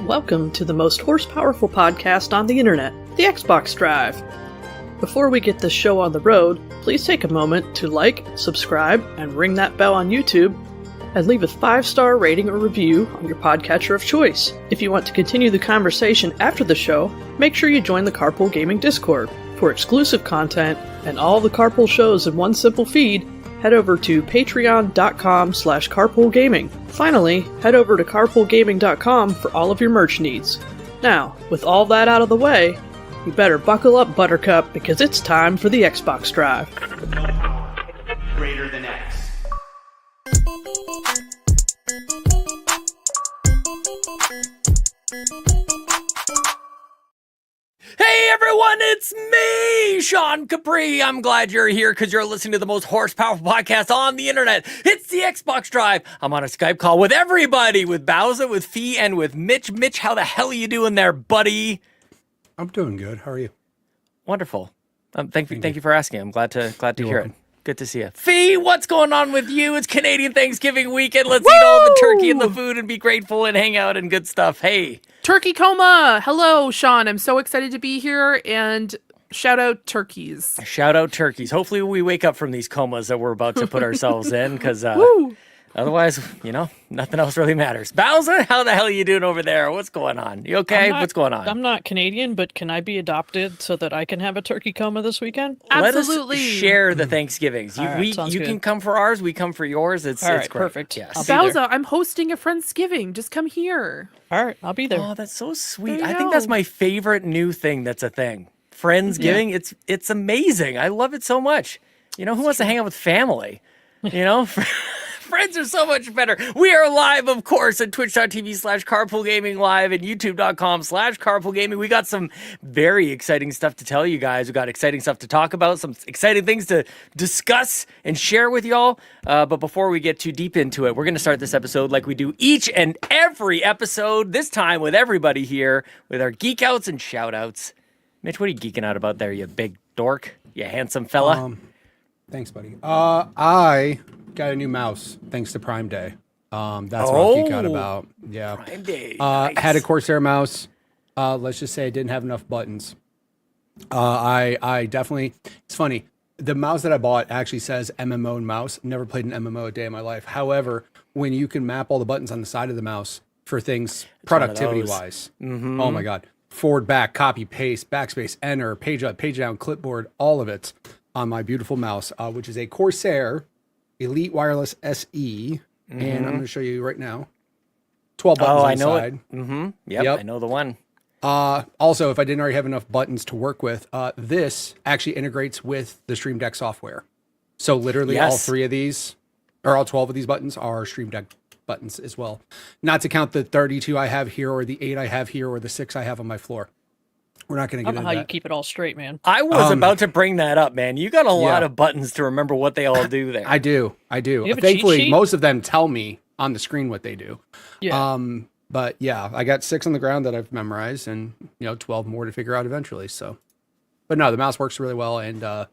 Welcome to the most horsepowerful podcast on the internet, the Xbox Drive. Before we get this show on the road, please take a moment to like, subscribe, and ring that bell on YouTube, and leave a 5-star rating or review on your podcatcher of choice. If you want to continue the conversation after the show, make sure you join the Carpool Gaming Discord. For exclusive content and all the Carpool shows in one simple feed, head over to patreon.com/carpoolgaming. Finally, head over to carpoolgaming.com for all of your merch needs. Now, with all that out of the way, you better buckle up, Buttercup, because it's time for the Xbox Drive. Greater than X. Hey everyone, it's me, Sean Capri. I'm glad you're here because you're listening to the most horsepower podcast on the internet. It's the Xbox Drive. I'm on a Skype call with everybody, with Bowser, with Fee, and with Mitch. Mitch, how the hell are you doing there, buddy? I'm doing good. How are you? Wonderful. Thank you for asking. I'm glad to hear welcome. it. Good to see you. Fee, what's going on with you? It's Canadian Thanksgiving weekend. Let's eat all the turkey and the food and be grateful and hang out and good stuff. Hey. Turkey coma! Hello, Sean. I'm so excited to be here, and shout out turkeys. Shout out turkeys. Hopefully we wake up from these comas that we're about to put ourselves in, because otherwise, nothing else really matters. Bowser, how the hell are you doing over there? What's going on? You okay? What's going on? I'm not Canadian, but can I be adopted so that I can have a turkey coma this weekend? Absolutely. Let us share the Thanksgivings. All right, sounds you good. can come for ours. We come for yours. It's great. Perfect. Yes. I'll be there. Bowser, I'm hosting a Friendsgiving. Just come here. All right, I'll be there. Oh, that's so sweet. There you I think that's go. my favorite new thing that's a thing. Friendsgiving. It's amazing. I love it so much. Who wants to hang out with family? Friends are so much better. We are live, of course, at twitch.tv/carpoolgaming live and youtube.com/carpoolgaming. We got some very exciting stuff to tell you guys. We got exciting stuff to talk about, some exciting things to discuss and share with y'all. But before we get too deep into it, we're going to start this episode like we do each and every episode, this time with everybody here, with our geek outs and shout outs. Mitch, what are you geeking out about there, you big dork? You handsome fella? Thanks, buddy. I got a new mouse thanks to Prime Day. That's what I geek out about. Yeah. Prime Day. I had a Corsair mouse. Let's just say I didn't have enough buttons. I definitely. It's funny. The mouse that I bought actually says MMO mouse. Never played an MMO a day in my life. However, when you can map all the buttons on the side of the mouse for things productivity wise, oh my god, forward, back, copy, paste, backspace, enter, page up, page down, clipboard, all of it on my beautiful mouse, which is a Corsair Elite Wireless SE, and I'm going to show you right now. 12 buttons on the side. Yep, I know the one. Also, if I didn't already have enough buttons to work with, this actually integrates with the Stream Deck software. So literally all 3 of these, or all 12 of these buttons are Stream Deck buttons as well. Not to count the 32 I have here, or the 8 I have here, or the 6 I have on my floor. We're not going to I get don't into know how that. you keep it all straight, man. I was about to bring that up, man. You got a lot of buttons to remember what they all do there. I do. You have a cheat Thankfully, sheet? most of them tell me on the screen what they do. Yeah. But yeah, I got 6 on the ground that I've memorized, and 12 more to figure out eventually. So, but no, the mouse works really well, and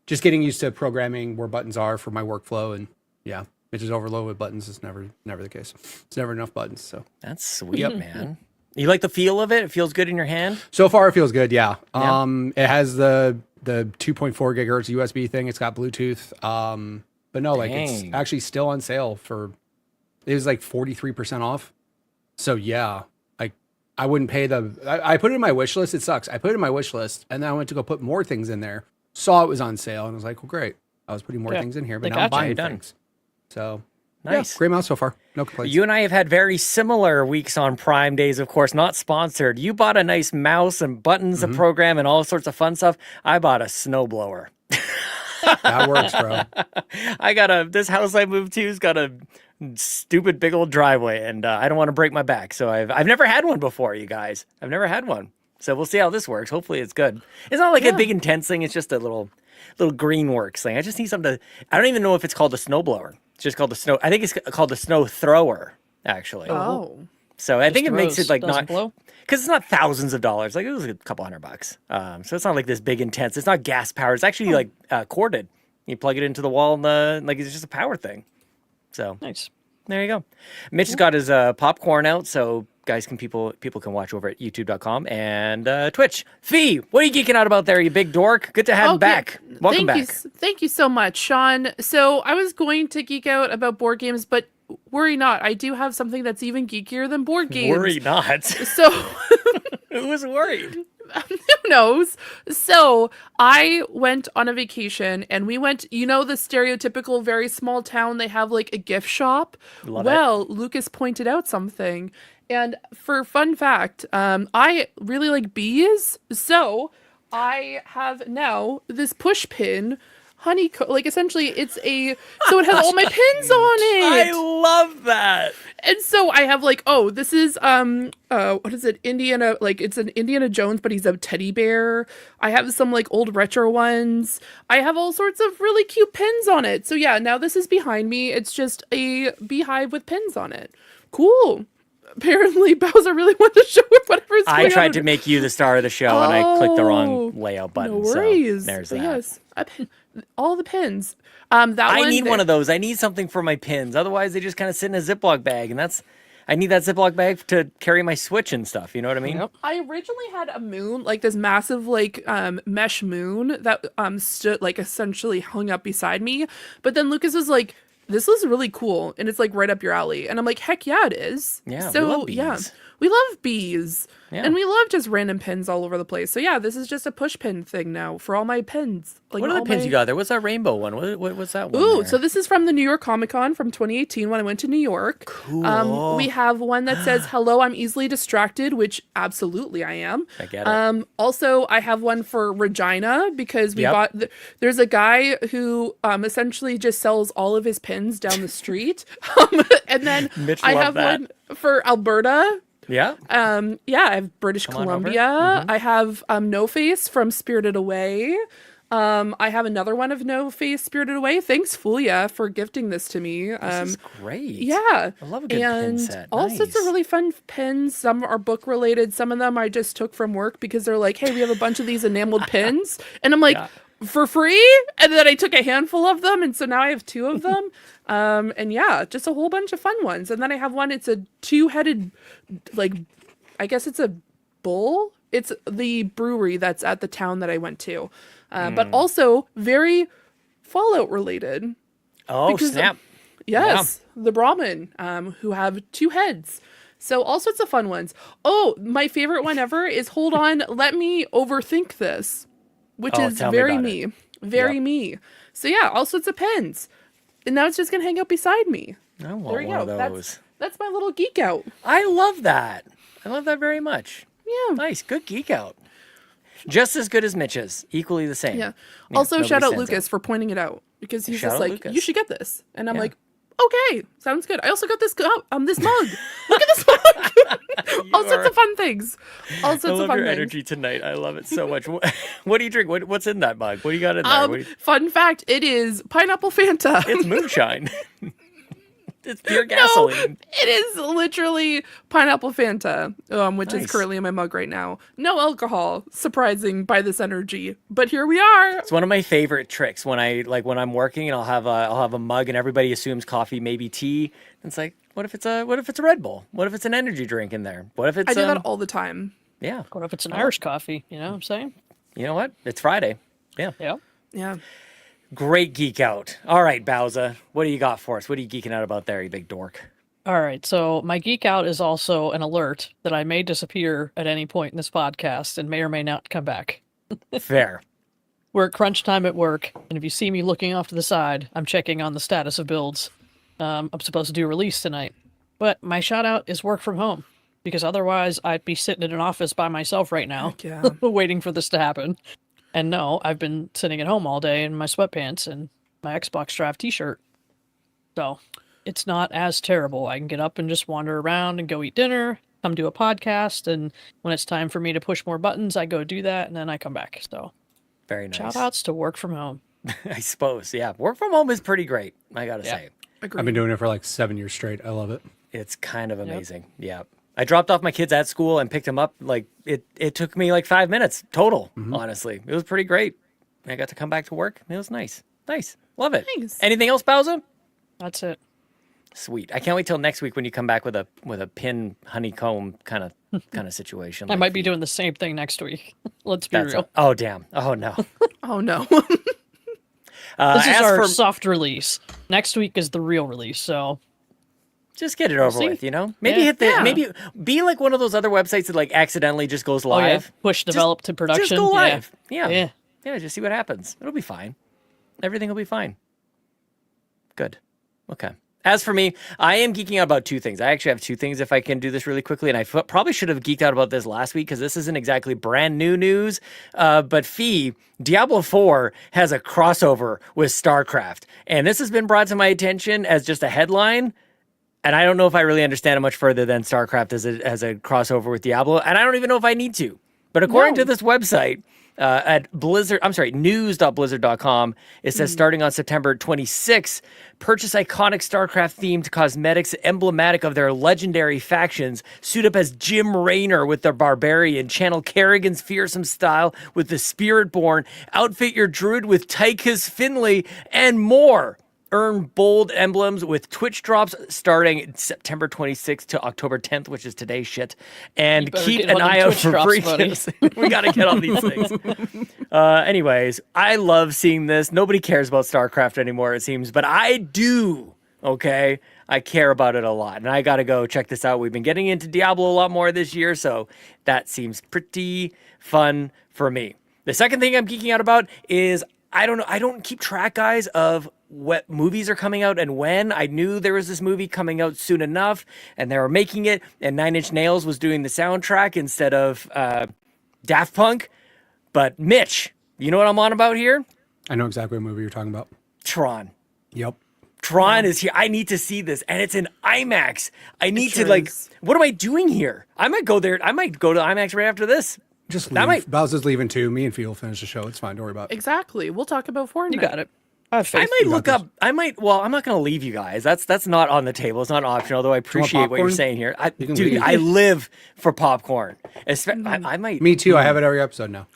just getting used to programming where buttons are for my workflow, and yeah, it just overloaded with buttons is never the case. It's never enough buttons. So That's sweet, man. You like the feel of it? It feels good in your hand? so far it feels good. Yeah. It has the 2.4 gigahertz USB thing. It's got Bluetooth. But no, like it's Dang. actually still on sale it was like 43% off. So yeah, I wouldn't pay I put it in my wish list. It sucks. I put it in my wish list, and then I went to go put more things in there. Saw it was on sale, and I was like, well, great. I was putting more things in here, but they now I'm gotcha. buying Done. things. So Nice. yeah, great mouse so far. No complaints. You and I have had very similar weeks on Prime Days, of course, not sponsored. You bought a nice mouse and buttons, a program, and all sorts of fun stuff. I bought a snowblower. That works, bro. This house I moved to's got a stupid big old driveway, and I don't want to break my back. So I've never had one before, you guys. I've never had one. So we'll see how this works. Hopefully it's good. It's not like a big intense thing. It's just a little green works thing. I just need something I don't even know if it's called a snowblower. It's just called I think it's called the snow thrower, actually. Oh. So I think it makes it like Doesn't not, blow? because it's not thousands of dollars. Like it was a couple $100. So it's not like this big intense. It's not gas powered. It's actually like corded. You plug it into the wall and like it's just a power thing. So Nice. there you go. Mitch has got his popcorn out, so guys people can watch over at youtube.com and Twitch. Fee, what are you geeking out about there, you big dork? Good to have you back. Welcome back. Thank you so much, Sean. So I was going to geek out about board games, but worry not. I do have something that's even geekier than board games. Worry not. So who was worried? who knows? So I went on a vacation and we went, the stereotypical very small town, they have like a gift shop. Love it. Lucas pointed out something. And for fun fact, I really like bees. So I have now this push pin essentially it has all my pins on it. I love that. And so I have this is what is it? Indiana, it's an Indiana Jones, but he's a teddy bear. I have some old retro ones. I have all sorts of really cute pins on it. So yeah, now this is behind me. It's just a beehive with pins on it. Cool. Apparently Bowser really wanted to show whatever's going on. I tried to make you the star of the show and I clicked the wrong layout button. No worries. So there's but that. Yes, all the pins. I need one of those. I need something for my pins. Otherwise, they just kind of sit in a Ziploc bag, and I need that Ziploc bag to carry my Switch and stuff. You know what I mean? Yep. I originally had a moon, this massive mesh moon that stood essentially hung up beside me. But then Lucas was like, "This is really cool, and it's right up your alley." And I'm like, "Heck yeah, it is." Yeah. So we love bees. yeah, we love bees. Yeah. And we love just random pins all over the place. So yeah, this is just a push pin thing now for all my pins. What are the pins you got there? What's that rainbow one? What's that one? Ooh, there? so this is from the New York Comic Con from 2018 when I went to New York. Cool. We have one that says, "Hello, I'm easily distracted," which absolutely I am. I get it. Also, I have one for Regina because we bought. There's a guy who essentially just sells all of his pins down the street, and then Mitch I loved have that. one for Alberta. Yeah. I have British Columbia. I have No Face from Spirited Away. I have another one of No Face Spirited Away. Thanks, Fulia, for gifting this to me. This is great. Yeah. I love a good pin set. All sorts of really fun pins. Some are book related. Some of them I just took from work because they're like, "Hey, we have a bunch of these enameled pins." And I'm like, "For free?" And then I took a handful of them. And so now I have 2 of them. And yeah, just a whole bunch of fun ones. And then I have one, it's a 2-headed, I guess it's a bull. It's the brewery that's at the town that I went to. But also very Fallout related. Oh, snap. Yes, the Brahmin, who have 2 heads. So all sorts of fun ones. Oh, my favorite one ever is, hold on, let me overthink this, which is very me. Very me. So yeah, all sorts of pens. And now it's just going to hang out beside me. I want There you one go. of those. That's my little geek out. I love that. I love that very much. Yeah. Nice. Good geek out. Just as good as Mitch's. Equally the same. Yeah. Also, nobody shout out stands Lucas for pointing it out because he's Shout just out like, Lucas. "You should get this," and I'm Yeah. like, "Okay, sounds good." I also got this this mug. Look at this mug. All sorts of fun things. All I sorts of love fun your things. energy tonight. I love it so much. What do you drink? What's in that mug? What do you got in there? What do you- Fun fact: it is pineapple Fanta. It's moonshine. It's pure gasoline. It is literally pineapple Fanta, which is Nice. currently in my mug right now. No alcohol, surprising by this energy, but here we are. It's one of my favorite tricks when I'm working and I'll have a mug and everybody assumes coffee, maybe tea. And it's like, what if it's a Red Bull? What if it's an energy drink in there? What if it's I do that all the time. yeah. What if it's an Irish coffee? You know what I'm saying? You know what? It's Friday. Yeah. Yeah. Yeah. Great geek out. All right, Bowser, what do you got for us? What are you geeking out about there, you big dork? All right. So my geek out is also an alert that I may disappear at any point in this podcast and may or may not come back. Fair. We're at crunch time at work, and if you see me looking off to the side, I'm checking on the status of builds. I'm supposed to do a release tonight. But my shout out is work from home, because otherwise I'd be sitting in an office by myself right now, Heck yeah. waiting for this to happen. And no, I've been sitting at home all day in my sweatpants and my Xbox Drive t-shirt. So it's not as terrible. I can get up and just wander around and go eat dinner, come do a podcast, and when it's time for me to push more buttons, I go do that, and then I come back. So Very nice. shout outs to work from home. I suppose. Yeah. Work from home is pretty great. I got to say. Agreed. I've been doing it for 7 years straight. I love it. It's kind of amazing. Yeah. I dropped off my kids at school and picked them up. It took me 5 minutes total, honestly. It was pretty great. I got to come back to work. It was nice. Nice. Love it. Nice. Anything else, Bowser? That's it. Sweet. I can't wait till next week when you come back with a pin honeycomb kind of situation. I might be doing the same thing next week. Let's be real. Oh damn. Oh no. Oh no. This is our soft release. Next week is the real release, so just get it over with, you know? Maybe maybe be like one of those other websites that like accidentally just goes live. Push develop to production. Just go live. Yeah. Yeah, just see what happens. It'll be fine. Everything will be fine. Good. Okay. As for me, I am geeking out about two things. I actually have two things if I can do this really quickly, and I probably should have geeked out about this last week because this isn't exactly brand new news. But Diablo 4 has a crossover with StarCraft, and this has been brought to my attention as just a headline. And I don't know if I really understand it much further than StarCraft as a crossover with Diablo, and I don't even know if I need to. But according to this website, at news.blizzard.com, it says starting on September 26th, purchase iconic StarCraft-themed cosmetics emblematic of their legendary factions. Suit up as Jim Raynor with the Barbarian. Channel Kerrigan's fearsome style with the Spiritborn. Outfit your Druid with Tychus Finley and more. Earn bold emblems with Twitch drops starting September 26th to October 10th, which is today's shit. And keep an eye out for free gifts. We got to get on these things. Anyways, I love seeing this. Nobody cares about StarCraft anymore, it seems, but I do. Okay? I care about it a lot, and I got to go check this out. We've been getting into Diablo a lot more this year, so that seems pretty fun for me. The second thing I'm geeking out about is I don't keep track, guys, of what movies are coming out and when. I knew there was this movie coming out soon enough, and they were making it, and Nine Inch Nails was doing the soundtrack instead of Daft Punk. But Mitch, you know what I'm on about here? I know exactly what movie you're talking about. Tron. Yep. Tron is here. I need to see this, and it's in IMAX. I need to, like, what am I doing here? I might go there. I might go to IMAX right after this. Just leave. Bowser's leaving too. Me and Fee will finish the show. It's fine. Don't worry about it. Exactly. We'll talk about Fortnite. You got it. I might look up. Well, I'm not going to leave you guys. That's not on the table. It's not an option. Although I appreciate what you're saying here. Dude, I live for popcorn. I might. Me too. I have it every episode now.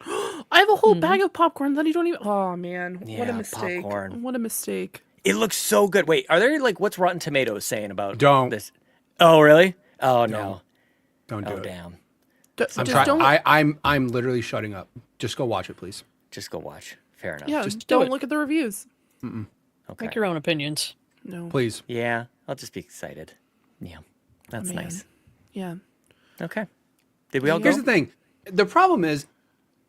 I have a whole bag of popcorn that I don't even. Oh man, Yeah, what a mistake! popcorn. What a mistake! It looks so good. Wait, are there like what's Rotten Tomatoes saying about Don't. this? Oh really? Oh no. Don't do it. Damn. Just I'm don't. trying. I'm literally shutting up. Just go watch it, please. Just go watch. Fair enough. Yeah, Just do don't it. look at the reviews. Okay. Make your own opinions. No. Please. Yeah, I'll just be excited. Yeah, that's Man. nice. Yeah. Okay. Did we all go? Here's the thing. The problem is,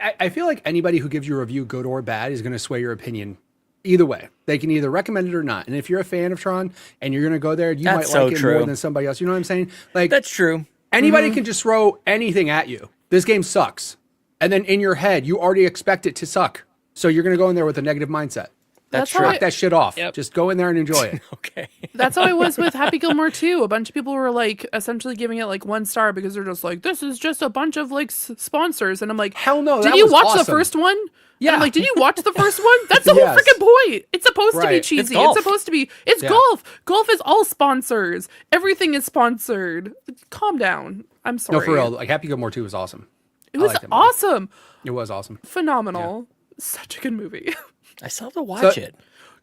I feel like anybody who gives you a review, good or bad, is going to sway your opinion. Either way, they can either recommend it or not. And if you're a fan of Tron and you're going to go there, you That's might like so it true. more than somebody else. You know what I'm saying? Like That's true. anybody can just throw anything at you. This game sucks, and then in your head, you already expect it to suck. So you're going to go in there with a negative mindset. That's how true. I- Knock that shit off. Yep. Just go in there and enjoy it. Okay. That's how I was with Happy Gilmore 2. A bunch of people were like essentially giving it like 1 star because they're just like, this is just a bunch of like sponsors. And I'm like, Hell no, Did that you was watch the awesome. first one? Yeah. And I'm like, did you watch the first one? That's the whole Yes. freaking point. It's supposed to be Right. cheesy. golf. It's supposed to be. It's Yeah. golf. Golf is all sponsors. Everything is sponsored. Calm down. I'm sorry. No, for real. Like Happy Gilmore 2 was awesome. It was liked that movie. awesome. It was awesome. Phenomenal. Such a good movie. I still have to watch it.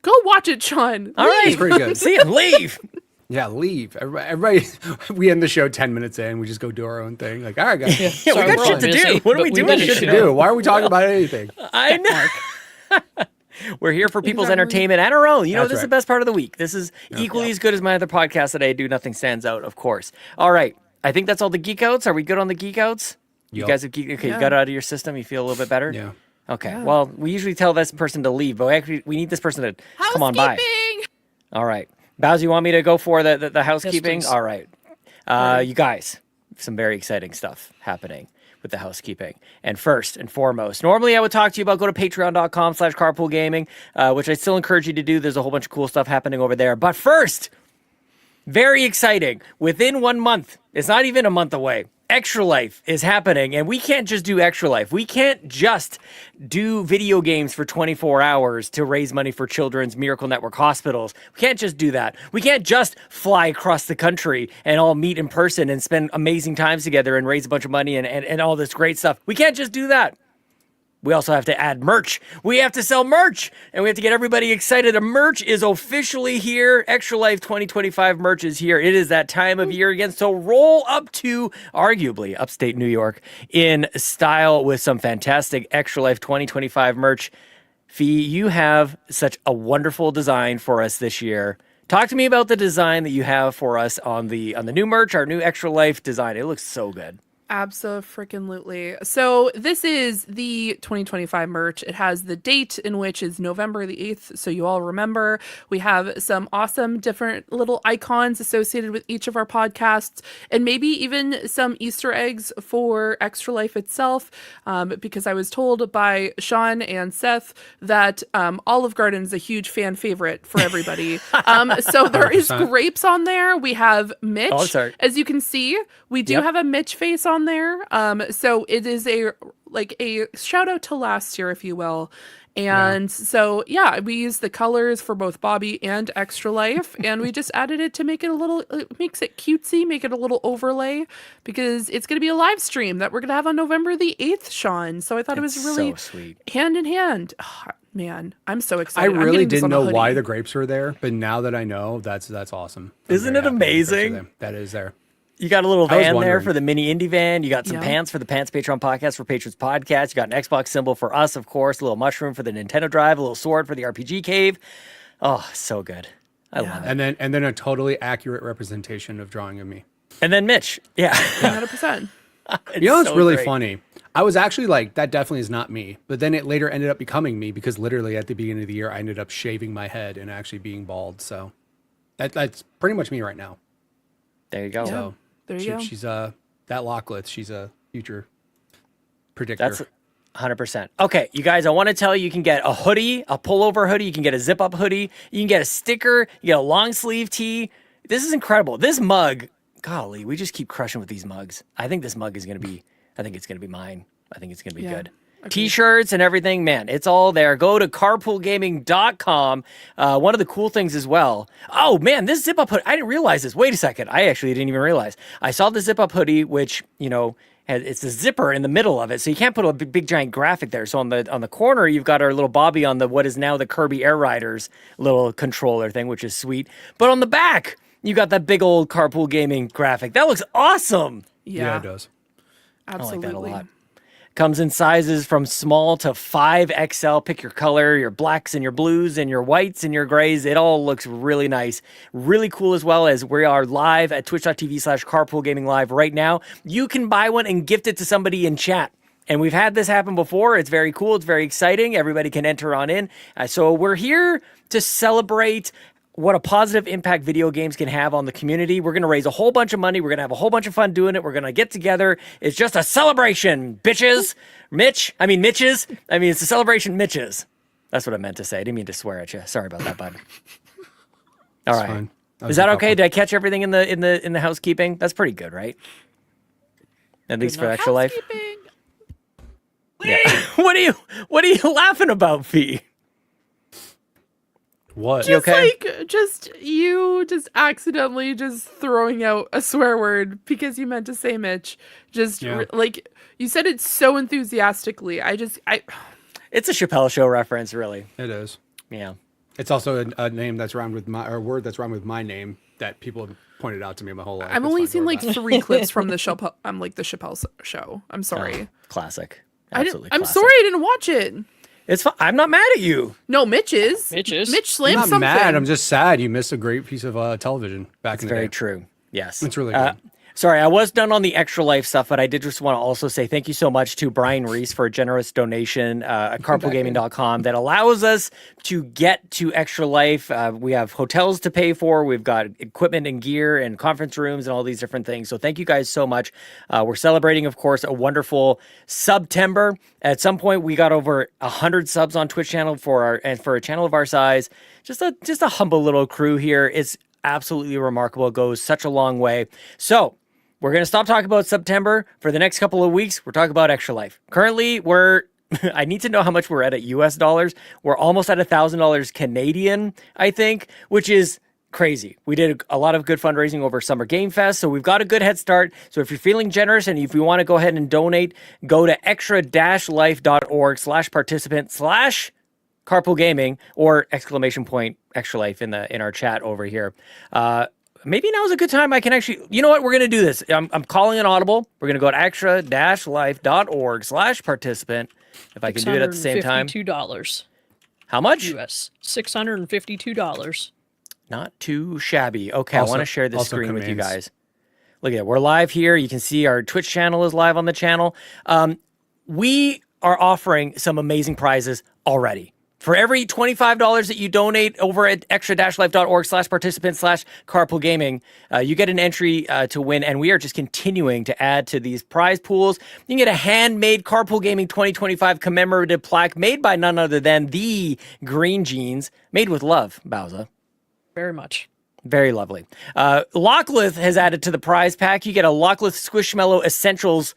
Go watch it, Sean. All right. It's pretty good. See you. Leave. Yeah, leave. Everybody, we end the show 10 minutes in. We just go do our own thing. Like, all right, guys. Yeah, we Sorry, got we're shit all to busy, do. What are but we we doing? got Shit Shit to do. Why are we talking about anything? I know. We're here for people's Exactly. entertainment and our own. You know, That's this is the right. best part of the week. This is equally as good as my other podcast that I do. Nothing stands out, of course. All right. I think that's all the geek outs. Are we good on the geek outs? You Yup. guys have geek. Okay, you Yeah. got it out of your system. You feel a little bit better. Yeah. Okay. Well, we usually tell this person to leave, but we need this person to come on by. Housekeeping. All right. Bowser, you want me to go for the housekeeping? please. All right. You guys, some very exciting stuff happening with the housekeeping. And first and foremost, normally I would talk to you about go to patreon.com/carpoolgaming, which I still encourage you to do. There's a whole bunch of cool stuff happening over there. But first, very exciting. Within 1 month, it's not even a month away, Extra Life is happening, and we can't just do Extra Life. We can't just do video games for 24 hours to raise money for Children's Miracle Network hospitals. We can't just do that. We can't just fly across the country and all meet in person and spend amazing times together and raise a bunch of money and all this great stuff. We can't just do that. we also have to add merch. We have to sell merch, and we have to get everybody excited. The merch is officially here. Extra Life 2025 merch is here. It is that time of year again, so roll up to arguably upstate New York in style with some fantastic Extra Life 2025 merch. Fee, you have such a wonderful design for us this year. Talk to me about the design that you have for us on the new merch, our new Extra Life design. It looks so good. Abso-freaking-lutely. So this is the 2025 merch. It has the date in which is November the 8th, so you all remember. We have some awesome different little icons associated with each of our podcasts, and maybe even some Easter eggs for Extra Life itself, because I was told by Sean and Seth that Olive Garden is a huge fan favorite for everybody. So there is 100%. grapes on there. We have Mitch. Oh, sorry. As you can see, we do have a Mitch face on there. So it is a shout out to last year, if you will. And so, yeah, we use the colors for both Bobby and Extra Life, and we just added it to make it it makes it cutesy, make it a little overlay, because it's going to be a live stream that we're going to have on November the 8th, Sean. So I thought it was really so sweet. hand in hand. Oh, man, I'm so I excited. I'm really getting this didn't on a know why hoodie. the grapes were there, but now that I know, that's awesome. I'm Isn't very it happy the grapes are amazing? there. That is there. You got a little I was van there wondering. for the mini indie van. You got some Yeah. pants for the Pants Patreon podcast for Patrons Podcast. You got an Xbox symbol for us, of course. A little mushroom for the Nintendo Drive. A little sword for the RPG Cave. Oh, so good. I love it. And then a totally accurate representation of drawing of me. And then Mitch. Yeah. 100%. You know what's so really great. funny? I was actually like, that definitely is not me. But then it later ended up becoming me because literally at the beginning of the year, I ended up shaving my head and actually being bald. So that's pretty much me right now. There you go. So There you go. she's that Lockleth. She's a future predictor. That's 100%. Okay, you guys, I want to tell you, you can get a hoodie, a pullover hoodie. You can get a zip-up hoodie. You can get a sticker. You get a long sleeve tee. This is incredible. This mug, golly, we just keep crushing with these mugs. I think this mug is going to be, I think it's going to be mine. I think it's going to be good. agreed. T-shirts and everything, man, it's all there. Go to carpoolgaming.com. One of the cool things as well. Oh, man, this zip-up hoodie, I didn't realize this. Wait a second. I actually didn't even realize. I saw the zip-up hoodie, which, you know, it's a zipper in the middle of it, so you can't put a big giant graphic there. So on the corner, you've got our little Bobby on the what is now the Kirby Air Riders little controller thing, which is sweet. But on the back, you got that big old Carpool Gaming graphic. That looks awesome. Yeah, it does. Absolutely. I like that a lot. Comes in sizes from small to 5XL. Pick your color, your blacks and your blues and your whites and your grays. It all looks really nice. Really cool as well, as we are live at twitch.tv/carpoolgaming live right now. You can buy one and gift it to somebody in chat. And we've had this happen before. It's very cool. It's very exciting. Everybody can enter on in. So we're here to celebrate what a positive impact video games can have on the community. We're going to raise a whole bunch of money. We're going to have a whole bunch of fun doing it. We're going to get together. It's just a celebration, bitches. Mitches. It's a celebration, Mitches. That's what I meant to say. I didn't mean to swear at you. Sorry about that, bud. All right. fine. Is that okay? Did I catch everything in the housekeeping? That's pretty good, right? At least for Extra Life. Housekeeping. Yeah. What are you laughing about, Fee? What? You okay? You just accidentally just throwing out a swear word because you meant to say Mitch. Yeah. Like you said it so enthusiastically. It's a Chappelle Show reference, really. It is. Yeah. It's also a name that's rhymed with a word that's rhymed with my name that people have pointed out to me my whole life. I've It's only fine, seen don't like worry about 3 clips from the Chappelle. I'm like the Chappelle Show. I'm sorry. Classic. I'm Absolutely classic. sorry I didn't watch it. It's fine. I'm not mad at you. No, Mitch is. Mitch is. Mitch it. slammed I'm not something. mad. I'm just sad you missed a great piece of television back It's in the very day. true. Yes. It's really good. Sorry, I was done on the Extra Life stuff, but I did just want to also say thank you so much to Brian Reese for a generous donation at carpoolgaming.com that allows us to get to Extra Life. We have hotels to pay for. We've got equipment and gear and conference rooms and all these different things. So thank you guys so much. We're celebrating, of course, a wonderful September. At some point, we got over 100 subs on Twitch channel for a channel of our size. Just a humble little crew here. It's absolutely remarkable. It goes such a long way. So we're going to stop talking about September. For the next couple of weeks, we're talking about Extra Life. Currently, I need to know how much we're at US dollars. We're almost at $1,000 Canadian, I think, which is crazy. We did a lot of good fundraising over Summer Game Fest, so we've got a good head start. So if you're feeling generous and if you want to go ahead and donate, go to extra-life.org/participant/carpool gaming or !extra life in our chat over here. Maybe now's a good time I can actually, you know what, we're going to do this. I'm calling an audible. We're going to go to extra-life.org/participant. If I can do it at the same time. $652. How much? US. $652. Not too shabby. Okay, Also- I want to share this also screen with you commands. guys. Look at it. We're live here. You can see our Twitch channel is live on the channel. We are offering some amazing prizes already. For every $25 that you donate over at extra-life.org/participant/carpool gaming, you get an entry to win, and we are just continuing to add to these prize pools. You can get a handmade Carpool Gaming 2025 commemorative plaque made by none other than the Green Jeans, made with love, Bowser. Very much. Very lovely. Locklith has added to the prize pack. You get a Locklith Squishmallow Essentials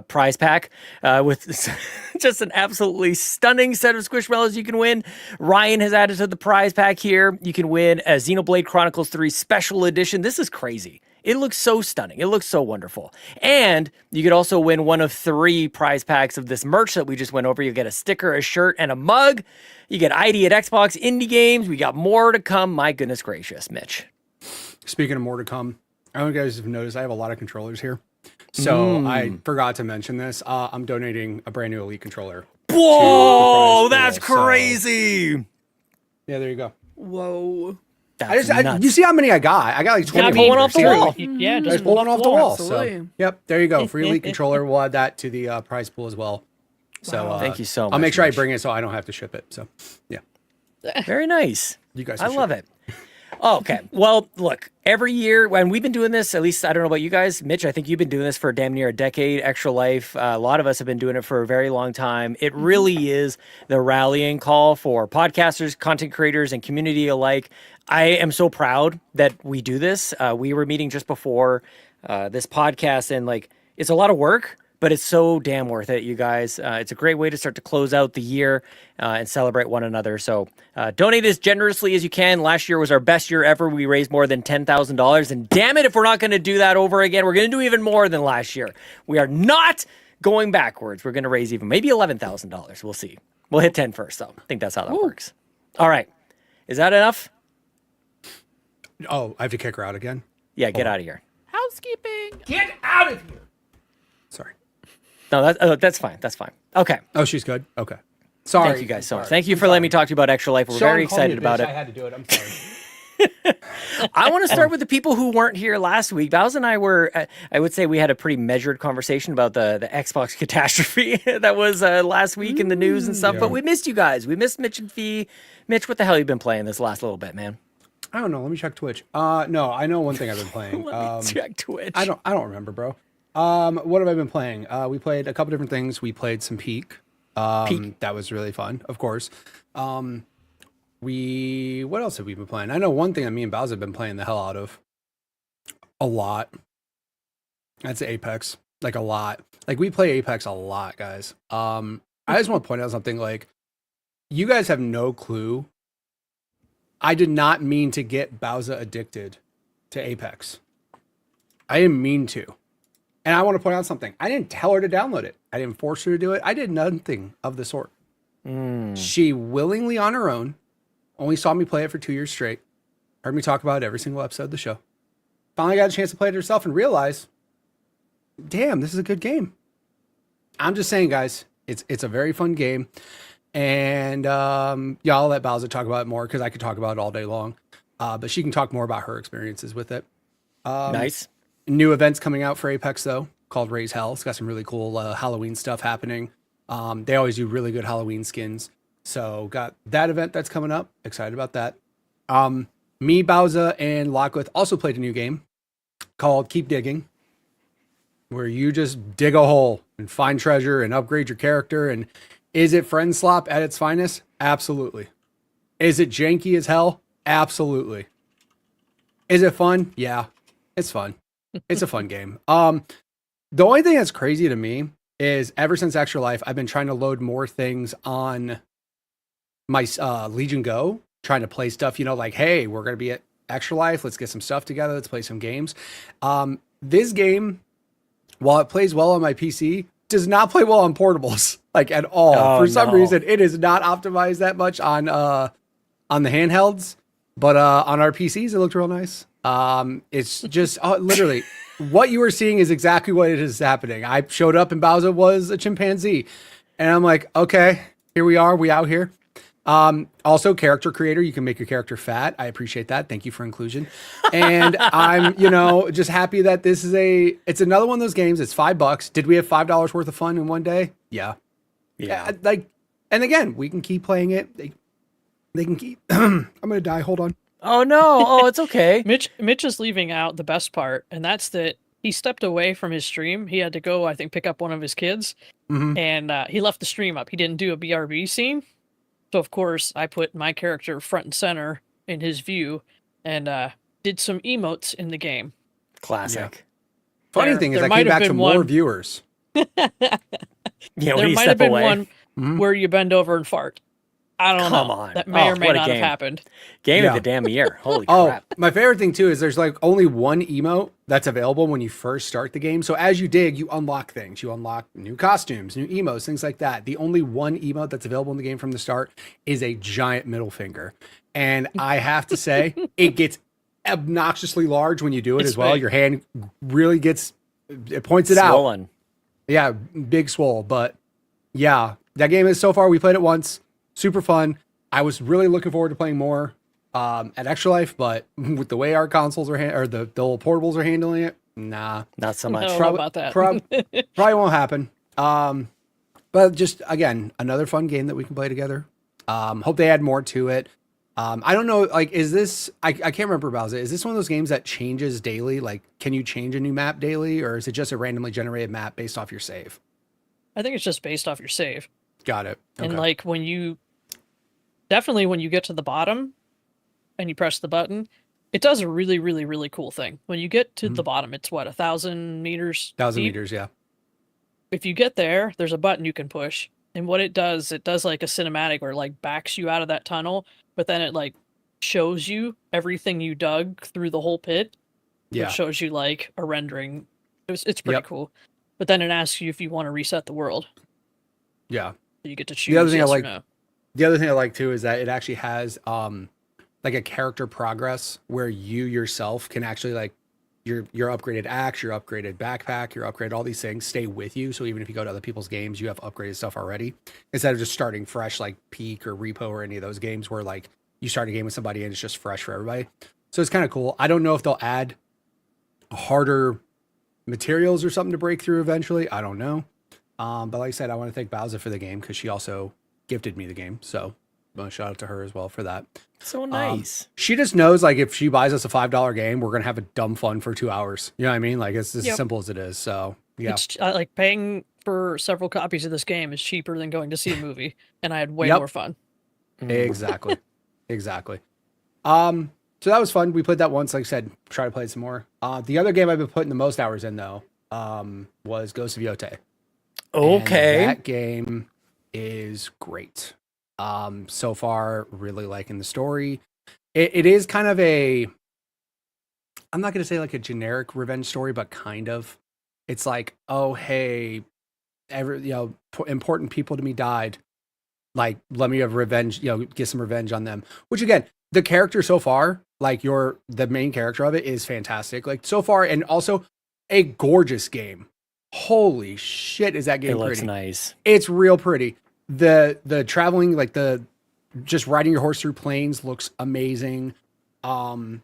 prize pack with just an absolutely stunning set of Squishmallows you can win. Ryan has added to the prize pack here. You can win a Xenoblade Chronicles 3 Special Edition. This is crazy. It looks so stunning. It looks so wonderful. And you could also win one of 3 prize packs of this merch that we just went over. You get a sticker, a shirt, and a mug. You get ID at Xbox Indie Games. We got more to come. My goodness gracious, Mitch. Speaking of more to come, I don't know if you guys have noticed I have a lot of controllers here. So I forgot to mention this. I'm donating a brand new Elite controller. Whoa, to the prize that's pool, so- crazy. Yeah, there you go. Whoa. That's You see how many I got? I got like 20. Yeah, pulling off the Seriously. wall. Yeah, I was just pulling off the wall. Absolutely. So, yep, there you go. Free Elite controller. We'll add that to the prize pool as well. So Thank you so much. I'll make sure Mitch. I bring it so I don't have to ship it. So yeah, Very nice. you guys. I can love ship it. Okay. Well, look, every year when we've been doing this, at least I don't know about you guys, Mitch, I think you've been doing this for damn near a decade, Extra Life. A lot of us have been doing it for a very long time. It really is the rallying call for podcasters, content creators, and community alike. I am so proud that we do this. We were meeting just before this podcast, and like, it's a lot of work, but it's so damn worth it, you guys. It's a great way to start to close out the year and celebrate one another. So donate as generously as you can. Last year was our best year ever. We raised more than $10,000. And damn it, if we're not going to do that over again, we're going to do even more than last year. We are not going backwards. We're going to raise even maybe $11,000. We'll see. We'll hit 10 first, though. I think that's how that works. All right. Is that enough? Oh, I have to kick her out again. Yeah, get out of here. Housekeeping. Get out of here! Sorry. No, that's fine. That's fine. Okay. Oh, she's good. Okay. Sorry. Thank you guys so much. Thank you for letting me talk to you about Extra Life. We're very excited about it. I had to do it. I'm sorry. I want to start with the people who weren't here last week. Bowser and I were, I would say we had a pretty measured conversation about the Xbox catastrophe that was last week in the news and stuff, but we missed you guys. We missed Mitch and Fee. Mitch, what the hell have you been playing this last little bit, man? I don't know. Let me check Twitch. No, I know one thing I've been playing. Let me check Twitch. I don't remember, bro. What have I been playing? We played a couple different things. We played some Peak. That was really fun, of course. What else have we been playing? I know one thing that me and Bowser have been playing the hell out of. A lot. That's Apex. Like a lot. Like we play Apex a lot, guys. I just want to point out something, like, you guys have no clue. I did not mean to get Bowser addicted to Apex. I didn't mean to. And I want to point out something. I didn't tell her to download it. I didn't force her to do it. I did nothing of the sort. She willingly, on her own, only saw me play it for 2 years straight. Heard me talk about it every single episode of the show. Finally got a chance to play it herself and realize, damn, this is a good game. I'm just saying, guys, it's a very fun game. And yeah, I'll let Bowser talk about it more because I could talk about it all day long. But she can talk more about her experiences with it. Nice. New events coming out for Apex, though, called Raise Hell. It's got some really cool Halloween stuff happening. They always do really good Halloween skins. So got that event that's coming up. Excited about that. Me, Bowser, and Locklith also played a new game called Keep Digging, where you just dig a hole and find treasure and upgrade your character. And is it friend slop at its finest? Absolutely. Is it janky as hell? Absolutely. Is it fun? Yeah, it's fun. It's a fun game. The only thing that's crazy to me is ever since Extra Life, I've been trying to load more things on my Legion Go, trying to play stuff, you know, like, hey, we're going to be at Extra Life. Let's get some stuff together. Let's play some games. This game, while it plays well on my PC, does not play well on portables, like at all. Oh, For some no. reason, it is not optimized that much on the handhelds, but on our PCs, it looked real nice. It's just literally what you were seeing is exactly what it is happening. I showed up and Bowser was a chimpanzee, and I'm like, okay, here we are. We out here. Also character creator, you can make your character fat. I appreciate that. Thank you for inclusion. And I'm, just happy that this is it's another one of those games. It's $5. Did we have $5 worth of fun in one day? Yeah. And again, we can keep playing it. They can keep, I'm going to die. Hold on. Oh no. Oh, it's okay. Mitch is leaving out the best part, and that's that he stepped away from his stream. He had to go, I think, pick up one of his kids, and he left the stream up. He didn't do a BRB scene. So, of course, I put my character front and center in his view and did some emotes in the game. Classic. Funny thing is, I came back to more viewers. Yeah, There might have been one where you bend over and fart. I don't know. Come on. That may or may what a not have game. happened. Game Yeah. of the damn year. Holy Oh, crap. my favorite thing too is there's like only one emote that's available when you first start the game. So as you dig, you unlock things. You unlock new costumes, new emotes, things like that. The only one emote that's available in the game from the start is a giant middle finger. And I have to say, it gets obnoxiously large when you do it It's as well. big. Your hand really it points it out. Swollen. Yeah, big swole. But yeah, that game is so far, we played it once. Super fun. I was really looking forward to playing more at Extra Life, but with the way our consoles are or the old portables are handling it, nah. Not so I much. don't know about that. Probably won't happen. But just again, another fun game that we can play together. Hope they add more to it. I don't know, like, is this, I can't remember about it. Is this one of those games that changes daily? Like, can you change a new map daily, or is it just a randomly generated map based off your save? I think it's just based off your save. Got it. Okay. And like when you get to the bottom and you press the button, it does a really, really, really cool thing. When you get to the bottom, it's what, 1,000 meters? 1,000 deep? meters, yeah. If you get there, there's a button you can push. And what it does like a cinematic where it like backs you out of that tunnel, but then it like shows you everything you dug through the whole pit. Yeah. It shows you like a rendering. It's pretty cool. But then it asks you if you want to reset the world. Yeah. So you get to choose The other thing yes I like, or no. the other thing I like too is that it actually has like a character progress where you yourself can actually like your upgraded axe, your upgraded backpack, your upgraded all these things stay with you. So even if you go to other people's games, you have upgraded stuff already instead of just starting fresh like Peak or Repo or any of those games where like you start a game with somebody and it's just fresh for everybody. So it's kind of cool. I don't know if they'll add harder materials or something to break through eventually. I don't know. But like I said, I want to thank Bowser for the game because she also gifted me the game. So shout out to her as well for that. So nice. She just knows like if she buys us a $5 game, we're gonna have a dumb fun for 2 hours. You know what I mean? Like it's as simple as it is. So yeah, It's like paying for several copies of this game is cheaper than going to see a movie, and I had way Yep. more fun. exactly. Exactly. So that was fun. We played that once. Like I said, try to play it some more. The other game I've been putting the most hours in though was Ghost of Yotei. Okay. And that game is great. So far, really liking the story. It is kind of I'm not going to say like a generic revenge story, but kind of. It's like, oh, hey, important people to me died. Like, let me have revenge, get some revenge on them. Which again, the character so far, like the main character of it is fantastic. Like so far, and also a gorgeous game. Holy shit, is that game It looks pretty? nice. It's real pretty. The traveling, like just riding your horse through plains looks amazing. My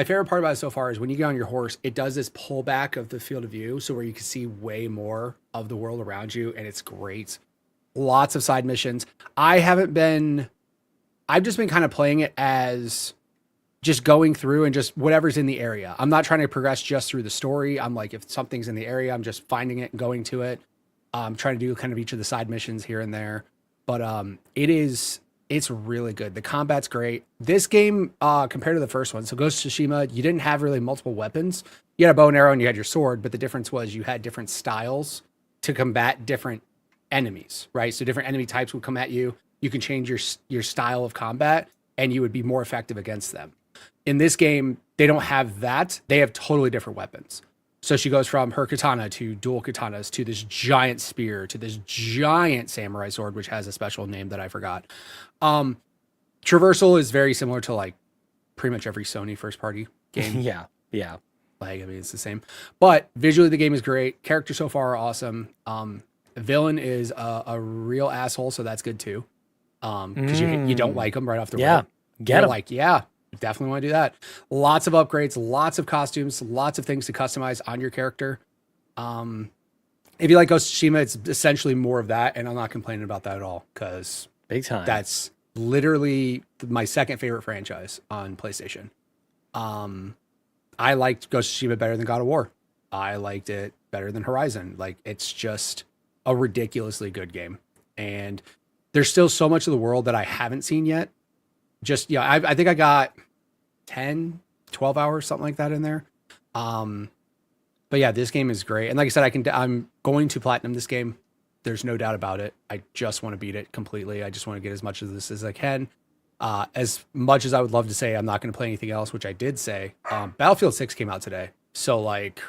favorite part about it so far is when you get on your horse, it does this pullback of the field of view, so where you can see way more of the world around you, and it's great. Lots of side missions. I've just been kind of playing it as just going through and just whatever's in the area. I'm not trying to progress just through the story. I'm like, if something's in the area, I'm just finding it and going to it. I'm trying to do kind of each of the side missions here and there. But it's really good. The combat's great. This game, compared to the first one, so Ghost of Tsushima, you didn't have really multiple weapons. You had a bow and arrow and you had your sword, but the difference was you had different styles to combat different enemies, right? So different enemy types would come at you. You can change your style of combat and you would be more effective against them. In this game, they don't have that. They have totally different weapons. So she goes from her katana to dual katanas to this giant spear to this giant samurai sword, which has a special name that I forgot. Traversal is very similar to like pretty much every Sony first party game. Yeah. Like, I mean, it's the same. But visually, the game is great. Characters so far are awesome. Villain is a real asshole, so that's good too. Because you don't like him right off the rip. Get him. Like, yeah, definitely want to do that. Lots of upgrades, lots of costumes, lots of things to customize on your character. If you like Ghost of Tsushima, it's essentially more of that, and I'm not complaining about that at all because Big time. that's literally my second favorite franchise on PlayStation. I liked Ghost of Tsushima better than God of War. I liked it better than Horizon. Like, it's just a ridiculously good game. And there's still so much of the world that I haven't seen yet. Just, yeah, I think I got 10, 12 hours, something like that in there. But yeah, this game is great. And like I said, I'm going to platinum this game. There's no doubt about it. I just want to beat it completely. I just want to get as much of this as I can. As much as I would love to say I'm not going to play anything else, which I did say, Battlefield 6 came out today. So like,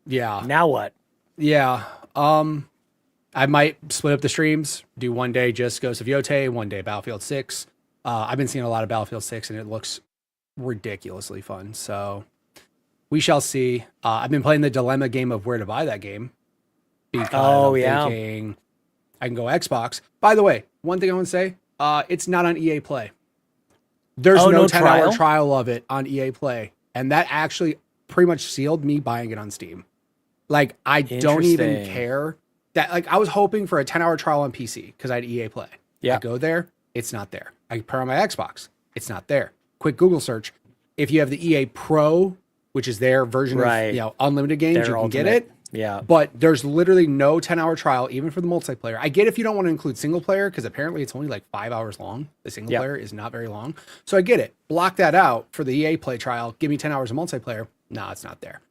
yeah. Now what? Yeah. I might split up the streams, do one day just Ghost of Yote, one day Battlefield 6. I've been seeing a lot of Battlefield 6 and it looks ridiculously fun. So we shall see. I've been playing the dilemma game of where to buy that game. Because thinking I can go Xbox. By the way, one thing I want to say, it's not on EA Play. There's no 10-hour trial of it on EA Play. And that actually pretty much sealed me buying it on Steam. Like, I don't even care. That, like, I was hoping for a 10-hour trial on PC because I had EA Play. Yeah. I go there, it's not there. I put on my Xbox, it's not there. Quick Google search. If you have the EA Pro, which is their version of unlimited games, you can get it. Yeah. But there's literally no 10-hour trial, even for the multiplayer. I get if you don't want to include single player, because apparently it's only like 5 hours long. The single player is not very long. So I get it. Block that out for the EA Play trial. Give me 10 hours of multiplayer. No, it's not there.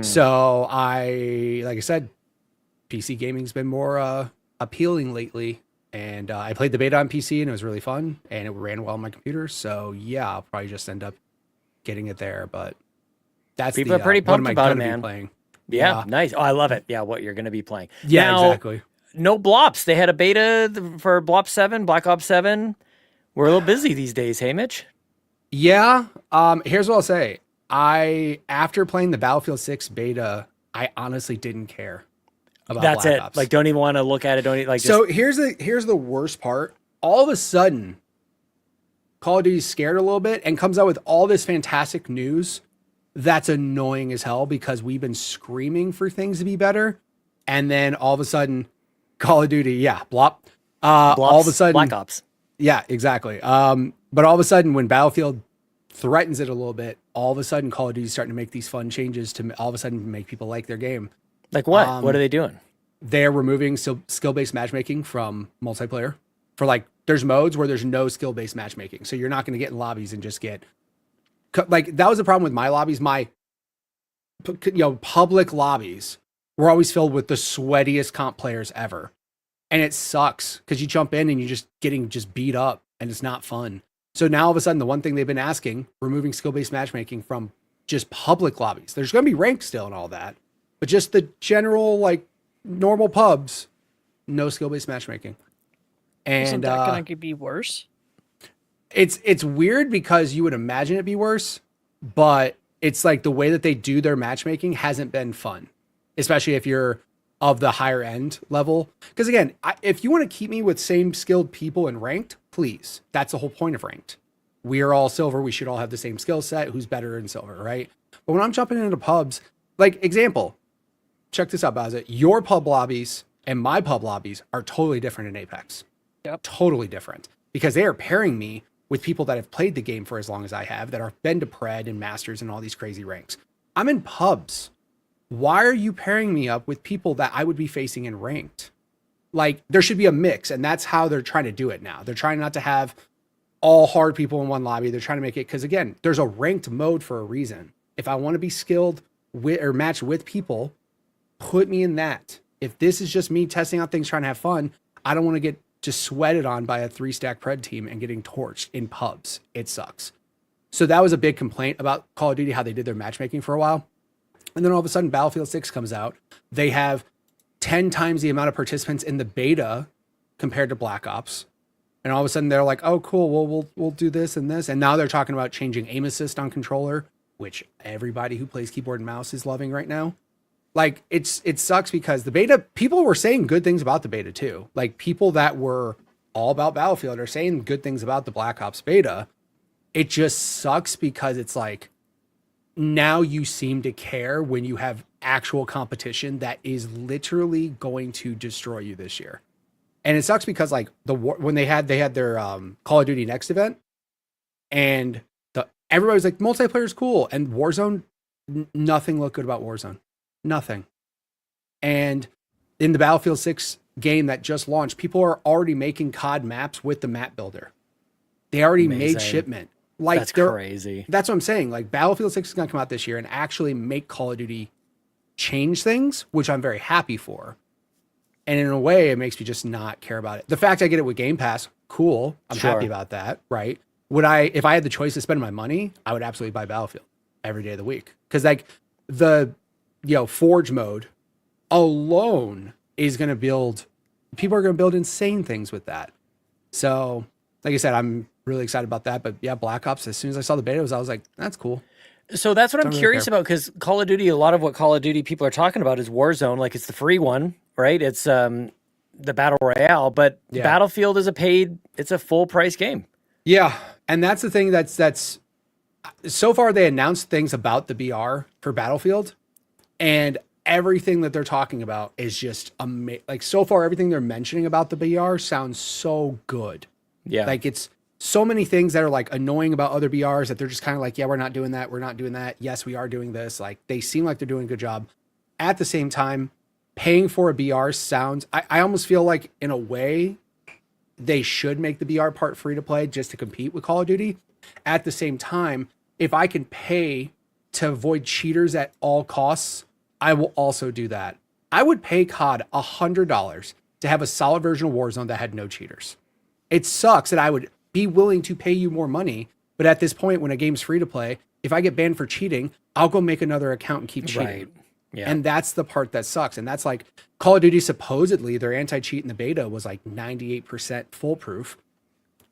So like I said, PC gaming's been more appealing lately. And I played the beta on PC and it was really fun. And it ran well on my computer. So yeah, I'll probably just end up getting it there. But that's people are pretty pumped about it, man. Playing. Yeah, nice. Oh, I love it. Yeah, what you're going to be playing. Yeah, now, exactly. No Blops. They had a beta for Blop 7, Black Ops 7. We're a little busy these days, hey, Mitch? Yeah. Here's what I'll say. After playing the Battlefield 6 beta, I honestly didn't care about That's Black it. Ops. Like, don't even want to look at it. Don't even, like. So here's the worst part. All of a sudden, Call of Duty's scared a little bit and comes out with all this fantastic news. That's annoying as hell because we've been screaming for things to be better. And then all of a sudden, Call of Duty, Blop. All of a sudden, Black Ops. Yeah, exactly. But all of a sudden, when Battlefield threatens it a little bit, all of a sudden, Call of Duty's starting to make these fun changes to all of a sudden make people like their game. Like what? What are they doing? They're removing skill-based matchmaking from multiplayer. For like, there's modes where there's no skill-based matchmaking. So you're not going to get in lobbies and just get... Like, that was the problem with my lobbies. My public lobbies were always filled with the sweatiest comp players ever. And it sucks because you jump in and you're just getting beat up and it's not fun. So now all of a sudden, the one thing they've been asking, removing skill-based matchmaking from just public lobbies. There's going to be ranked still and all that. But just the general, like, normal pubs, no skill-based matchmaking. And isn't that going to be worse? It's weird because you would imagine it'd be worse, but it's like the way that they do their matchmaking hasn't been fun, especially if you're of the higher end level. Because again, if you want to keep me with same skilled people in ranked, please. That's the whole point of ranked. We are all silver. We should all have the same skill set. Who's better in silver, right? But when I'm jumping into pubs, like example, check this out, Bazza. Your pub lobbies and my pub lobbies are totally different in Apex. Yep. Totally different because they are pairing me with people that have played the game for as long as I have, that are been to Pred and Masters and all these crazy ranks. I'm in pubs. Why are you pairing me up with people that I would be facing in ranked? Like, there should be a mix, and that's how they're trying to do it now. They're trying not to have all hard people in one lobby. They're trying to make it, because again, there's a ranked mode for a reason. If I want to be skilled with or match with people, put me in that. If this is just me testing out things, trying to have fun, I don't want to get just sweated on by a 3-stack Pred team and getting torched in pubs. It sucks. So that was a big complaint about Call of Duty, how they did their matchmaking for a while. And then all of a sudden Battlefield 6 comes out. They have 10 times the amount of participants in the beta compared to Black Ops. And all of a sudden they're like, oh, cool, well, we'll do this and this. And now they're talking about changing aim assist on controller, which everybody who plays keyboard and mouse is loving right now. Like, it sucks because the beta, people were saying good things about the beta too. Like, people that were all about Battlefield are saying good things about the Black Ops beta. It just sucks because it's like, now you seem to care when you have actual competition that is literally going to destroy you this year. And it sucks because like when they had their Call of Duty Next event, and everybody was like, multiplayer is cool, and Warzone, nothing looked good about Warzone, nothing. And in the Battlefield 6 game that just launched, people are already making COD maps with the map builder. They already made shipment. Like, that's crazy. That's what I'm saying. Like, Battlefield 6 is going to come out this year and actually make Call of Duty change things, which I'm very happy for. And in a way, it makes me just not care about it. The fact I get it with Game Pass, cool. I'm happy about that, right? If I had the choice to spend my money, I would absolutely buy Battlefield every day of the week. Because like the Forge mode alone is going to people are going to build insane things with that. So, like I said, I'm really excited about that. But yeah, Black Ops, as soon as I saw the beta, I was like, that's cool. So that's what I'm curious about, because Call of Duty, a lot of what Call of Duty people are talking about is Warzone. Like, it's the free one, right? It's the Battle Royale, but Battlefield is it's a full price game. Yeah. And that's the thing that's so far they announced things about the BR for Battlefield, and everything that they're talking about is just amazing. Like, so far, everything they're mentioning about the BR sounds so good. Yeah. Like, it's so many things that are like annoying about other BRs that they're just kind of like, yeah, we're not doing that. We're not doing that. Yes, we are doing this. Like, they seem like they're doing a good job. At the same time, paying for a BR sounds, I almost feel like in a way they should make the BR part free to play just to compete with Call of Duty. At the same time, if I can pay to avoid cheaters at all costs, I will also do that. I would pay COD $100 to have a solid version of Warzone that had no cheaters. It sucks that I would be willing to pay you more money, but at this point, when a game's free to play, if I get banned for cheating, I'll go make another account and keep cheating. Right. Yeah. And that's the part that sucks. And that's like Call of Duty, supposedly their anti-cheat in the beta was like 98% foolproof.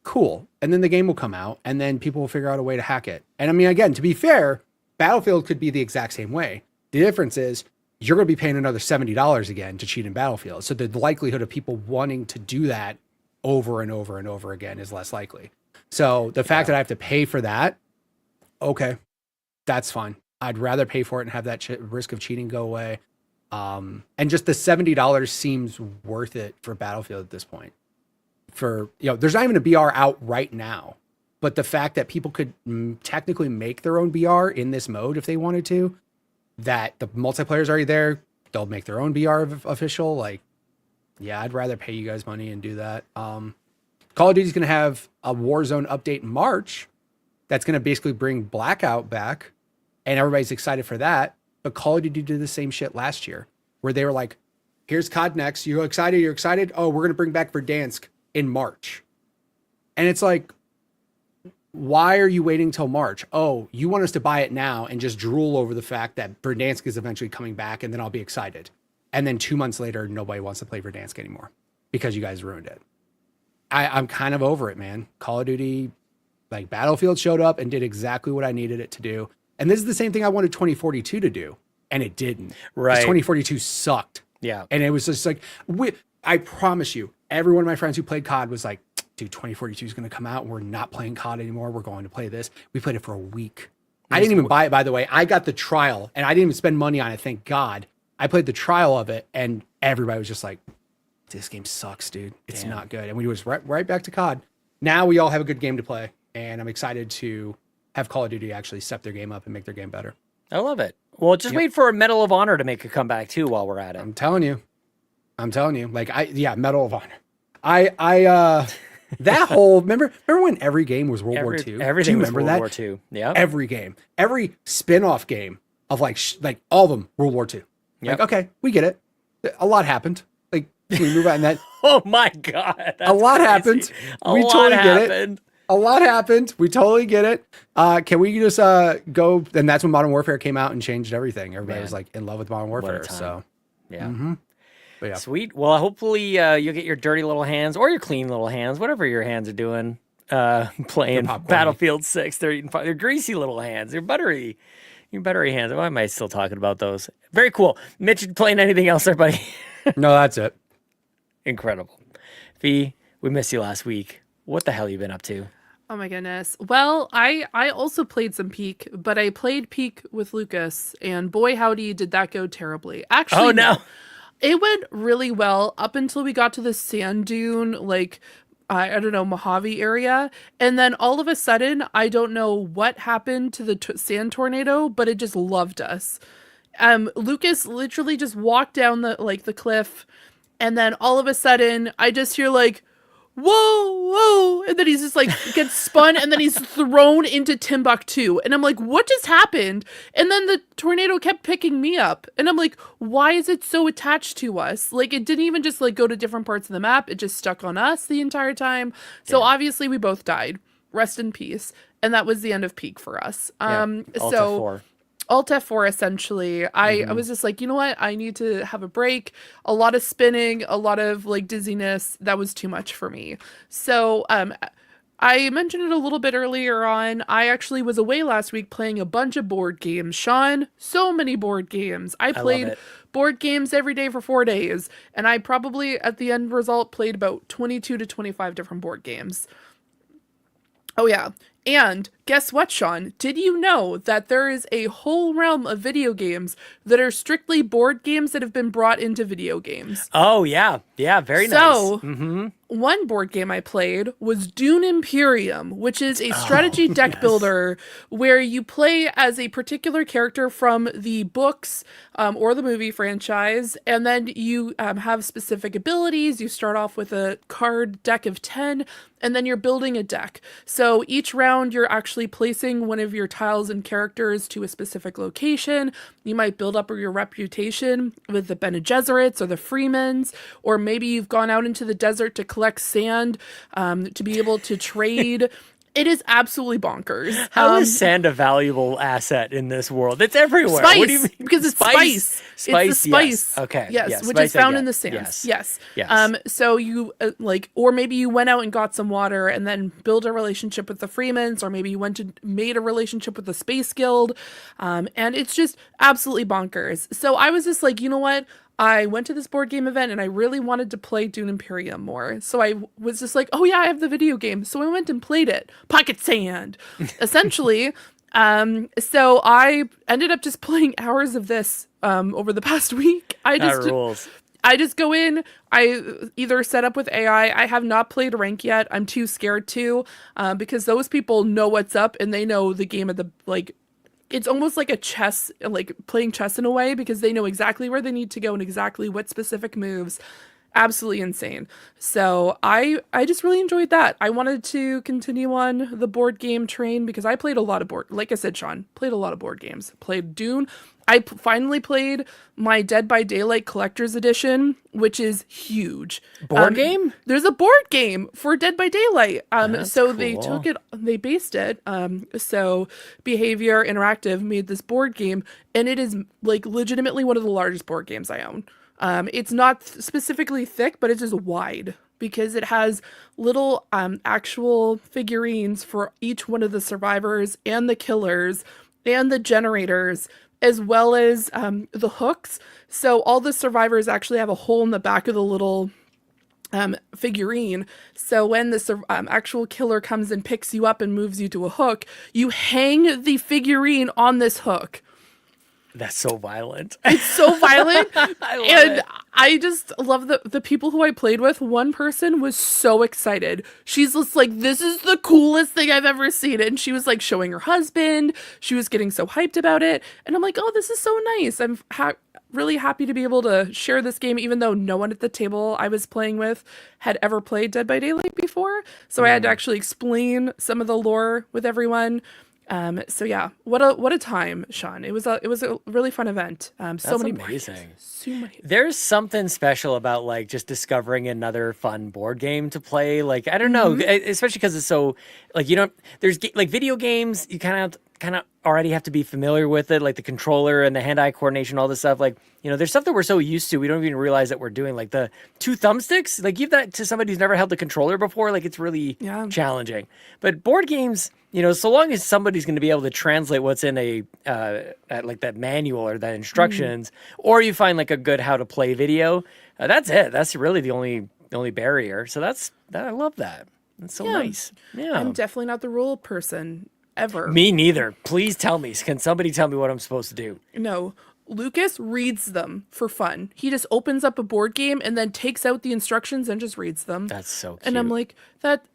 Cool. And then the game will come out and then people will figure out a way to hack it. And I mean, again, to be fair, Battlefield could be the exact same way. The difference is you're going to be paying another $70 again to cheat in Battlefield. So the likelihood of people wanting to do that over and over and over again is less likely. So the fact that I have to pay for that, okay, that's fine. I'd rather pay for it and have that risk of cheating go away. And just the $70 seems worth it for Battlefield at this point. There's not even a BR out right now, but the fact that people could technically make their own BR in this mode if they wanted to, that the multiplayer is already there, they'll make their own BR official. Like, yeah, I'd rather pay you guys money and do that. Call of Duty is going to have a Warzone update in March that's going to basically bring Blackout back, and everybody's excited for that. But Call of Duty did the same shit last year, where they were like, here's COD Next. You're excited? You're excited? Oh, we're going to bring back Verdansk in March. And it's like, why are you waiting till March? Oh, you want us to buy it now and just drool over the fact that Verdansk is eventually coming back, and then I'll be excited. And then 2 months later, nobody wants to play Verdansk anymore because you guys ruined it. I'm kind of over it, man. Call of Duty, like, Battlefield showed up and did exactly what I needed it to do. And this is the same thing I wanted 2042 to do, and it didn't. Right. 2042 sucked. Yeah. And it was just like, I promise you, every one of my friends who played COD was like, dude, 2042 is going to come out. We're not playing COD anymore. We're going to play this. We played it for a week. I didn't even buy it, by the way. I got the trial, and I didn't even spend money on it, thank God. I played the trial of it, and everybody was just like, this game sucks, dude. It's not good. And we was right back to COD. Now we all have a good game to play, and I'm excited to have Call of Duty actually step their game up and make their game better. I love it. Well, just wait for a Medal of Honor to make a comeback too while we're at it. I'm telling you. Like, Medal of Honor. That whole, remember when every game was World War II? Everything was World War II. Yeah. Every game. Every spin-off game of like all of them, World War II. Yep. Like, okay, we get it. A lot happened. Like, we move on that. Oh my God. A lot happened. We totally get it. A lot happened. We totally get it. Can we just go? And that's when Modern Warfare came out and changed everything. Everybody was like in love with Modern Warfare. So yeah. But yeah. Sweet. Well, hopefully you'll get your dirty little hands or your clean little hands, whatever your hands are doing, playing Battlefield 6. They're eating your greasy little hands, your buttery hands. Why am I still talking about those? Very cool. Mitch, you playing anything else there, buddy? No, that's it. Incredible. V, we missed you last week. What the hell you been up to? Oh my goodness. Well, I also played some Peak, but I played Peak with Lucas, and boy howdy did that go terribly. Actually, oh no. It went really well up until we got to the sand dune, like I don't know, Mojave area, and then all of a sudden, I don't know what happened to the sand tornado, but it just loved us. Lucas literally just walked down the cliff, and then all of a sudden, I just hear like, whoa, whoa, and then he's just like gets spun, and then he's thrown into Timbuktu, and I'm like, what just happened? And then the tornado kept picking me up, and I'm like, why is it so attached to us? Like, it didn't even just like go to different parts of the map, it just stuck on us the entire time. So obviously we both died. Rest in peace. And that was the end of Peak for us. Alt F4 essentially. I was just like, you know what? I need to have a break. A lot of spinning, a lot of like dizziness. That was too much for me. So I mentioned it a little bit earlier on. I actually was away last week playing a bunch of board games. Sean, so many board games. I played board games every day for 4 days. And I probably at the end result played about 22 to 25 different board games. Oh yeah. And guess what, Sean? Did you know that there is a whole realm of video games that are strictly board games that have been brought into video games? Oh, yeah. Yeah, very nice. So, one board game I played was Dune Imperium, which is a strategy deck builder where you play as a particular character from the books or the movie franchise, and then you have specific abilities. You start off with a card deck of 10, and then you're building a deck. So each round, you're actually placing one of your tiles and characters to a specific location. You might build up your reputation with the Bene Gesserits or the Freemans, or maybe you've gone out into the desert to collect sand to be able to trade. It is absolutely bonkers. How is sand a valuable asset in this world? It's everywhere. Spice, what do you mean? Because it's spice. Spice, it's the spice. Yes. Okay. Yes, which is found in the sands. Yes. So you or maybe you went out and got some water and then build a relationship with the Freemans, or maybe you made a relationship with the Space Guild, and it's just absolutely bonkers. So I was just like, you know what? I went to this board game event and I really wanted to play Dune Imperium more. So I was just like, oh yeah, I have the video game. So I went and played it. Pocket sand, essentially. So I ended up just playing hours of this over the past week. I just go in, I either set up with AI. I have not played rank yet. I'm too scared to, because those people know what's up and they know the game of the, like, it's almost like a chess, like playing chess in a way, because they know exactly where they need to go and exactly what specific moves. Absolutely insane. So I just really enjoyed that. I wanted to continue on the board game train because I played a lot of like I said, Sean, played a lot of board games. Played Dune. I finally played my Dead by Daylight Collector's Edition, which is huge. Board game? There's a board game for Dead by Daylight. So cool. they based it. So Behavior Interactive made this board game, and it is like legitimately one of the largest board games I own. It's not specifically thick, but it's just wide because it has little actual figurines for each one of the survivors and the killers and the generators, as well as the hooks. So all the survivors actually have a hole in the back of the little figurine. So when the actual killer comes and picks you up and moves you to a hook, you hang the figurine on this hook. That's so violent. It's so violent. I love it. I just love the people who I played with. One person was so excited. She's just like, this is the coolest thing I've ever seen. And she was like showing her husband. She was getting so hyped about it. And I'm like, oh, this is so nice. I'm really happy to be able to share this game, even though no one at the table I was playing with had ever played Dead by Daylight before. So I had to actually explain some of the lore with everyone. So yeah, what a time, Sean. It was a really fun event. So That's many amazing. board games. So many. There's something special about like just discovering another fun board game to play. Like I don't know, especially because it's so like you don't. There's like video games. You kind of already have to be familiar with it, like the controller and the hand-eye coordination, all this stuff. Like there's stuff that we're so used to, we don't even realize that we're doing. Like the 2 thumbsticks. Like give that to somebody who's never held the controller before. Like it's really challenging. But board games. So long as somebody's going to be able to translate what's in like that manual or that instructions, or you find like a good how to play video, that's it. That's really the only barrier. So I love that. That's so nice. Yeah, I'm definitely not the rule person ever. Me neither. Please tell me. Can somebody tell me what I'm supposed to do? No. Lucas reads them for fun. He just opens up a board game and then takes out the instructions and just reads them. That's so cute. And I'm like,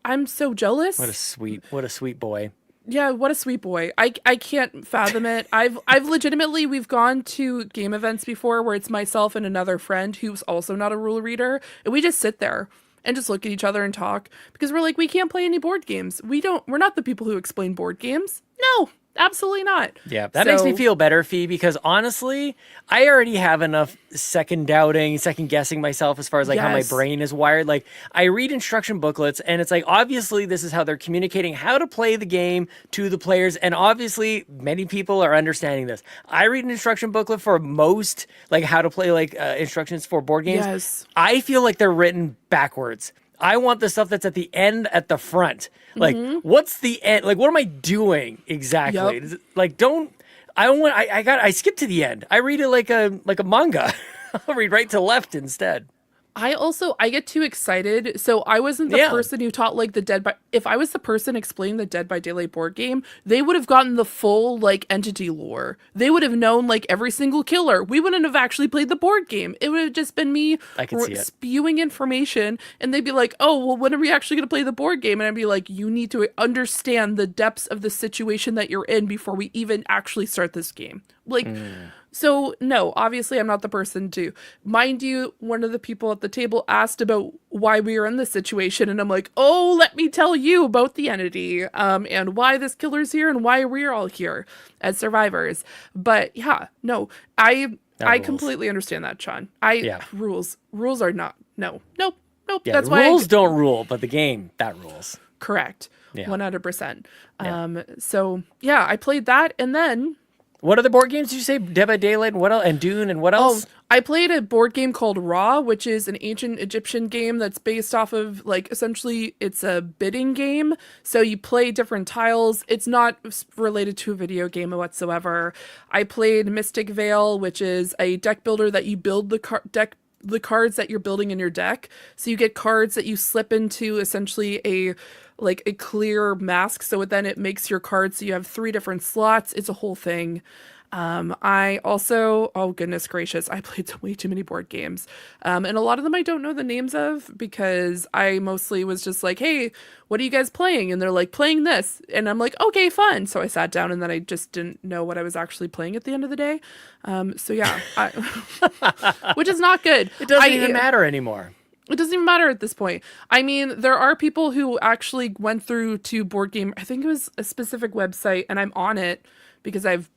I'm so jealous. What a sweet boy. Yeah, what a sweet boy. I can't fathom it. I've legitimately, we've gone to game events before where it's myself and another friend who's also not a rule reader, and we just sit there and just look at each other and talk because we're like, we can't play any board games. We're not the people who explain board games. No. Absolutely not. Yeah, that makes me feel better, Fee, because honestly, I already have enough second guessing myself as far as like how my brain is wired. Like I read instruction booklets and it's like, obviously this is how they're communicating how to play the game to the players. And obviously many people are understanding this. I read an instruction booklet for most like how to play like instructions for board games. Yes. I feel like they're written backwards. I want the stuff that's at the end at the front. Like, what's the end? Like, what am I doing exactly? Yep. Like, I skip to the end. I read it like a manga. I'll read right to left instead. I get too excited. So I wasn't the person who taught like if I was the person explaining the Dead by Daylight board game, they would have gotten the full like entity lore. They would have known like every single killer. We wouldn't have actually played the board game. It would have just been me spewing information and they'd be like, oh, well, when are we actually going to play the board game? And I'd be like, you need to understand the depths of the situation that you're in before we even actually start this game. Like, so no, obviously I'm not the person to. Mind you, one of the people at the table asked about why we were in this situation, and I'm like, oh, let me tell you about the entity, and why this killer's here and why we're all here as survivors. But yeah, no, I completely understand that, Sean. Rules are not, nope. Yeah, that's the why rules don't rule, but the game, that rules. Correct. Yeah. 100%. So yeah, I played that, and then what other board games did you say? Dead by Daylight and what else? And Dune and what else? I played a board game called Ra, which is an ancient Egyptian game that's based off of like essentially it's a bidding game. So you play different tiles. It's not related to a video game whatsoever. I played Mystic Veil, which is a deck builder that you build the cards that you're building in your deck. So you get cards that you slip into essentially a clear mask. So then it makes your cards so you have 3 different slots. It's a whole thing. I also, oh goodness gracious, I played way too many board games. And a lot of them I don't know the names of because I mostly was just like, hey, what are you guys playing? And they're like, playing this. And I'm like, okay, fun. So I sat down and then I just didn't know what I was actually playing at the end of the day. So yeah, which is not good. It doesn't even matter anymore. It doesn't even matter at this point. I mean, there are people who actually went through to board game. I think it was a specific website and I'm on it because I've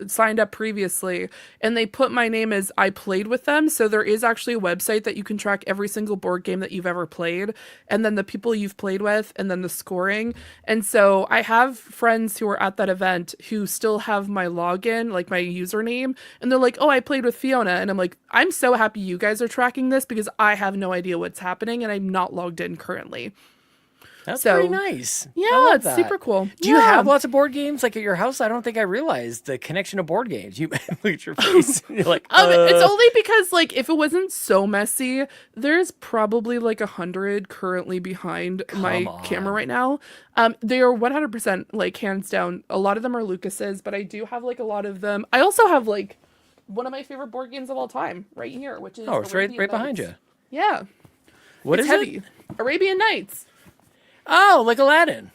signed up previously and they put my name as I played with them. So there is actually a website that you can track every single board game that you've ever played and then the people you've played with and then the scoring. And so I have friends who are at that event who still have my login, like my username, and they're like, oh, I played with Fiona. And I'm like, I'm so happy you guys are tracking this because I have no idea what's happening and I'm not logged in currently. That's pretty nice. Yeah, it's super cool. Do you have lots of board games like at your house? I don't think I realized the connection to board games. You look at your face. You're like, it's only because like if it wasn't so messy, there's probably like 100 currently behind my camera right now. They are 100% like hands down. A lot of them are Lucas's, but I do have like a lot of them. I also have like one of my favorite board games of all time right here, which is it's right behind you. Yeah. What it's is heavy. it? Arabian Nights. Oh, like Aladdin.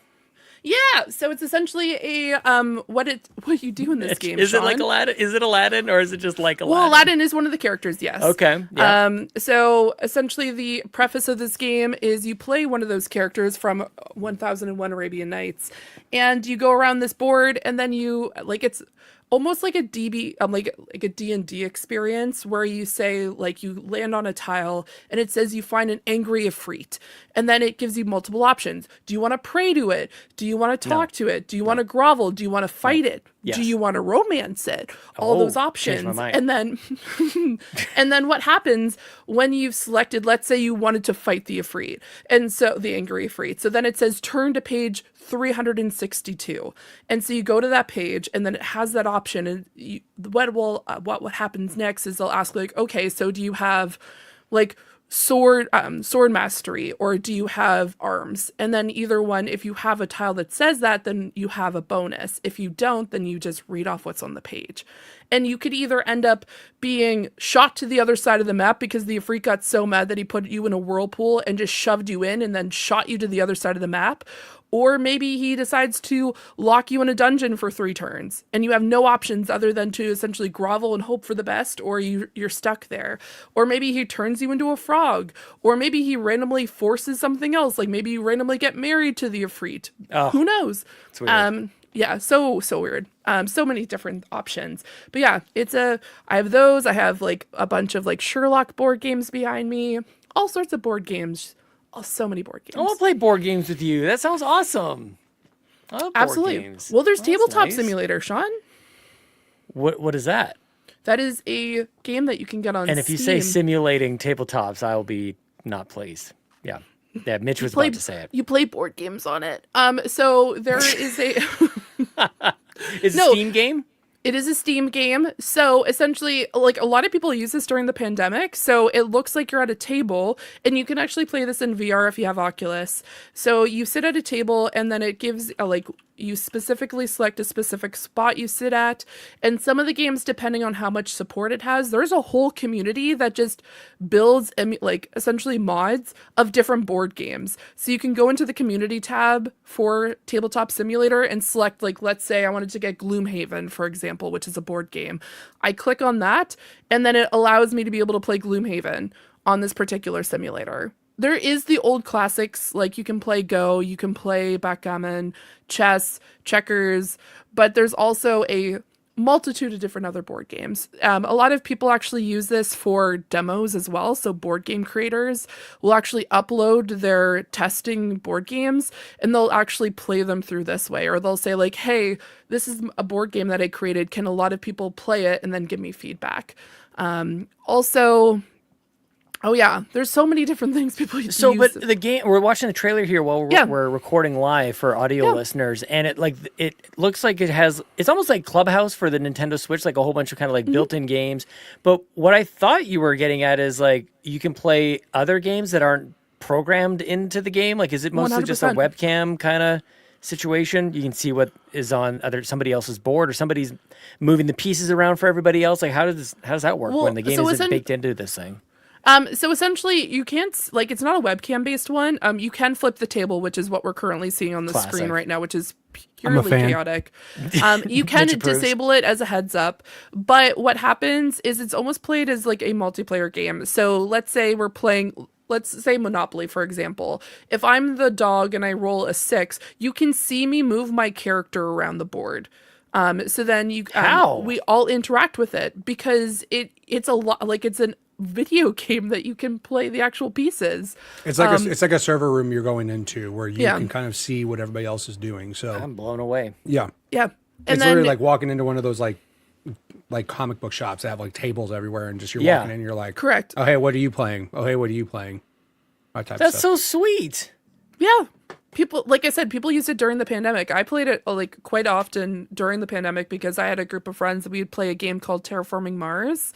Yeah, so it's essentially a what you do in this game. Is Sean. it like Aladdin? Is it Aladdin, or is it just like Aladdin? Well, Aladdin is one of the characters, yes. Okay. Yeah. So essentially the preface of this game is you play one of those characters from 1001 Arabian Nights, and you go around this board, and then you it's almost like a DB, like a D&D experience where you say, like, you land on a tile and it says you find an angry Ifrit, and then it gives you multiple options. Do you want to pray to it? Do you want to talk to it? Do you want to grovel? Do you want to fight it? Yes. Do you want to romance it? All those changed my options. mind. And then and then what happens when you've selected, let's say you wanted to fight the Ifrit, and so the angry Ifrit. So then it says turn to page 362. And so you go to that page, and then it has that option, and what happens next is they'll ask, like, okay, so do you have like sword mastery, or do you have arms? And then either one, if you have a tile that says that, then you have a bonus. If you don't, then you just read off what's on the page. And you could either end up being shot to the other side of the map because the Ifrit got so mad that he put you in a whirlpool and just shoved you in and then shot you to the other side of the map. Or maybe he decides to lock you in a dungeon for 3 turns, and you have no options other than to essentially grovel and hope for the best, or you're stuck there. Or maybe he turns you into a frog, or maybe he randomly forces something else, like maybe you randomly get married to the Ifrit. Oh, who knows? it's weird. Yeah, so weird. So many different options. But yeah, I have those. I have like a bunch of like Sherlock board games behind me, all sorts of board games. Oh, so many board games. I want to play board games with you. That sounds awesome. I love board Absolutely. games. Well, there's Oh, Tabletop nice. Simulator, Sean. What is that? That is a game that you can get on And if you say simulating tabletops, I will be not pleased. Yeah. Yeah, Mitch was about to say it. You play board games on it. So there is a It's a Steam game? It is a Steam game. So essentially, like, a lot of people use this during the pandemic. So it looks like you're at a table, and you can actually play this in VR if you have Oculus. So you sit at a table, and then it gives you specifically select a specific spot you sit at. And some of the games, depending on how much support it has, there's a whole community that just builds essentially mods of different board games. So you can go into the community tab for Tabletop Simulator and select, like, let's say I wanted to get Gloomhaven, for example, which is a board game. I click on that, and then it allows me to be able to play Gloomhaven on this particular simulator. There is the old classics, like you can play Go, you can play backgammon, chess, checkers, but there's also a multitude of different other board games. A lot of people actually use this for demos as well. So board game creators will actually upload their testing board games, and they'll actually play them through this way. Or they'll say, like, hey, this is a board game that I created. Can a lot of people play it and then give me feedback? Oh yeah, there's so many different things people use. So, but the game, we're watching the trailer here while Yeah. we're recording live for audio listeners, and it looks like it's almost like Clubhouse for the Nintendo Switch, like a whole bunch of kind of like built-in games. But what I thought you were getting at is like you can play other games that aren't programmed into the game. Like, is it mostly just a 100%. webcam kind of situation? You can see what is on somebody else's board, or somebody's moving the pieces around for everybody else. Like, how does that work when the game isn't baked into this thing? So essentially, you can't, like, it's not a webcam-based one. You can flip the table, which is what we're currently seeing on the Classic. screen right now, which is I'm a purely fan. chaotic. You can Mitch approves. disable it as a heads up, but what happens is it's almost played as like a multiplayer game. So let's say let's say Monopoly, for example. If I'm the dog and I roll a 6, you can see me move my character around the board. So then we all interact with it because it's a lot, like, it's an video game that you can play the actual pieces. It's like a server room you're going into where you can kind of see what everybody else is doing. So I'm blown away. yeah, Yeah. And it's then literally like walking into one of those like comic book shops that have like tables everywhere, and just you're walking in and you're like, correct. oh hey, what are you playing? Oh hey, what are you playing? That type That's of stuff. so sweet. Yeah. People, like I said, people used it during the pandemic. I played it like quite often during the pandemic because I had a group of friends that we would play a game called Terraforming Mars,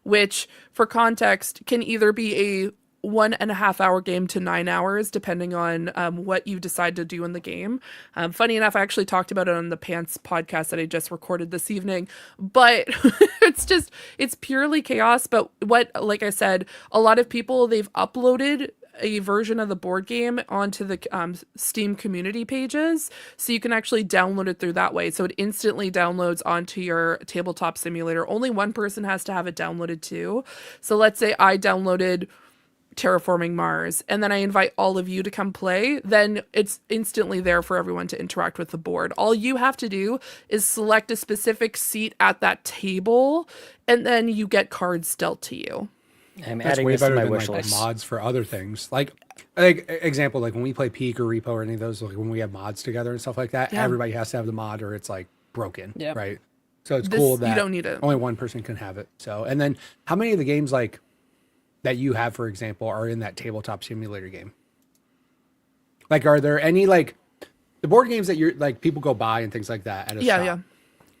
which, for context, can either be a 1.5 hour game to 9 hours, depending on what you decide to do in the game. Funny enough, I actually talked about it on the Pants podcast that I just recorded this evening, but it's purely chaos. But like I said, a lot of people, they've uploaded a version of the board game onto the Steam community pages, so you can actually download it through that way. So it instantly downloads onto your tabletop simulator. Only one person has to have it downloaded too. So let's say I downloaded Terraforming Mars and then I invite all of you to come play, then it's instantly there for everyone to interact with the board. All you have to do is select a specific seat at that table, and then you get cards dealt to you. I'm That's adding way this to better my than wish like list. mods for other things. Like example, like when we play Peak or Repo or any of those, like when we have mods together and stuff like that, Yeah. everybody has to have the mod or it's like broken, Yep. right? So it's This- cool you that don't need it. only one person can have it. So, and then how many of the games like that you have, for example, are in that tabletop simulator game? Like, are there any like the board games that you're like people go buy and things like that at a Yeah, shop? yeah.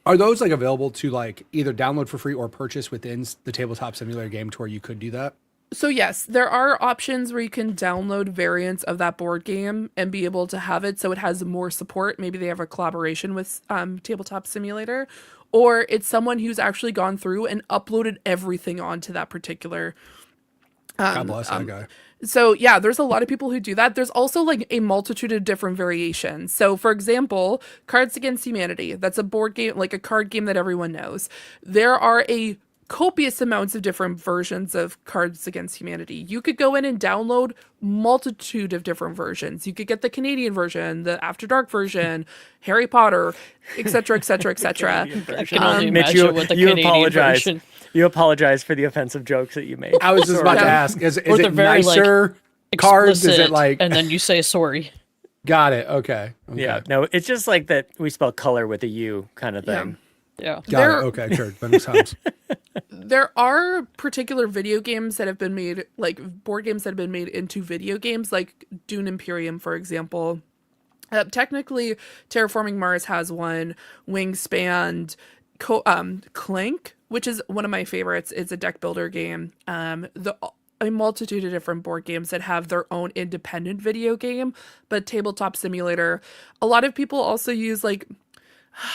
Are those like available to like either download for free or purchase within the tabletop simulator game to where you could do that? So yes, there are options where you can download variants of that board game and be able to have it so it has more support. Maybe they have a collaboration with Tabletop Simulator, or it's someone who's actually gone through and uploaded everything onto that particular. God bless that guy. So yeah, there's a lot of people who do that. There's also like a multitude of different variations. So for example, Cards Against Humanity, that's a board game, like a card game that everyone knows. There are a copious amounts of different versions of Cards Against Humanity. You could go in and download multitude of different versions. You could get the Canadian version, the After Dark version, Harry Potter, etc., etc., etc. I can only Mitch, imagine what the Canadian apologize. version. You apologize for the offensive jokes that you made. I was just about to Yeah. ask, is Or they're it very, like, nicer cards? Is it Explicit, like, and then you say sorry. got it, okay. Yeah, no, it's just like that we spell color with a U kind of Yeah. thing. Yeah. Got There- it, okay, sure. That makes sense. There are particular video games that have been made, like board games that have been made into video games, like Dune Imperium, for example. Technically, Terraforming Mars has one. Wingspan, Clank, which is one of my favorites. It's a deck builder game. A multitude of different board games that have their own independent video game, but Tabletop Simulator. A lot of people also use like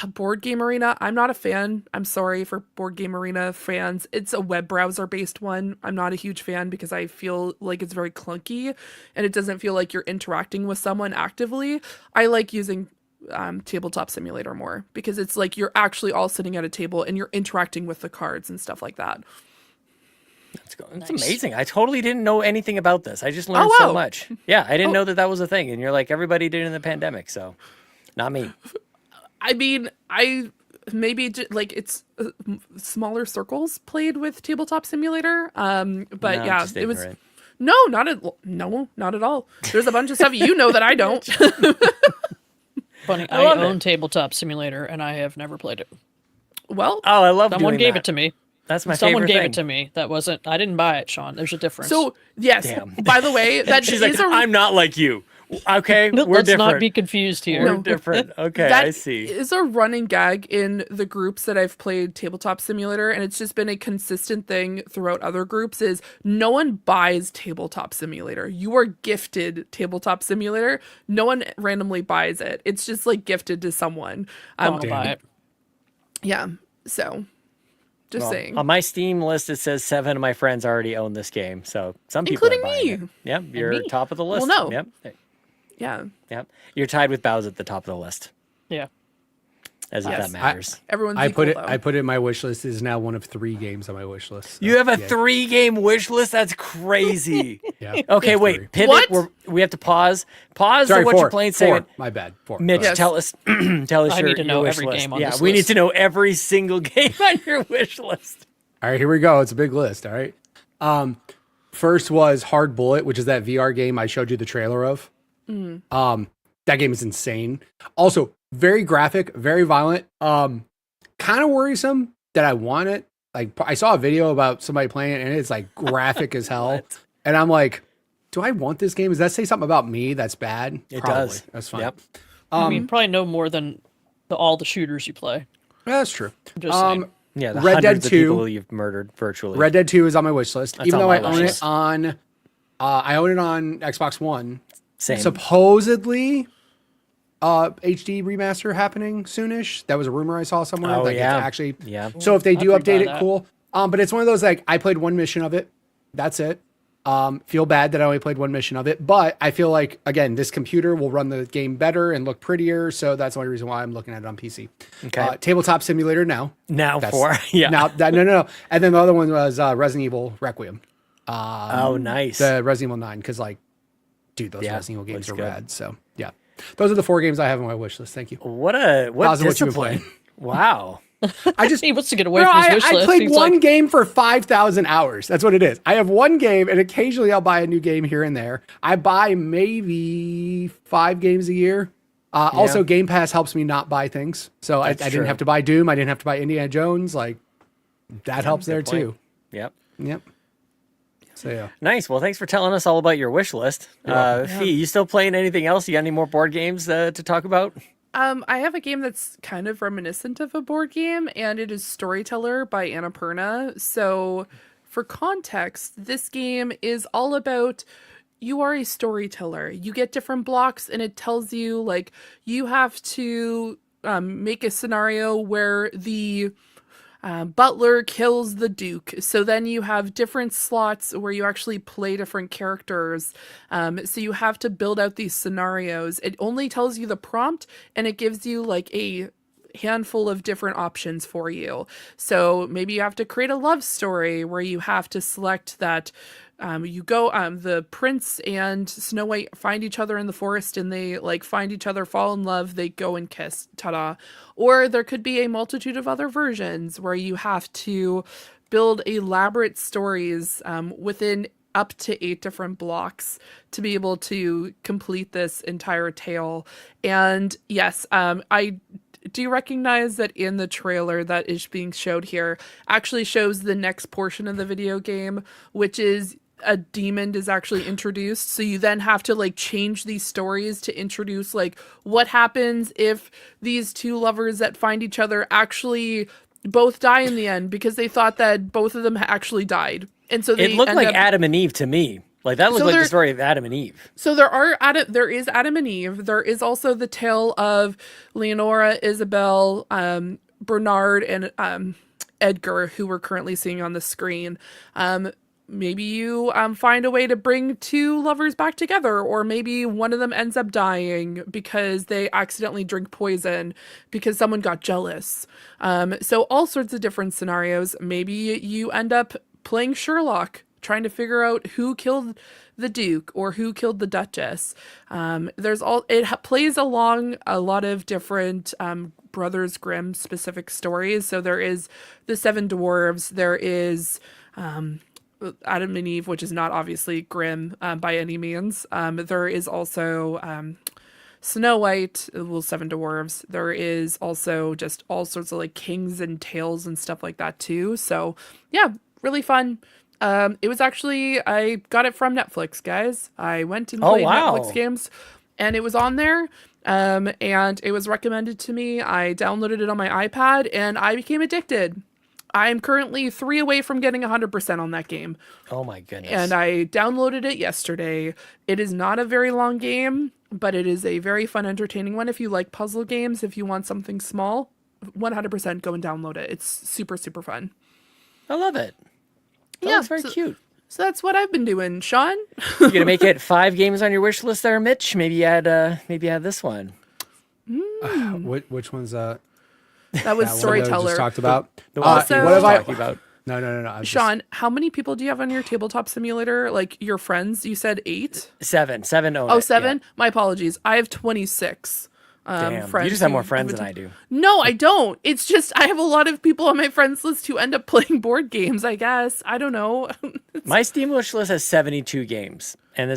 Board Game Arena. I'm not a fan. I'm sorry for Board Game Arena fans. It's a web browser based one. I'm not a huge fan because I feel like it's very clunky and it doesn't feel like you're interacting with someone actively. I like using Tabletop Simulator more because it's like you're actually all sitting at a table and you're interacting with the cards and stuff like that. It's amazing. I totally didn't know anything about this. I just learned Oh, so wow. much. Yeah, I didn't know that was a thing. And you're like, everybody did in the pandemic, so not me. I mean, I maybe like it's smaller circles played with Tabletop Simulator. But No, yeah, just it was ignorant. not at all. There's a bunch of stuff you know that I don't. Funny, I I love own it. Tabletop Simulator, and I have never played it. Well, Oh, I love Someone doing gave that. it to me. That's my Someone favorite gave thing. it to me. That wasn't. I didn't buy it, Sean. There's a difference. so yes. Damn. By the way, that She's is like, a I'm not like you. Okay, we're Let's different. not be confused here. We're different. Okay, that I see. is a running gag in the groups that I've played Tabletop Simulator, and it's just been a consistent thing throughout other groups. Is no one buys Tabletop Simulator. You are gifted Tabletop Simulator. No one randomly buys it. It's just like gifted to someone. I'll buy it. Yeah. So, just Well, saying. on my Steam list, it says 7 of my friends already own this game. So some people Including are buying me. it. Yep, you're me. top of the list. Well, no. Yep, Yeah. yep. You're tied with Bowser at the top of the list, Yeah. as if Yes. that matters. Everyone's I put it. equal, though. I put it in my wish list. It is now one of 3 games on my wish list. So, You have a yeah. 3-game wish list? That's crazy. Yeah. Okay, It's wait. 3. Pivot. What? We have to pause. Pause Sorry, to what 4. you're playing. 4. Segment. My bad. 4. Mitch, Yes. tell us. Tell us I your, need to know your wish every list. game on yeah, this we need list. to know every single game on your wish list. All right, here we go. It's a big list. All right. First was Hard Bullet, which is that VR game I showed you the trailer of. That game is insane. Also, very graphic, very violent. Kind of worrisome that I want it. Like, I saw a video about somebody playing it, and it's like graphic as hell. What? And I'm like, do I want this game? Does that say something about me that's bad? It Probably. does. That's fine. Yep. I mean, probably no more than all the shooters you play. That's true. Just saying. Yeah, the Red Dead hundreds of 2. people you've murdered virtually. Red Dead 2 is on my wish list, That's even on though I my own wish it list. on Xbox One. Same. Supposedly, HD remaster happening soonish. That was a rumor I saw somewhere. Oh, like yeah. It's actually. Yeah. So if they do I'd update rebuy it, that. cool. But it's one of those like I played one mission of it. That's it. Feel bad that I only played one mission of it, but I feel like, again, this computer will run the game better and look prettier. So that's the only reason why I'm looking at it on PC. Okay. Tabletop Simulator now. Yeah. No. And then the other one was Resident Evil Requiem. Oh, nice. The Resident Evil 9, because like, dude, those Resident Evil games are good. rad. So yeah, those are the 4 games I have on my wish list. Thank you. What How's what you've been discipline. playing? Wow. I just He wants to get away Bro, from his wish I list. played He's one like, game for 5,000 hours. That's what it is. I have one game, and occasionally I'll buy a new game here and there. I buy maybe 5 games a year. Also, Game Pass helps me not buy things. So I didn't have to buy Doom. I didn't have to buy Indiana Jones. Like, that helps there too. Yep. So yeah. Nice. Well, thanks for telling us all about your wish list. Fee, you still playing anything else? You got any more board games to talk about? I have a game that's kind of reminiscent of a board game, and it is Storyteller by Annapurna. So, for context, this game is all about you are a storyteller. You get different blocks, and it tells you, like, you have to make a scenario where the butler kills the duke. So then you have different slots where you actually play different characters. So you have to build out these scenarios. It only tells you the prompt, and it gives you like a handful of different options for you. So maybe you have to create a love story where you have to select that the prince and Snow White find each other in the forest, and they like find each other, fall in love, they go and kiss, ta-da. Or there could be a multitude of other versions where you have to build elaborate stories within up to 8 different blocks to be able to complete this entire tale. And yes, I do you recognize that in the trailer that is being showed here actually shows the next portion of the video game, which is a demon is actually introduced. So you then have to like change these stories to introduce like what happens if these 2 lovers that find each other actually both die in the end because they thought that both of them actually died. And so it looked like Adam and Eve to me. Like that looked like the story of Adam and Eve. So there is Adam and Eve. There is also the tale of Leonora, Isabel, Bernard, and Edgar, who we're currently seeing on the screen. Maybe you find a way to bring 2 lovers back together, or maybe one of them ends up dying because they accidentally drink poison because someone got jealous. So all sorts of different scenarios. Maybe you end up playing Sherlock, trying to figure out who killed the Duke or who killed the Duchess. It plays along a lot of different Brothers Grimm specific stories. So there is the 7 Dwarves. There is Adam and Eve, which is not obviously Grimm by any means. There is also Snow White, the 7 Dwarves. There is also just all sorts of like kings and tales and stuff like that too. So yeah, really fun. It was actually, I got it from Netflix, guys. I went and played Netflix games, and it was on there. And it was recommended to me. I downloaded it on my iPad, and I became addicted. I'm currently 3 away from getting 100% on that game. Oh my goodness. And I downloaded it yesterday. It is not a very long game, but it is a very fun, entertaining one. If you like puzzle games, if you want something small, 100% go and download it. It's super, super fun. I love it. That's very cute. So that's what I've been doing. Sean? You're gonna make it 5 games on your wish list there, Mitch? Maybe add this one. Which one's that? That was Storyteller. Just talked about. The one Also, what have I talking about? No. Sean, how many people do you have on your tabletop simulator? Like your friends? You said 8? 7. 7 own Oh, it, 7? yeah. My apologies. I have 26. Damn, Friends you just have who more friends have than I do. No, I don't. It's just I have a lot of people on my friends list who end up playing board games, I guess. I don't know. My Steam wish list has 72 games, and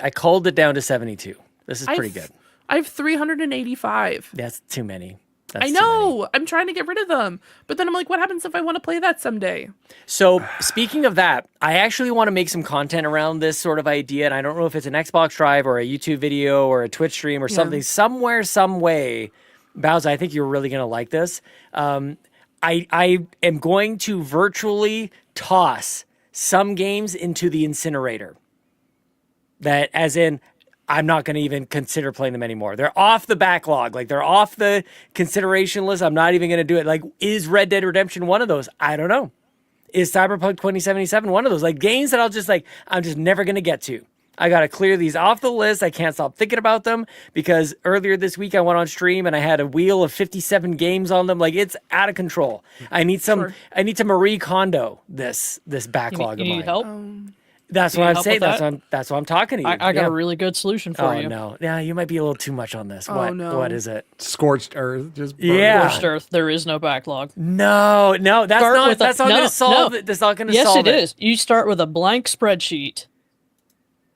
I culled it down to 72. This is pretty good. I have 385. That's too many. I know. I'm trying to get rid of them. But then I'm like, what happens if I want to play that someday? So speaking of that, I actually want to make some content around this sort of idea. And I don't know if it's an Xbox Drive or a YouTube video or a Twitch stream or something, somewhere, some way. Bowser, I think you're really going to like this. I am going to virtually toss some games into the incinerator. That as in, I'm not going to even consider playing them anymore. They're off the backlog. Like, they're off the consideration list. I'm not even going to do it. Like, is Red Dead Redemption one of those? I don't know. is Cyberpunk 2077 one of those? Like games that I'm just never going to get to. I got to clear these off the list. I can't stop thinking about them because earlier this week I went on stream and I had a wheel of 57 games on them. Like it's out of control. I need to Marie Kondo this backlog you of mine. need help? That's what I'm saying. That's what I'm talking to you. I got a really good solution for you. No. Yeah, you might be a little too much on this. What is it? Scorched earth. Just Scorched earth. There is no backlog. No, that's not going to solve it. That's not going to solve it. Yes, it is. You start with a blank spreadsheet.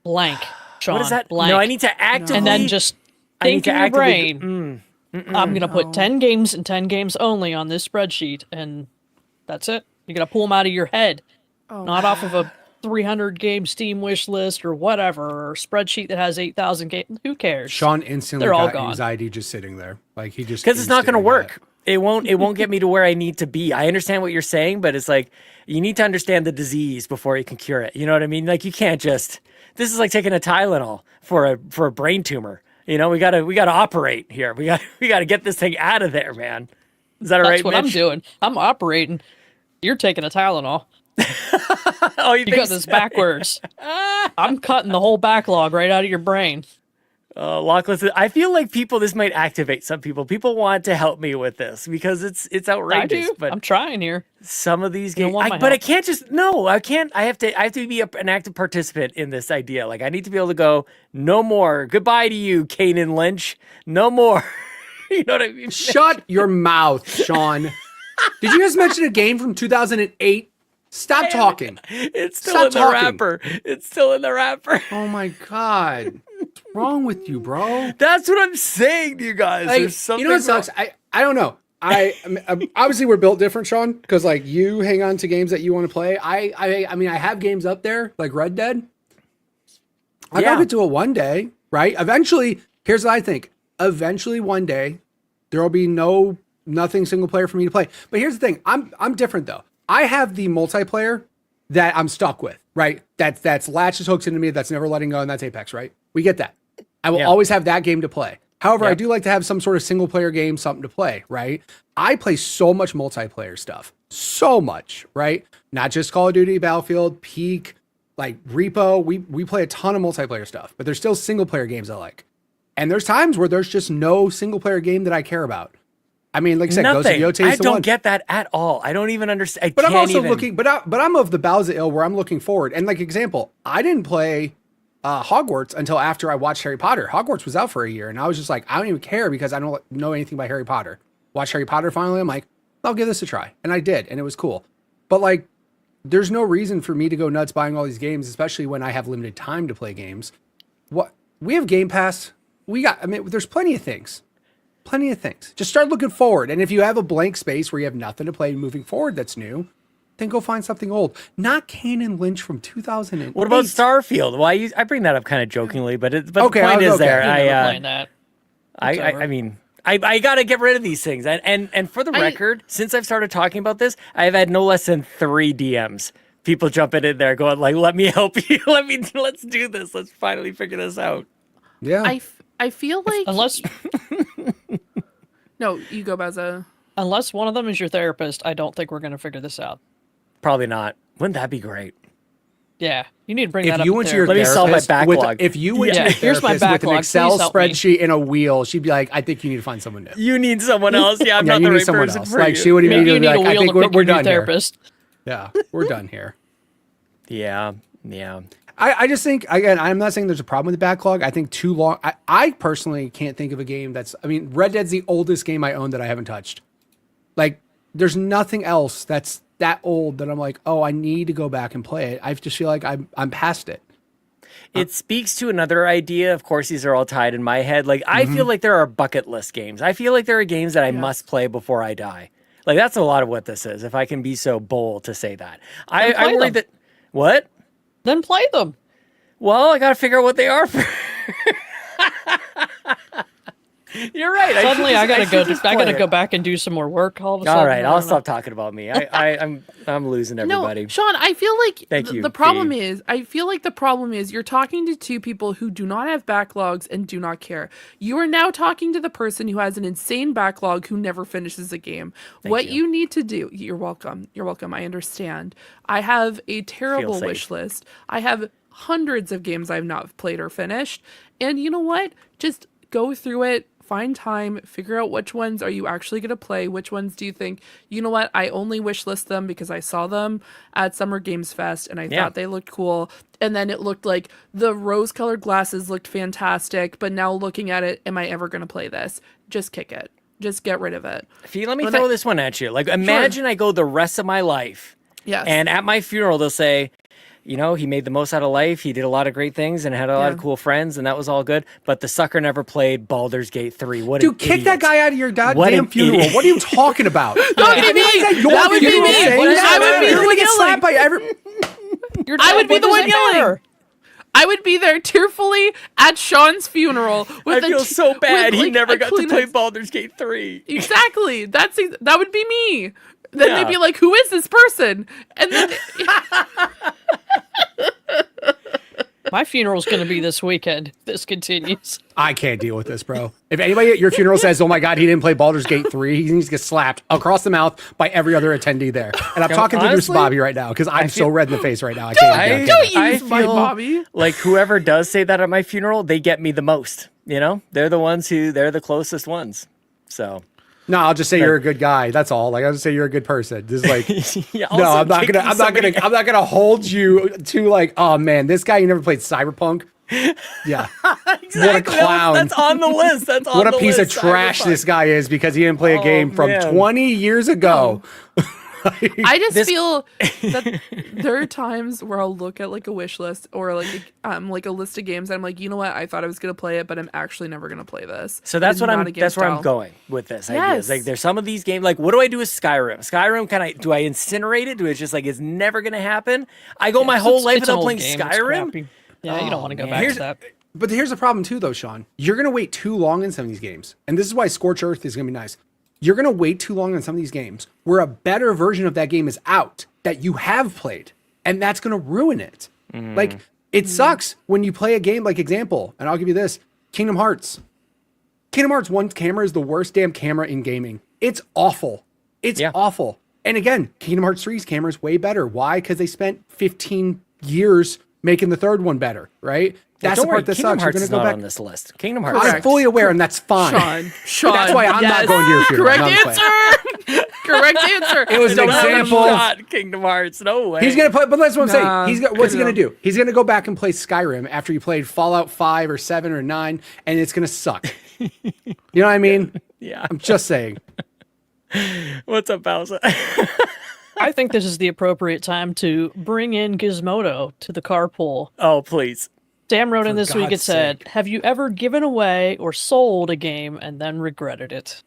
Blank, Sean. What is that? Blank. No, I need to actively... And then just think in your brain, I'm going to put 10 games and 10 games only on this spreadsheet, and that's it. You're going to pull them out of your head, not off of a 300-game Steam wish list or whatever, or spreadsheet that has 8,000 games. Who cares? Sean instantly They're all got gone. anxiety just sitting there. Like he just... Because it's not going to instantly got work. It won't get me to where I need to be. I understand what you're saying, but it's like you need to understand the disease before you can cure it. You know what I mean? Like you can't just... This is like taking a Tylenol for a brain tumor. You know, we gotta operate here. We gotta get this thing out of there, man. Is that all right, That's what Mitch? I'm doing. I'm operating. You're taking a Tylenol. Oh, You got this backwards. I'm cutting the whole backlog right out of your brain. Lockless. I feel like this might activate some people. People want to help me with this because it's outrageous. I do. But I'm trying here. some of these You don't games, want my but I help. can't just no. I can't. I have to be an active participant in this idea. Like I need to be able to go. No more. Goodbye to you, Kanan Lynch. No more. You know what I mean? Shut your mouth, Sean. Did you just mention a game from 2008? Stop talking. It's still Stop in the talking. wrapper. It's still in the wrapper. Oh my God. What's wrong with you, bro? That's what I'm saying to you guys. Like, There's something you know what sucks? wrong. I don't know. I mean, obviously we're built different, Sean, because like you hang on to games that you want to play. I mean, I have games up there like Red Dead. I gotta get to it one day, right? Eventually, here's what I think. Eventually, one day, there will be nothing single player for me to play. But here's the thing. I'm different though. I have the multiplayer that I'm stuck with, right? That's latches hooks into me. That's never letting go, and that's Apex, right? We get that. I will always have that game to play. However, I do like to have some sort of single player game, something to play, right? I play so much multiplayer stuff, so much, right? Not just Call of Duty, Battlefield, Peak, like Repo. We play a ton of multiplayer stuff, but there's still single player games I like. And there's times where there's just no single player game that I care about. I mean, like I said, Ghost of Nothing. Yotei I is the don't one. get that at all. I don't even understand. But I'm also looking, but I'm of the Bowser ill where I'm looking forward. And like example, I didn't play Hogwarts until after I watched Harry Potter. Hogwarts was out for a year, and I was just like, I don't even care because I don't know anything about Harry Potter. Watched Harry Potter finally. I'm like, I'll give this a try, and I did, and it was cool. But like, there's no reason for me to go nuts buying all these games, especially when I have limited time to play games. What we have Game Pass. I mean, there's plenty of things. Plenty of things. Just start looking forward. And if you have a blank space where you have nothing to play moving forward that's new, then go find something old. Not Kanan Lynch from 2008. What about Starfield? Well, I bring that up kind of jokingly, but Okay, the point is there. You're never playing that. I mean, I got to get rid of these things. And for the record, since I've started talking about this, I've had no less than 3 DMs. People jumping in there going like, let me help you. Let's do this. Let's finally figure this out. Yeah. I feel like Unless no, you go, Beza. unless one of them is your therapist, I don't think we're going to figure this out. Probably not. Wouldn't that be great? Yeah, you need to bring that If up. you with went to your Let me solve my therapist with, backlog. if you went to Yeah, your here's my therapist with an backlog. Excel Please help me. spreadsheet and a wheel, she'd be like, I think you need to find someone new. You need someone else. Yeah, I'm Yeah, not you the need right someone person else. for Like you. she would Maybe immediately you be need like, a I wheel think to pick we're your new done here. therapist. Yeah, we're done here. Yeah. I just think, again, I'm not saying there's a problem with the backlog. I think too long. I personally can't think of a game Red Dead's the oldest game I own that I haven't touched. Like, there's nothing else that's that old that I'm like, oh, I need to go back and play it. I just feel like I'm past it. It speaks to another idea. Of course, these are all tied in my head. Like, I feel like there are bucket list games. I feel like there are games that I must play before I die. Like, that's a lot of what this is, if I can be so bold to say that. I play worry them. that... What? Then play them. Well, I got to figure out what they are. You're right. Suddenly, I gotta should just I gotta play go it. back and do some more work. All of a sudden, All right, I I'll don't know. stop talking about me. I'm losing everybody. No, Sean, I feel like Thank you, the problem Fee. is, I feel like the problem is you're talking to two people who do not have backlogs and do not care. You are now talking to the person who has an insane backlog who never finishes a game. What you. you need to do, you're welcome. You're welcome. I understand. I have a terrible safe. wish list. I have hundreds of games I've not played or finished. And you know what? Just go through it. Find time, figure out which ones are you actually going to play, which ones do you think, you know what, I only wish list them because I saw them at Summer Games Fest and I thought they looked cool. And then it looked like the rose-colored glasses looked fantastic, but now looking at it, am I ever going to play this? Just kick it. Just get rid of it. Fee, let me throw this one at you. Like, imagine I go the rest of my life, Yes. and at my funeral they'll say, you know, he made the most out of life. He did a lot of great things and had a lot of cool friends, and that was all good. But the sucker never played Baldur's Gate 3. What Dude, an kick idiot. that guy out of your What goddamn an funeral. idiot. What are you talking about? That would be me. That That would be me. I would be You're the gonna one get yelling. slapped by every. I would be What the does one it yelling. matter? I would be there tearfully at Sean's funeral. With I feel so bad. with, He like, never a got to play Kleenex. Baldur's Gate 3. Exactly. That would be me. Then Yeah. they'd be like, "Who is this person?" And then My funeral's going to be this weekend. If this continues. I can't deal with this, bro. If anybody at your funeral says, "Oh my God, he didn't play Baldur's Gate 3," he needs to get slapped across the mouth by every other attendee there. And I'm talking to Bruce honestly, Bobby right now because I'm so feel- red in the face right now. I can't. don't I use my feel Bobby. like whoever does say that at my funeral, they get me the most. You know, they're the closest ones. So No, I'll just say you're a good guy. That's all. Like I'll just say you're a good person. Just like yeah, no, also I'm not kicking gonna. somebody- I'm not gonna hold you to like. Oh man, this guy, you never played Cyberpunk. Yeah, Exactly. what a clown. That's on the list. That's on what a the piece of list. trash Cyberpunk. this guy is because he didn't play a game from man. 20 years ago. I just feel that there are times where I'll look at like a wish list or like a list of games and I'm like, you know what, I thought I was gonna play it, but I'm actually never gonna play this. So that's It's what not I'm. a game That's where I'm style. going with this idea. It's Yes. like there's some of these games. Like, what do I do with Skyrim? Skyrim, do I incinerate it? Do it's just like it's never gonna happen? I go my whole It's life an without old playing game. It's Skyrim. crappy. Yeah, you don't want to go man. back Here's- to that. But here's the problem too, though, Sean. You're gonna wait too long in some of these games, and this is why Scorch Earth is gonna be nice. You're gonna wait too long on some of these games where a better version of that game is out that you have played, and that's gonna ruin it. Like it sucks when you play a game like example, and I'll give you this: Kingdom Hearts. Kingdom Hearts 1 camera is the worst damn camera in gaming. It's awful. It's awful. And again, Kingdom Hearts 3's camera is way better. Why? Because they spent 15 years making the third one better, right? That's Don't the worry, part that Kingdom sucks. Hearts You're is gonna not go on back. this list. Kingdom Hearts. I'm fully aware, and that's fine. Sean, That's why I'm not yes. going to your funeral. Correct I'm playing. answer. Correct answer. It was an Don't have a example. shot, Kingdom Hearts. No way. He's gonna play, but that's what I'm Nah, saying. What's he good gonna do? He's gonna go back and play Skyrim after he played Fallout 5 or 7 or 9, and it's gonna suck. You know what I mean? Yeah. I'm just saying. What's up, Bowser? I think this is the appropriate time to bring in Gizmodo to the carpool. Oh, please. Sam wrote in this week, it God's said, sake. have you ever given away or sold a game and then regretted it?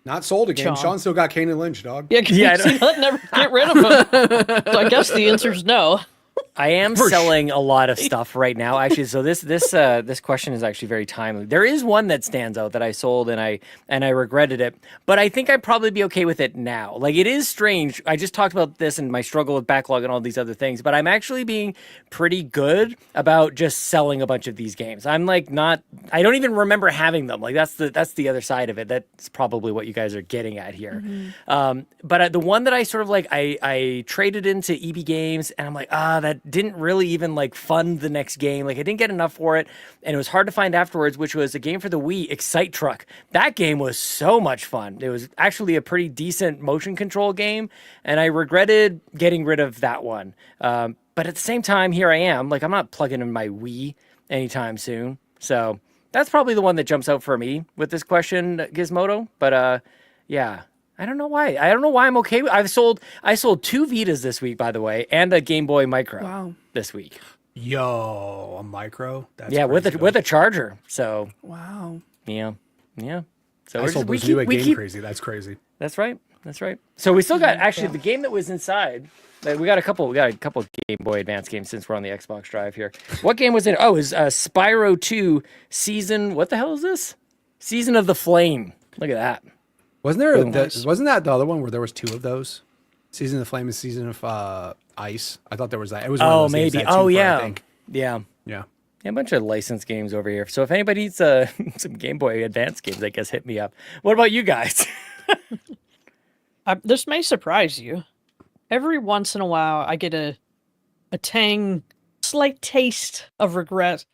Not sold again. Sean. Sean still got Kane and Lynch, dog. Yeah, can Yeah, I you see that? Never get rid of them. So I guess the answer is no. I am selling a lot of stuff right now. Actually, so this question is actually very timely. There is one that stands out that I sold and I regretted it, but I think I'd probably be okay with it now. Like, it is strange. I just talked about this and my struggle with backlog and all these other things, but I'm actually being pretty good about just selling a bunch of these games. I'm like I don't even remember having them. Like, that's the other side of it. That's probably what you guys are getting at here. But the one that I sort of like, I traded into EB Games and I'm like, that didn't really even like fund the next game. Like, I didn't get enough for it, and it was hard to find afterwards, which was a game for the Wii, Excite Truck. That game was so much fun. It was actually a pretty decent motion control game, and I regretted getting rid of that one. But at the same time, here I am. Like, I'm not plugging in my Wii anytime soon. So that's probably the one that jumps out for me with this question, Gizmodo. But yeah. I don't know why. I don't know why I'm okay with. I sold 2 Vitas this week, by the way, and a Game Boy Micro. Wow. This week. Yo, a micro. That's Yeah, with crazy, a charger. So Wow. yeah. So I sold those new at Game Crazy. That's crazy. That's right. That's right. So we still got actually the game that was inside. Like, we got a couple Game Boy Advance games since we're on the Xbox Drive here. What game was it? Oh, it was Spyro 2 Season. What the hell is this? Season of the Flame. Look at that. Wasn't there? Wasn't that the other one where there was two of those? Season of the Flame and Season of Ice. I thought there was that. It was one of those maybe. Games that two Yeah. I think. Yeah. Yeah. A bunch of licensed games over here. So if anybody needs some Game Boy Advance games, I guess hit me up. What about you guys? This may surprise you. Every once in a while, I get a slight taste of regret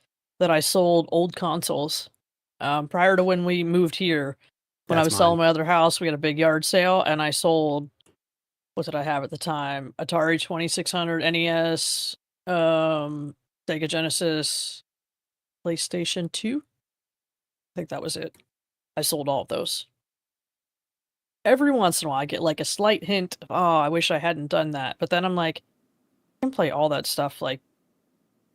that I sold old consoles. Prior to when we moved here, when I was selling my other house, we had a big yard sale, and I sold, what did I have at the time? Atari 2600 NES, Sega Genesis, PlayStation 2. I think that was it. I sold all of those. Every once in a while, I get like a slight hint of, oh, I wish I hadn't done that. But then I'm like, I can play all that stuff like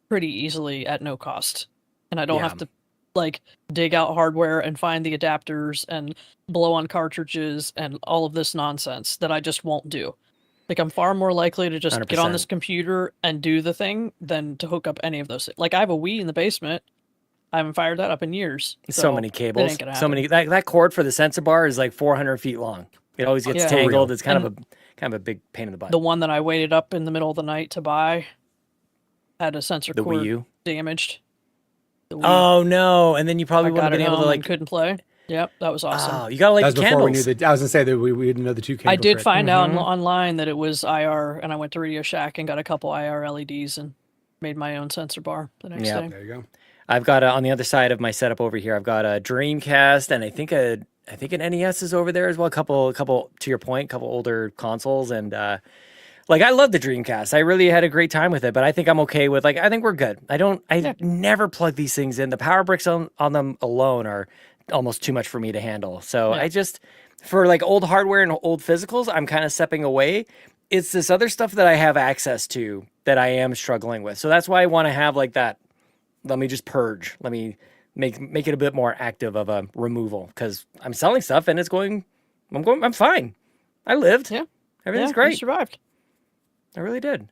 pretty easily at no cost. And I don't have to like dig out hardware and find the adapters and blow on cartridges and all of this nonsense that I just won't do. Like, I'm far more likely to just 100%. get on this computer and do the thing than to hook up any of those. Like, I have a Wii in the basement. I haven't fired that up in years. So many cables. So many. That cord for the sensor bar is like 400 feet long. It always gets tangled. It's kind of a big pain in the butt. The one that I waited up in the middle of the night to buy had a sensor cord Wii U? damaged. Oh no! And then you probably wouldn't have been able to like couldn't play. Yep, that was awesome. Oh, you gotta light the candles. We knew I was gonna say that we didn't know the two candles. I did find out online that it was IR, and I went to Radio Shack and got a couple IR LEDs and made my own sensor bar the next day. There you go. I've got on the other side of my setup over here. I've got a Dreamcast, and I think an NES is over there as well. A couple to your point, couple older consoles, and like, I love the Dreamcast. I really had a great time with it, but I think I'm okay with, like, I think we're good. I never plug these things in. The power bricks on them alone are almost too much for me to handle. So I just, for like old hardware and old physicals, I'm kind of stepping away. It's this other stuff that I have access to that I am struggling with. So that's why I want to have like that. Let me just purge. Let me make it a bit more active of a removal, because I'm selling stuff and I'm fine. I lived. Yeah. Everything's great. You survived. I really did.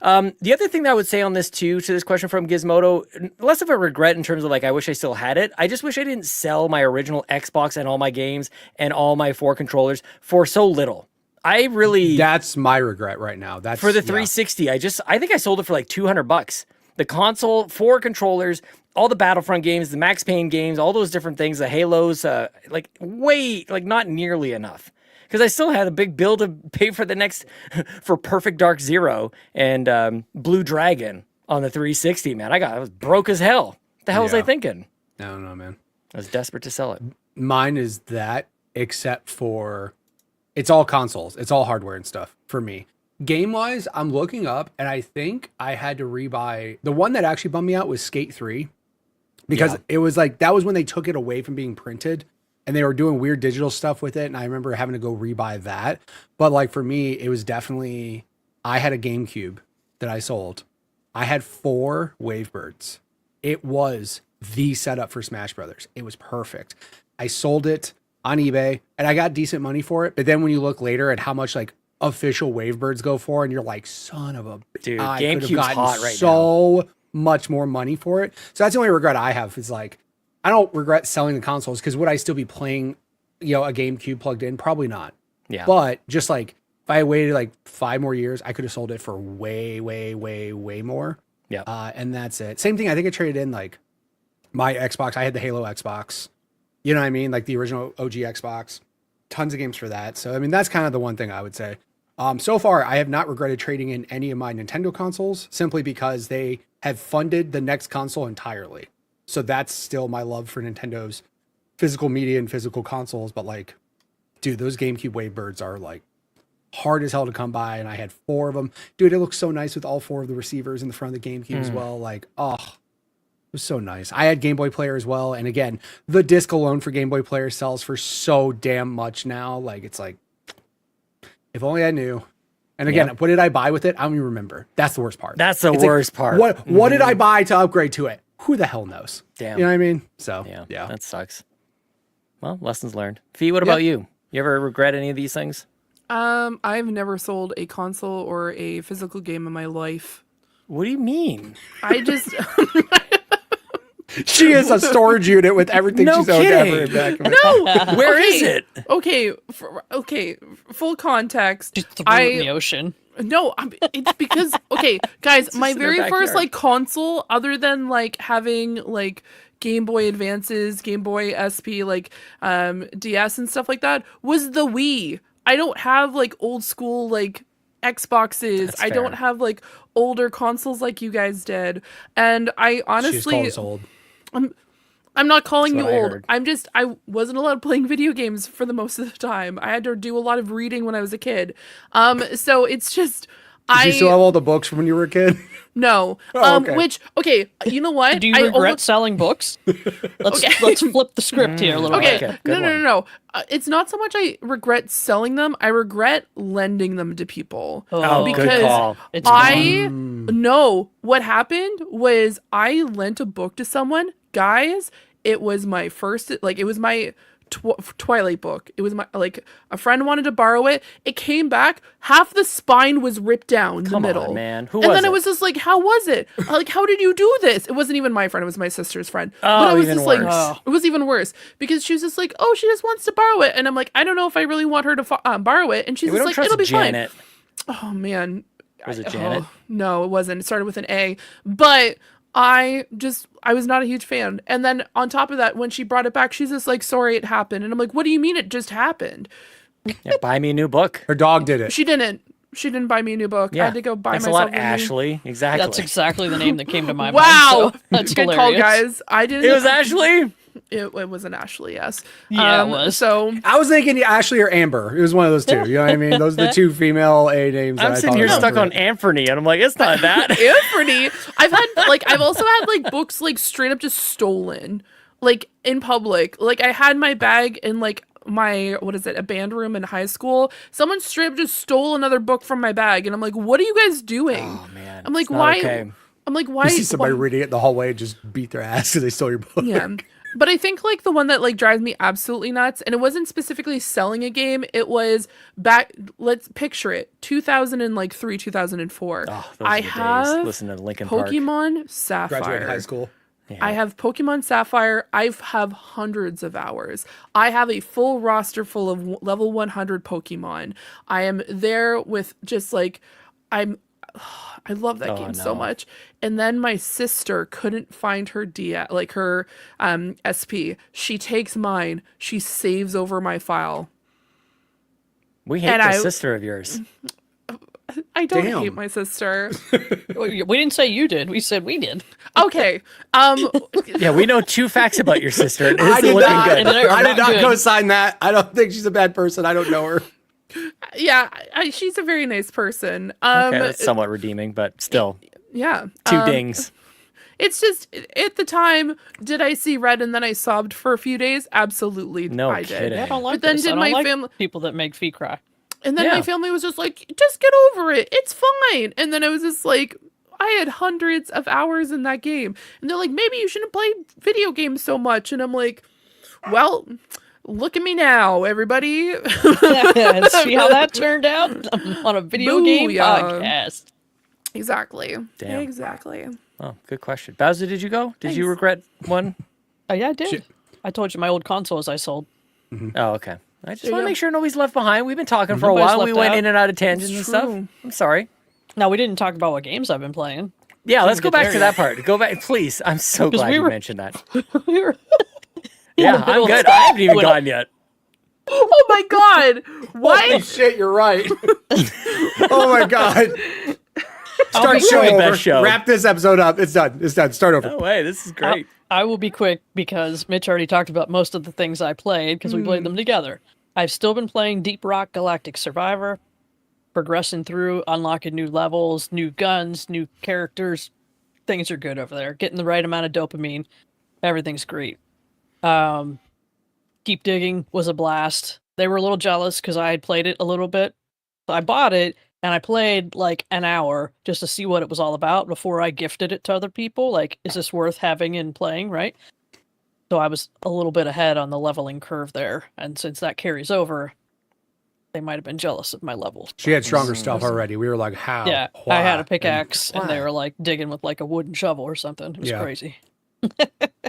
The other thing that I would say on this too, to this question from Gizmodo, less of a regret in terms of like, I wish I still had it. I just wish I didn't sell my original Xbox and all my games and all my 4 controllers for so little. That's my regret right now. That's for the 360. I think I sold it for like $200. The console, 4 controllers, all the Battlefront games, the Max Payne games, all those different things, the Halos, not nearly enough. Because I still had a big bill to pay for for Perfect Dark Zero and Blue Dragon on the 360, man. I was broke as hell. What the hell was I thinking? I don't know, man. I was desperate to sell it. Mine is that, except for, it's all consoles. It's all hardware and stuff for me. Game-wise, I'm looking up, and I think I had to rebuy. The one that actually bummed me out was Skate 3. Because it was like, that was when they took it away from being printed. And they were doing weird digital stuff with it. And I remember having to go rebuy that. But like, for me, it was definitely, I had a GameCube that I sold. I had 4 Wavebirds. It was the setup for Smash Brothers. It was perfect. I sold it on eBay and I got decent money for it. But then when you look later at how much like official Wavebirds go for, and you're like, son of a dude, I GameCube's could have gotten hot right so much more money for it. So that's the only regret I have, is like, I don't regret selling the consoles, because would I still be playing, a GameCube plugged in? Probably not. Yeah. But just like, if I waited like 5 more years, I could have sold it for way, way, way, way more. Yeah. And that's it. Same thing. I think I traded in like my Xbox. I had the Halo Xbox. You know what I mean? Like the original OG Xbox. Tons of games for that. So, I mean, that's kind of the one thing I would say. So far, I have not regretted trading in any of my Nintendo consoles, simply because they have funded the next console entirely. So that's still my love for Nintendo's physical media and physical consoles. But like, dude, those GameCube Wavebirds are like hard as hell to come by. And I had 4 of them. Dude, it looks so nice with all 4 of the receivers in the front of the GameCube as well. Like, it was so nice. I had Game Boy Player as well. And again, the disc alone for Game Boy Player sells for so damn much now. Like, it's like, if only I knew. And again, what did I buy with it? I don't even remember. That's the worst part. That's the worst part. What did I buy to upgrade to it? Who the hell knows? Damn. You know what I mean? So, yeah. That sucks. Well, lessons learned. Fee, what about you? You ever regret any of these things? I've never sold a console or a physical game in my life. What do you mean? I just She is a storage unit with everything No she's owned ever in kidding. back of it. no. Where is it? Okay. Full context. Just threw it in the ocean. No, it's because okay, guys, my in their very first backyard. like console, other than like having like Game Boy Advances, Game Boy SP, like DS and stuff like that, was the Wii. I don't have like old school like Xboxes. That's I don't fair. have like older consoles like you guys did. And I She's honestly, called us old. I'm not calling That's you what I old. heard. I wasn't allowed playing video games for the most of the time. I had to do a lot of reading when I was a kid. So it's just Do you still have all the books from when you were a kid? no. Oh, okay. Which okay, you know what? Do you I regret almost- selling books? Let's Okay. let's flip the script here a little Okay, bit. Okay, good no. one. It's not so much I regret selling them. I regret lending them to people. Oh, because good call. It's I no. What happened was I lent a book to someone, guys. It was my first, like, it was my Twilight book. It was my, like, a friend wanted to borrow it. It came back, half the spine was ripped down Come the on, middle. man. Who and was then it? it was just like, how was it? Like, how did you do this? It wasn't even my friend. It was my sister's friend. Oh, but I was even just like, worse. it was even worse because she was just like, oh, she just wants to borrow it. And I'm like, I don't know if I really want her to borrow it. And she's We just don't like, trust it'll be Janet. fine. Oh, man. Was it Janet? No, it wasn't. It started with an A. But I was not a huge fan. And then on top of that, when she brought it back, she's just like, sorry, it happened. And I'm like, what do you mean it just happened? Yeah, buy me a new book. Her dog did it. She didn't buy me a new book. Yeah. I had to go buy Thanks myself a lot, new. Ashley. Exactly. That's exactly the name that came to my Wow. mind. So that's Good hilarious. call, guys. I didn't. It was Ashley. It was an Ashley, yes. Yeah, it was. So I was thinking Ashley or Amber. It was one of those two. You know what I mean? Those are the two female A names. that I'm I sitting thought here were stuck on appropriate. Anthony, and I'm like, it's not that. Anthony. I've also had like books like straight up just stolen, like in public. Like I had my bag in like my a band room in high school. Someone straight up just stole another book from my bag, and I'm like, what are you guys doing? Oh man. I'm like, it's not why? okay. I'm like, why? You see somebody why- reading it in the hallway and just beat their ass because they stole your book. Yeah. But I think like the one that like drives me absolutely nuts, and it wasn't specifically selling a game, it was back, let's picture it, 2003, 2004. Oh, those I are the days. have Listen to Linkin Park. Pokemon Sapphire. Graduated high school. I have Pokemon Sapphire. I have hundreds of hours. I have a full roster full of level 100 Pokemon. I am there with just like, I love that game so no. much. And then my sister couldn't find her like her SP. She takes mine. She saves over my file. We hate And this I- sister of yours. I don't Damn. hate my sister. We didn't say you did. We said we did. Okay. Yeah, we know 2 facts about your sister. It I isn't did looking not. good. And they're I did not not good. co-sign that. I don't think she's a bad person. I don't know her. Yeah, she's a very nice person. Okay, that's somewhat redeeming, but still, Yeah. 2 dings. It's just at the time, did I see red and then I sobbed for a few days? Absolutely, No I kidding. did. I don't like But then this. did I don't my like family? people that make Fee cry. And then Yeah. my family was just like, just get over it. It's fine. And then I was just like, I had hundreds of hours in that game, and they're like, maybe you shouldn't play video games so much. And I'm like, well, look at me now, everybody. See how that turned out on a video game Booyah. podcast. Exactly. Damn. Exactly. Oh, good question. Bowser, did you go? Did you Thanks. regret one? Oh, yeah, I did. I told you my old consoles I sold. Oh, okay. I just There you want to go. make sure nobody's left behind. We've been talking for a Nobody's while. We left went out. in and out of tangents and It's stuff. true. I'm sorry. Now, we didn't talk about what games I've been playing. Yeah, let's go get back there to yet. that part. Go back, please. I'm so Because glad we you were- mentioned that. We were- Yeah, middle I'm of good. stuff. I haven't even When- gone yet. Oh my God. Holy Why? shit, you're right. Oh my god. Start be show quick. over. Best show. Wrap this episode up. It's done. It's done. Start over. No way. This is great. I will be quick because Mitch already talked about most of the things I played because we played them together. I've still been playing Deep Rock Galactic Survivor, progressing through, unlocking new levels, new guns, new characters. Things are good over there. Getting the right amount of dopamine. Everything's great. Keep Digging was a blast. They were a little jealous because I had played it a little bit. So I bought it and I played like an hour just to see what it was all about before I gifted it to other people. Like, is this worth having and playing, right? So I was a little bit ahead on the leveling curve there. And since that carries over, they might have been jealous of my level. She had stronger stuff already. We were like, how? Yeah, Why? I had a pickaxe, and they why? were like digging with like a wooden shovel or something. It was crazy.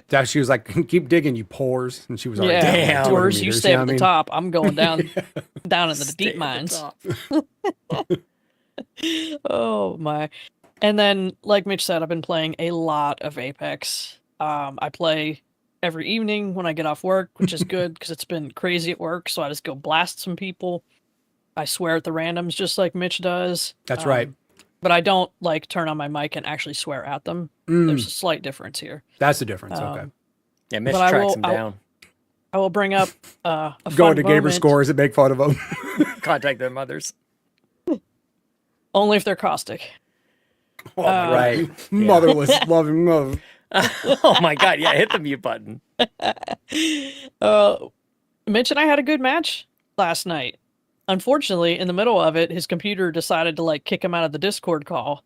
That she was like, keep digging, you pores. And she was already down like Damn. 200 Doors, you meters, stay know up what at I the mean? top. I'm going down down in the Stay deep at mines. the top. Oh my. And then, like Mitch said, I've been playing a lot of Apex. I play every evening when I get off work, which is good because it's been crazy at work. So I just go blast some people. I swear at the randoms just like Mitch does. That's right. But I don't like turn on my mic and actually swear at them. There's a slight difference here. That's the difference. Okay. Yeah, Mitch But I tracks will- him down. I will bring up a Go fun into gamer moment, scores and make fun of them. Contact their mothers. only if they're caustic. Oh, my Right. God. Motherless, loving mother. Oh my god, yeah, hit the mute button. Mitch and I had a good match last night. Unfortunately, in the middle of it, his computer decided to like kick him out of the Discord call.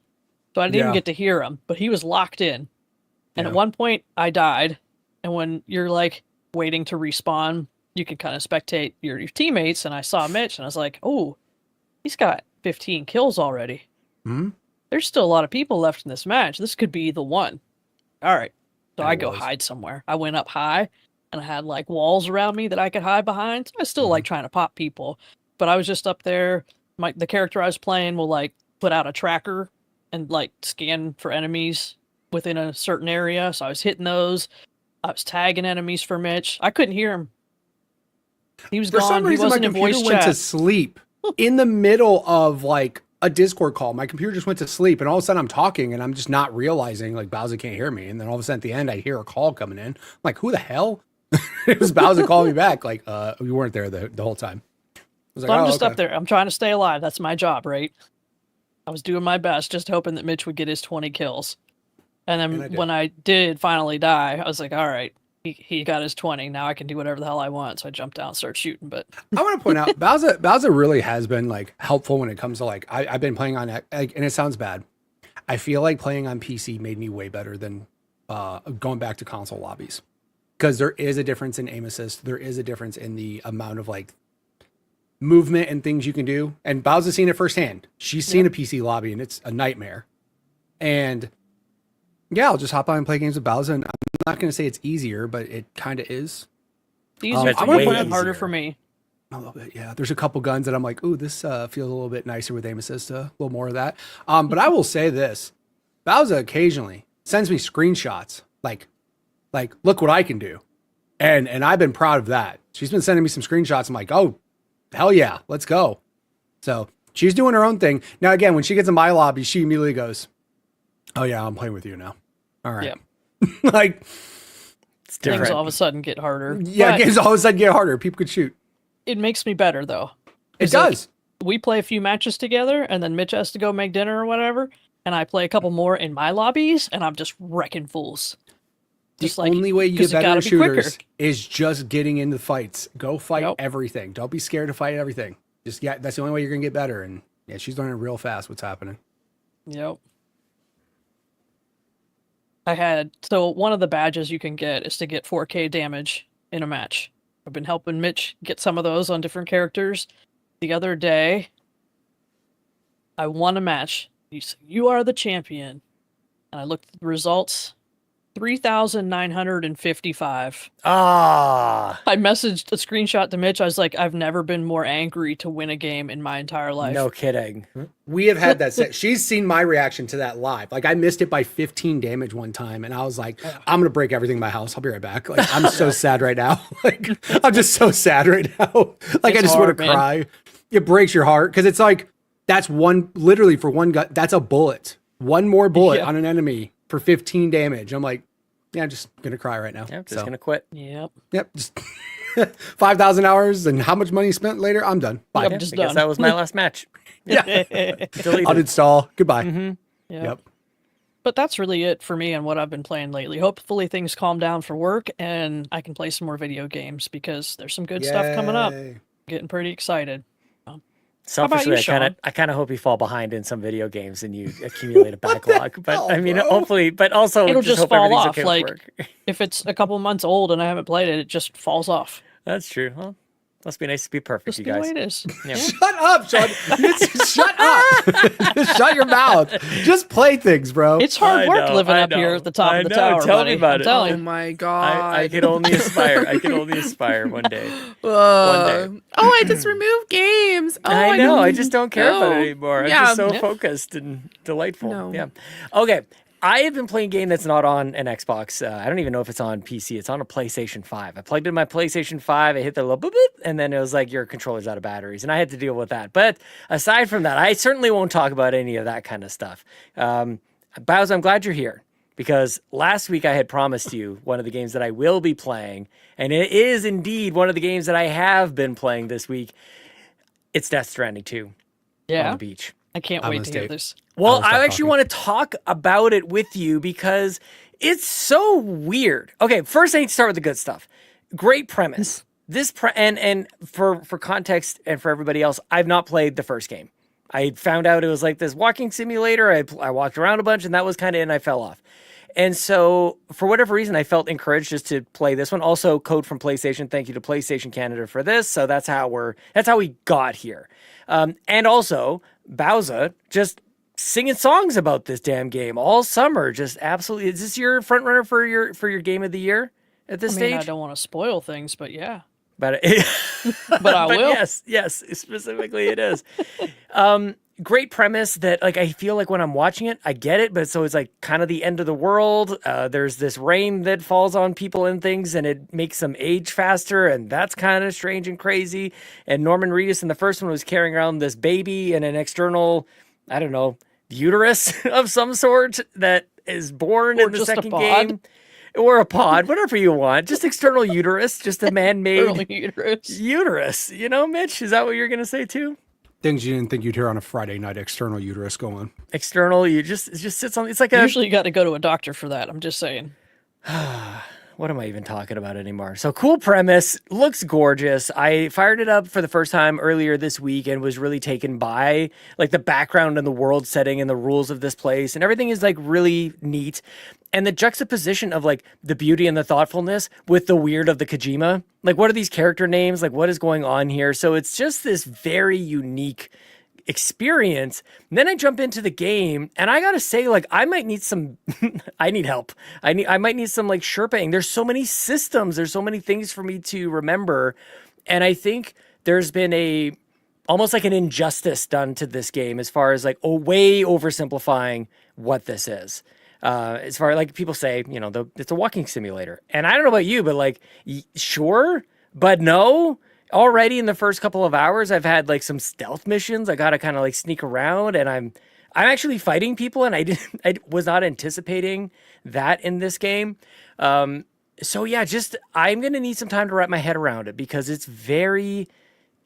So I didn't even Yeah. get to hear him, but he was locked in. And at Yeah. one point I died. And when you're like waiting to respawn, you can kind of spectate your teammates. And I saw Mitch and I was like, oh, he's got 15 kills already. Hmm? There's still a lot of people left in this match. This could be the one. All right. So It I go was. hide somewhere. I went up high and I had like walls around me that I could hide behind. So I was still like trying to pop people, but I was just up there. The character I was playing will like put out a tracker and like scan for enemies within a certain area. So I was hitting those. I was tagging enemies for Mitch. I couldn't hear him. He was For gone. some He reason, my wasn't in computer voice went chat. to sleep in the middle of like a Discord call. My computer just went to sleep, and all of a sudden I'm talking, and I'm just not realizing like Bowser can't hear me. And then all of a sudden at the end, I hear a call coming in. I'm like, who the hell? It was Bowser calling me back. Like, you weren't there the whole time. I was So like, I'm oh, just okay. up there. I'm trying to stay alive. That's my job, right? I was doing my best, just hoping that Mitch would get his 20 kills. And And I then did. when I did finally die, I was like, all right, he got his 20. Now I can do whatever the hell I want. So I jumped down and started shooting. But I want to point out Bowser really has been like helpful when it comes to like I've been playing on like, and it sounds bad. I feel like playing on PC made me way better than going back to console lobbies, because there is a difference in aim assist. There is a difference in the amount of like movement and things you can do. And Bowser's seen it firsthand. She's seen a PC lobby and it's a nightmare. And yeah, I'll just hop on and play games with Bowser. And I'm not going to say it's easier, but it kind of is. these Oh, are it's I want way to put it harder easier. for me. A little bit, yeah. There's a couple guns that I'm like, ooh, this feels a little bit nicer with aim assist. A little more of that. But I will say this: Bowser occasionally sends me screenshots, like, look what I can do, and I've been proud of that. She's been sending me some screenshots. I'm like, oh, hell yeah, let's go. So she's doing her own thing now. Again, when she gets in my lobby, she immediately goes, oh yeah, I'm playing with you now. All right, like, It's Things different. all of a sudden get harder. yeah, But games all of a sudden get harder. People could shoot. it makes me better, though. It It's like, does. we play a few matches together, and then Mitch has to go make dinner or whatever. And I play a couple more in my lobbies, and I'm just wrecking fools. The Just like, only way you 'cause get better gotta at be quicker. shooters is just getting into fights. Go fight Yep. everything. Don't be scared to fight everything. Just that's the only way you're gonna get better. And yeah, she's learning real fast what's happening. Yep. So one of the badges you can get is to get 4K damage in a match. I've been helping Mitch get some of those on different characters. The other day, I won a match. He said, "You are the champion." And I looked at the results. 3,955. Ah, I messaged a screenshot to Mitch. I was like, I've never been more angry to win a game in my entire life. no kidding. We have had that. She's seen my reaction to that live. Like I missed it by 15 damage one time, and I was like, I'm gonna break everything in my house. I'll be right back. Like I'm so sad right now. Like I'm just so sad right now. Like I It's just want hard, to man. cry. It breaks your heart because it's like that's literally for one gun. That's a bullet. One more bullet Yeah. on an enemy for 15 damage. I'm like, yeah, I'm just gonna cry right now. Yeah, just So, gonna quit. Yep. Yep, just 5,000 hours and how much money spent later. I'm done. Bye. Yep. Yeah, just I guess done. that was my last match. Yeah, Deleted. uninstall. Goodbye. Yep. Yep. But that's really it for me and what I've been playing lately. Hopefully things calm down for work and I can play some more video games because there's some good stuff coming up. Yay. Getting pretty excited. Selfishly, Sean? I kind of hope you fall behind in some video games and you accumulate a backlog. But hell, I mean, bro? hopefully, but also It'll just hope fall everything's off. okay Like with work. if it's a couple months old and I haven't played it, it just falls off. That's true. Well, must be nice to be perfect, Just you the way guys. it is. Yeah. Shut up, Sean. Shut up. Just shut your mouth. Just play things, bro. It's hard I work know, living I up here know, at the top I of the know. tower. Tell buddy. me about I'm it. telling Oh you. my god. I can only aspire. I can only aspire one day. Oh, day. I just removed games. Oh, I know. I just don't care about it no. anymore. Yeah. I'm just so Yeah. focused and delightful. No. Yeah. Okay. I have been playing a game that's not on an Xbox. I don't even know if it's on PC. It's on a PlayStation 5. I plugged in my PlayStation 5. I hit the little boop, boop, and then it was like, your controller's out of batteries. And I had to deal with that. But aside from that, I certainly won't talk about any of that kind of stuff. Bowser, I'm glad you're here. Because last week I had promised you one of the games that I will be playing. And it is indeed one of the games that I have been playing this week. It's Death Stranding 2 on Yeah. the beach. I can't I'm wait gonna to hear stay- this. Well, I'll stop I actually talking. want to talk about it with you because it's so weird. Okay, first I need to start with the good stuff. Great premise. And for context and for everybody else, I've not played the first game. I found out it was like this walking simulator. I walked around a bunch and that was kind of it, and I fell off. And so for whatever reason, I felt encouraged just to play this one. Also, code from PlayStation. Thank you to PlayStation Canada for this. So that's how we got here. And also, Bowser just singing songs about this damn game all summer. Just absolutely. Is this your front runner for your game of the year at this I mean, stage? I don't want to spoil things, but yeah. But But I will. yes, specifically it is. Great premise that like I feel like when I'm watching it, I get it, but so it's like kind of the end of the world. There's this rain that falls on people and things, and it makes them age faster, and that's kind of strange and crazy. And Norman Reedus in the first one was carrying around this baby in an external, I don't know, uterus of some sort that is born Or in the just a second pod. game. Or a pod, whatever you want. Just external uterus, just a man-made Early uterus. uterus. You know, Mitch, is that what you're going to say too? Things you didn't think you'd hear on a Friday night. External uterus. Go on. External, it just sits on. It's like a. Usually you got to go to a doctor for that. I'm just saying. What am I even talking about anymore? So cool premise, looks gorgeous. I fired it up for the first time earlier this week and was really taken by like the background and the world setting and the rules of this place, and everything is like really neat. And the juxtaposition of like the beauty and the thoughtfulness with the weird of the Kojima. Like, what are these character names? Like, what is going on here? So it's just this very unique experience. And then I jump into the game and I gotta say, like, I might need some I need help. I might need some like Sherpaing. There's so many systems, there's so many things for me to remember. And I think there's been almost like an injustice done to this game as far as like way oversimplifying what this is. As far like people say, you know, it's a walking simulator. And I don't know about you, but like, sure, but no. Already in the first couple of hours, I've had like some stealth missions. I gotta kind of like sneak around, and I'm actually fighting people, and I was not anticipating that in this game. So yeah, I'm gonna need some time to wrap my head around it because it's very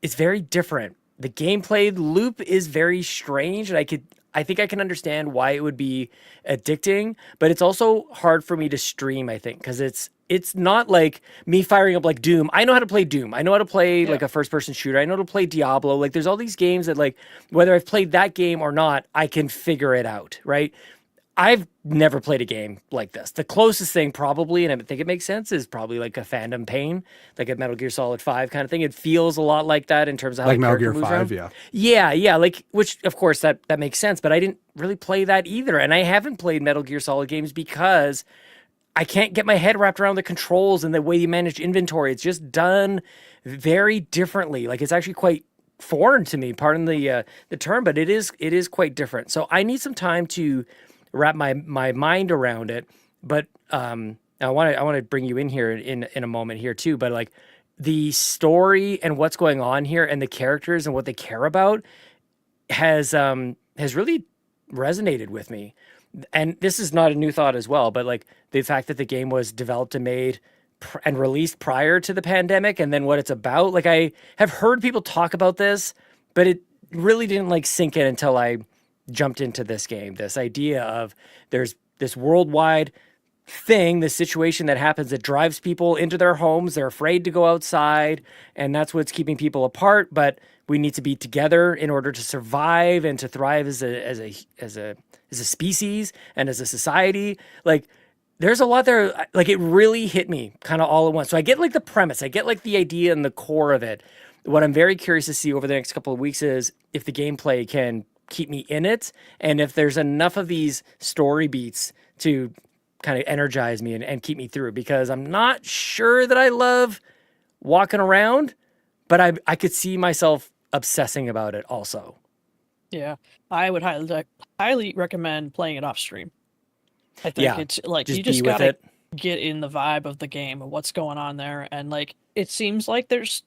different. The gameplay loop is very strange, and I think I can understand why it would be addicting, but it's also hard for me to stream, I think, because it's not like me firing up like Doom. I know how to play Doom. I know how to play like a first-person shooter. I know how to play Diablo. Like there's all these games that like, whether I've played that game or not, I can figure it out, right? I've never played a game like this. The closest thing probably, and I think it makes sense, is probably like a Phantom Pain, like a Metal Gear Solid 5 kind of thing. It feels a lot like that in terms of how Like the Metal character Gear moves 5, around. yeah. Yeah, like, which of course that makes sense, but I didn't really play that either. And I haven't played Metal Gear Solid games because I can't get my head wrapped around the controls and the way you manage inventory. It's just done very differently. Like it's actually quite foreign to me, pardon the term, but it is quite different. So I need some time to wrap my mind around it. But I want to bring you in here in a moment here too. But like the story and what's going on here and the characters and what they care about has really resonated with me. And this is not a new thought as well, but like the fact that the game was developed and made and released prior to the pandemic, and then what it's about. Like I have heard people talk about this, but it really didn't like sink in until I jumped into this game. This idea of there's this worldwide thing, this situation that happens that drives people into their homes. They're afraid to go outside, and that's what's keeping people apart. But we need to be together in order to survive and to thrive as a species and as a society. Like, there's a lot there. Like, it really hit me kind of all at once. So I get like the premise, I get like the idea and the core of it. What I'm very curious to see over the next couple of weeks is if the gameplay can keep me in it, and if there's enough of these story beats to kind of energize me and keep me through, because I'm not sure that I love walking around, but I could see myself obsessing about it also. Yeah, I would highly recommend playing it off stream. I think it's like you just gotta get in the vibe of the game and what's going on there, and like it seems like there's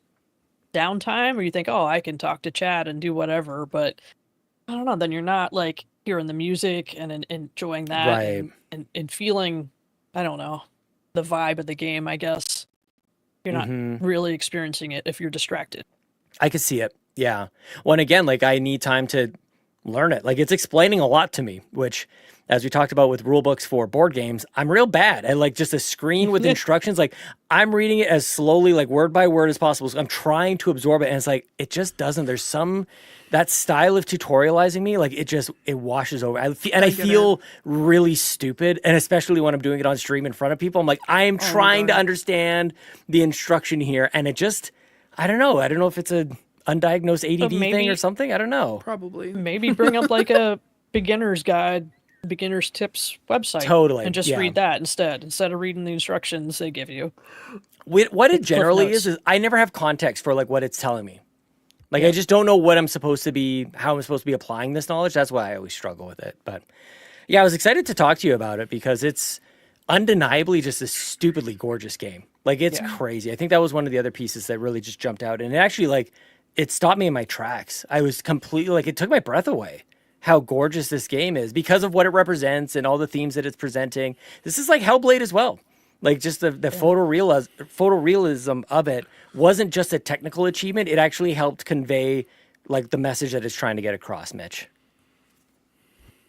downtime where you think, oh, I can talk to chat and do whatever, but I don't know. Then you're not like hearing the music and enjoying that, Right. and feeling, I don't know, the vibe of the game. I guess you're not really experiencing it if you're distracted. I could see it. Yeah. Well, and again, like I need time to learn it. Like, it's explaining a lot to me, which, as we talked about with rule books for board games, I'm real bad at like just a screen with instructions. Like, I'm reading it as slowly, like word by word as possible. So I'm trying to absorb it. And it's like, it just doesn't. There's that style of tutorializing me, like it washes over. I feel really stupid. And especially when I'm doing it on stream in front of people, I'm like, I'm trying to understand the instruction here. And it just, I don't know. I don't know if it's a undiagnosed ADD thing or something. I don't know. Probably. Maybe bring up like a beginner's guide, beginner's tips website. Totally. And just read that instead of reading the instructions they give you. What it generally is I never have context for like what it's telling me. Like, I just don't know what I'm supposed to be, how I'm supposed to be applying this knowledge. That's why I always struggle with it. But yeah, I was excited to talk to you about it because it's undeniably just a stupidly gorgeous game. Like, it's crazy. I think that was one of the other pieces that really just jumped out. And it actually, like, it stopped me in my tracks. I was completely, like, it took my breath away how gorgeous this game is because of what it represents and all the themes that it's presenting. This is like Hellblade as well. Like, just the photorealism of it wasn't just a technical achievement. It actually helped convey like the message that it's trying to get across, Mitch.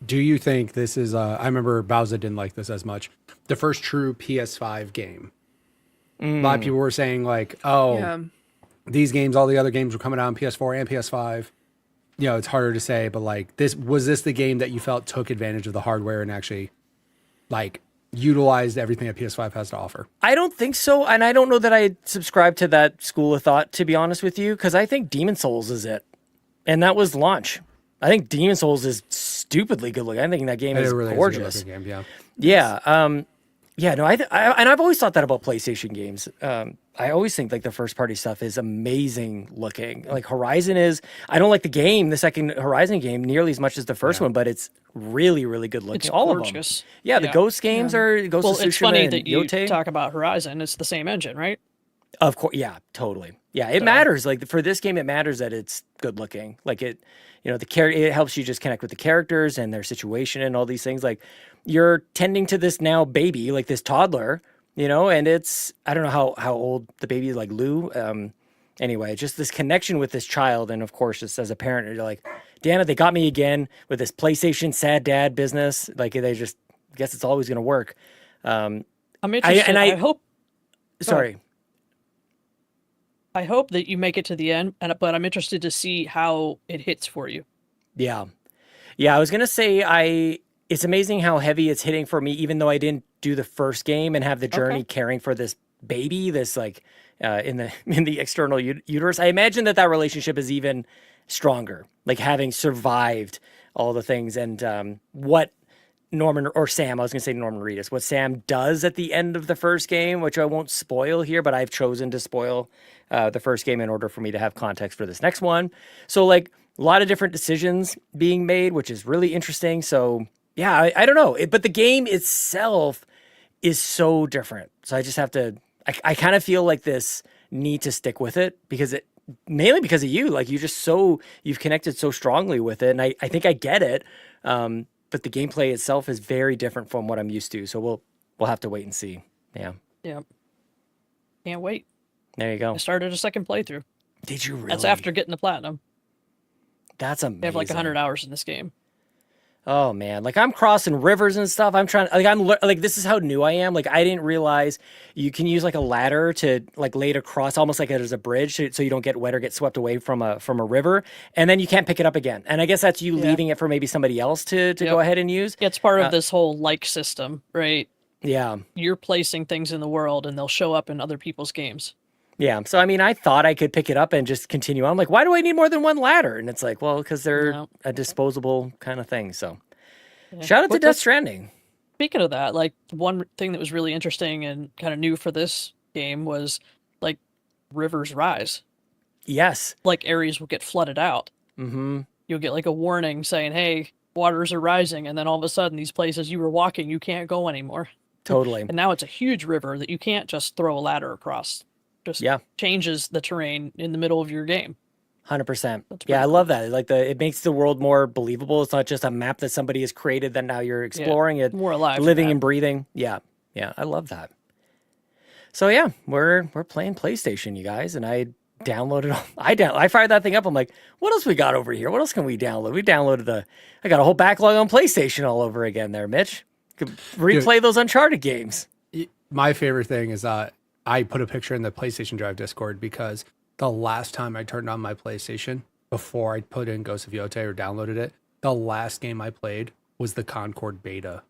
Do you think this is, I remember Bowser didn't like this as much, the first true PS5 game? A lot of people were saying like, these games, all the other games were coming out on PS4 and PS5. You know, it's harder to say, but like was this the game that you felt took advantage of the hardware and actually like utilized everything that PS5 has to offer? I don't think so. And I don't know that I subscribe to that school of thought, to be honest with you, because I think Demon Souls is it. And that was launch. I think Demon Souls is stupidly good looking. I think that game is really gorgeous. Is a good game, yeah. Yeah. Yeah, no, and I've always thought that about PlayStation games. I always think like the first party stuff is amazing looking. Like Horizon is, I don't like the game, the second Horizon game, nearly as much as the first one, but it's really, really good looking. It's all gorgeous. Of them. Yeah, the Ghost games are Ghost of Tsushima. It's funny and that you Yote. talk about Horizon. It's the same engine, right? Of course, yeah, totally. Yeah, it matters. Like for this game, it matters that it's good looking. Like it, you know, it helps you just connect with the characters and their situation and all these things. Like you're tending to this now baby, like this toddler, you know, and it's, I don't know how old the baby is, like Lou. Anyway, just this connection with this child. And of course, just as a parent, you're like, damn it, they got me again with this PlayStation sad dad business. Like they just, guess it's always going to work. I'm interested. I hope. Sorry. I hope that you make it to the end, but I'm interested to see how it hits for you. Yeah. Yeah, I was going to say it's amazing how heavy it's hitting for me, even though I didn't do the first game and have the journey caring for this baby, this like in the external uterus. I imagine that relationship is even stronger, like having survived all the things and what Norman or Sam, I was going to say Norman Reedus, what Sam does at the end of the first game, which I won't spoil here, but I've chosen to spoil the first game in order for me to have context for this next one. So like a lot of different decisions being made, which is really interesting. So yeah, I don't know. But the game itself is so different. So I just have to, I kind of feel like this need to stick with it because mainly because of you, like you've connected so strongly with it. And I think I get it. But the gameplay itself is very different from what I'm used to. So we'll have to wait and see. Yeah. Yeah. Can't wait. There you go. I started a second playthrough. Did you really? That's after getting the platinum. That's amazing. I have like 100 hours in this game. Oh man, like I'm crossing rivers and stuff. I'm trying, like like this is how new I am. Like I didn't realize you can use like a ladder to like lay it across, almost like there's a bridge, so you don't get wet or get swept away from a river, and then you can't pick it up again. And I guess that's you leaving it for maybe somebody else to go ahead and use. It's part of this whole like system, right? Yeah, You're placing things in the world, and they'll show up in other people's games. yeah. So I mean, I thought I could pick it up and just continue on. I'm like, why do I need more than one ladder? And it's like, well, because they're a disposable kind of thing. So shout out to Death Stranding. Speaking of that, like one thing that was really interesting and kind of new for this game was like rivers rise. Yes. Like areas will get flooded out. Mm-hmm. You'll get like a warning saying, hey, waters are rising. And then all of a sudden these places you were walking, you can't go anymore. Totally. And now it's a huge river that you can't just throw a ladder across. Just changes the terrain in the middle of your game. 100%. Yeah, I love that. Like it makes the world more believable. It's not just a map that somebody has created that now you're exploring. It more alive, living and breathing. Yeah, yeah, I love that. So yeah, we're playing PlayStation, you guys, and I downloaded. I fired that thing up. I'm like, what else we got over here? What else can we download? We downloaded I got a whole backlog on PlayStation all over again. There, Mitch, could replay those Uncharted games. My favorite thing is I put a picture in the PlayStation Drive Discord because the last time I turned on my PlayStation before I put in Ghost of Yotei or downloaded it, the last game I played was the Concord beta.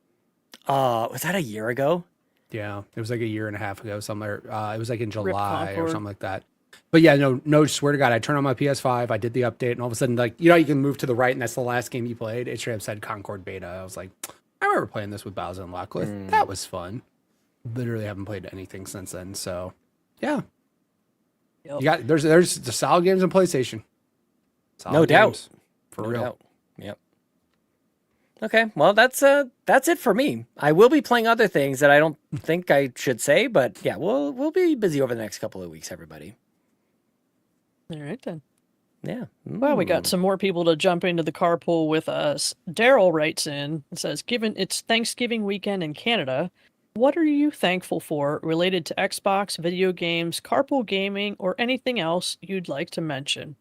Was that a year ago? Yeah, it was like a year and a half ago. It was like in July or something like that. But yeah, no, swear to God, I turned on my PS5, I did the update, and all of a sudden, like, you can move to the right, and that's the last game you played. It straight up said Concord beta. I was like, I remember playing this with Bowser and Lockcliff. That was fun. Literally haven't played anything since then. So, yeah. Yep. There's the solid games on PlayStation. No doubt. For real. Doubt. Yep. Okay, well that's it for me. I will be playing other things that I don't think I should say, but yeah, we'll be busy over the next couple of weeks, everybody. All right then. Yeah. Well, we got some more people to jump into the carpool with us. Daryl writes in and says, given it's Thanksgiving weekend in Canada, what are you thankful for related to Xbox, video games, carpool gaming, or anything else you'd like to mention?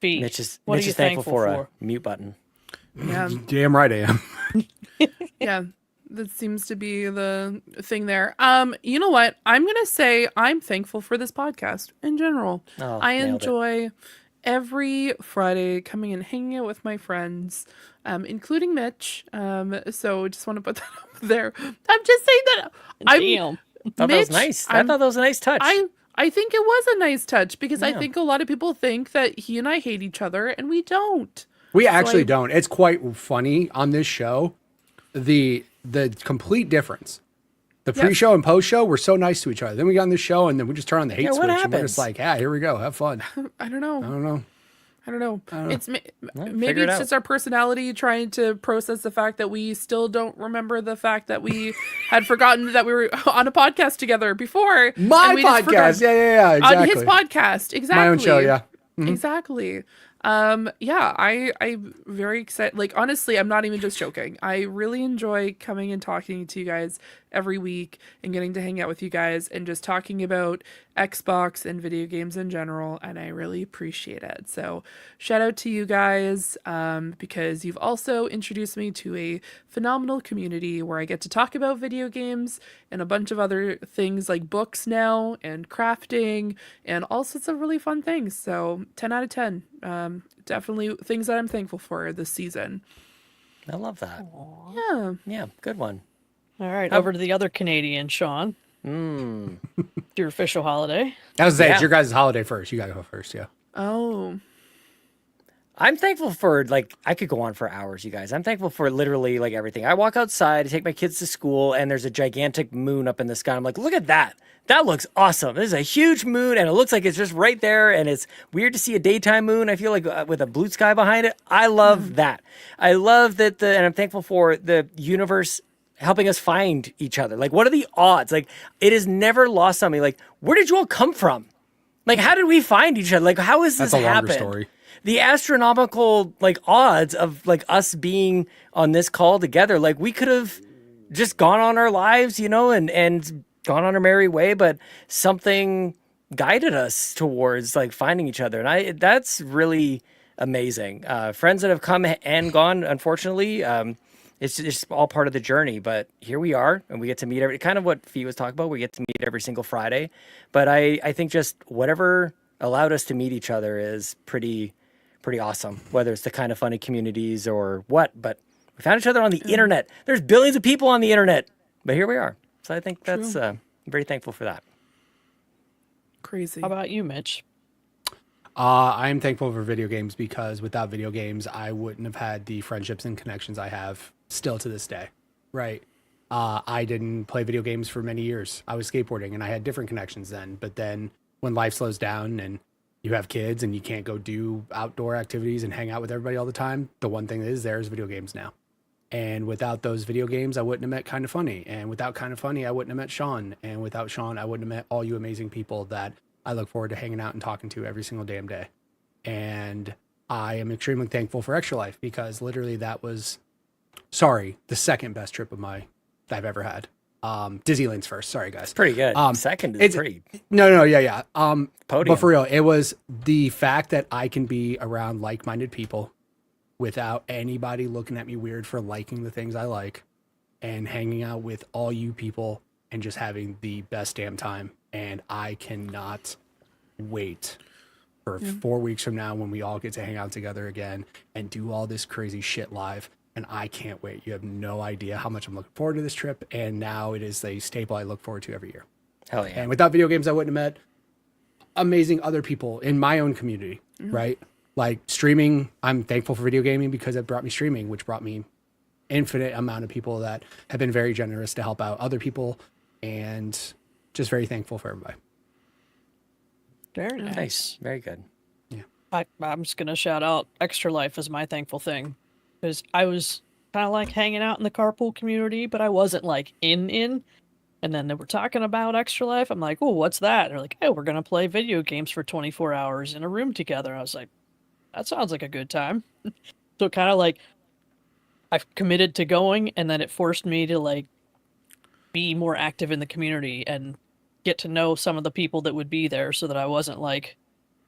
B, Mitch is thankful for a mute button. Yeah. Damn right I am. Yeah. That seems to be the thing there. You know what? I'm going to say I'm thankful for this podcast in general. Oh, I enjoy every Friday coming and hanging out with my friends, including Mitch. So just want to put that up there. I'm just saying that Damn. I thought that was nice. I thought that was a nice touch. I think it was a nice touch because I think a lot of people think that he and I hate each other, and we don't. We actually don't. It's quite funny on this show. The complete difference. The pre-show and post-show, we're so nice to each other. Then we got on the show, and then we just turn on the hate switch, and we're just like, here we go, have fun. I don't know. It's maybe it it's out. just our personality trying to process the fact that we still don't remember the fact that we had forgotten that we were on a podcast together before. My podcast, yeah, exactly. On his podcast, exactly. My own show, yeah. Mm-hmm. Exactly. I'm very excited. Like, honestly, I'm not even just joking. I really enjoy coming and talking to you guys every week and getting to hang out with you guys and just talking about Xbox and video games in general. And I really appreciate it. So shout out to you guys, because you've also introduced me to a phenomenal community where I get to talk about video games and a bunch of other things like books now and crafting and all sorts of really fun things. So 10 out of 10. Definitely things that I'm thankful for this season. I love that. Yeah. Yeah, good one. All right, over to the other Canadian, Sean. Your official holiday. I was saying, it's your guys' holiday first. You got to go first, yeah. Oh. I'm thankful for, like, I could go on for hours, you guys. I'm thankful for literally, like, everything. I walk outside, I take my kids to school, and there's a gigantic moon up in the sky. I'm like, look at that. That looks awesome. This is a huge moon, and it looks like it's just right there, and it's weird to see a daytime moon, I feel like, with a blue sky behind it. I love that. I love that, and I'm thankful for the universe helping us find each other. Like, what are the odds? Like, it has never lost on me. Like, where did you all come from? Like, how did we find each other? Like, how is this happen? That's a longer story. The astronomical, like, odds of, like, us being on this call together, like, we could have just gone on our lives, you know, and gone on our merry way, but something guided us towards, like, finding each other. And that's really amazing. Friends that have come and gone, unfortunately. It's just all part of the journey, but here we are, and we get to meet kind of what Fee was talking about. We get to meet every single Friday, but I think just whatever allowed us to meet each other is pretty awesome, whether it's the kind of funny communities or what, but we found each other on the internet. There's billions of people on the internet, but here we are. So I think that's, I'm very thankful for that. Crazy. How about you, Mitch? I am thankful for video games because without video games, I wouldn't have had the friendships and connections I have still to this day, right? I didn't play video games for many years. I was skateboarding and I had different connections then. But then when life slows down and you have kids and you can't go do outdoor activities and hang out with everybody all the time, the one thing that is there is video games now. And without those video games, I wouldn't have met Kind of Funny. And without Kind of Funny, I wouldn't have met Sean. And without Sean, I wouldn't have met all you amazing people that I look forward to hanging out and talking to every single damn day. And I am extremely thankful for Extra Life because literally that was, the second best trip that I've ever had. Disneyland's first. Sorry, guys. It's pretty good. Second is pretty. Yeah. Podium. But for real, it was the fact that I can be around like-minded people without anybody looking at me weird for liking the things I like and hanging out with all you people and just having the best damn time. And I cannot wait for 4 weeks from now when we all get to hang out together again and do all this crazy shit live. And I can't wait. You have no idea how much I'm looking forward to this trip. And now it is a staple I look forward to every year. Hell yeah. And without video games, I wouldn't have met amazing other people in my own community, right? Like streaming, I'm thankful for video gaming because it brought me streaming, which brought me infinite amount of people that have been very generous to help out other people. And just very thankful for everybody. Very Nice. Very good. I'm just going to shout out Extra Life as my thankful thing. Because I was kind of like hanging out in the carpool community, but I wasn't like in. And then they were talking about Extra Life. I'm like, oh, what's that? They're like, oh, we're going to play video games for 24 hours in a room together. I was like, that sounds like a good time. So kind of like I've committed to going, and then it forced me to like be more active in the community and get to know some of the people that would be there so that I wasn't like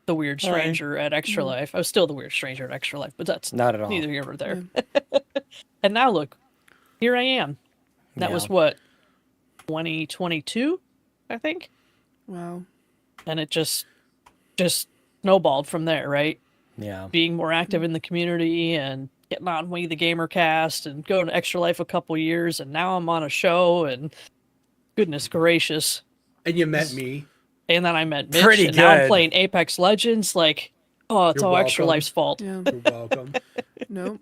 the weird stranger at Extra Life. I was still the weird stranger at Extra Life, but that's Not at all. neither here nor there. And now look, here I am. That was what, 2022, I think? Wow. And it just snowballed from there, right? Yeah. Being more active in the community and getting on We the Gamer Cast and going to Extra Life a couple years, and now I'm on a show, and goodness gracious. And you met me. And then I met Mitch, Pretty and now I'm good. playing Apex Legends. Like, oh, it's You're all Extra welcome. Life's fault. Yeah. You're welcome. No.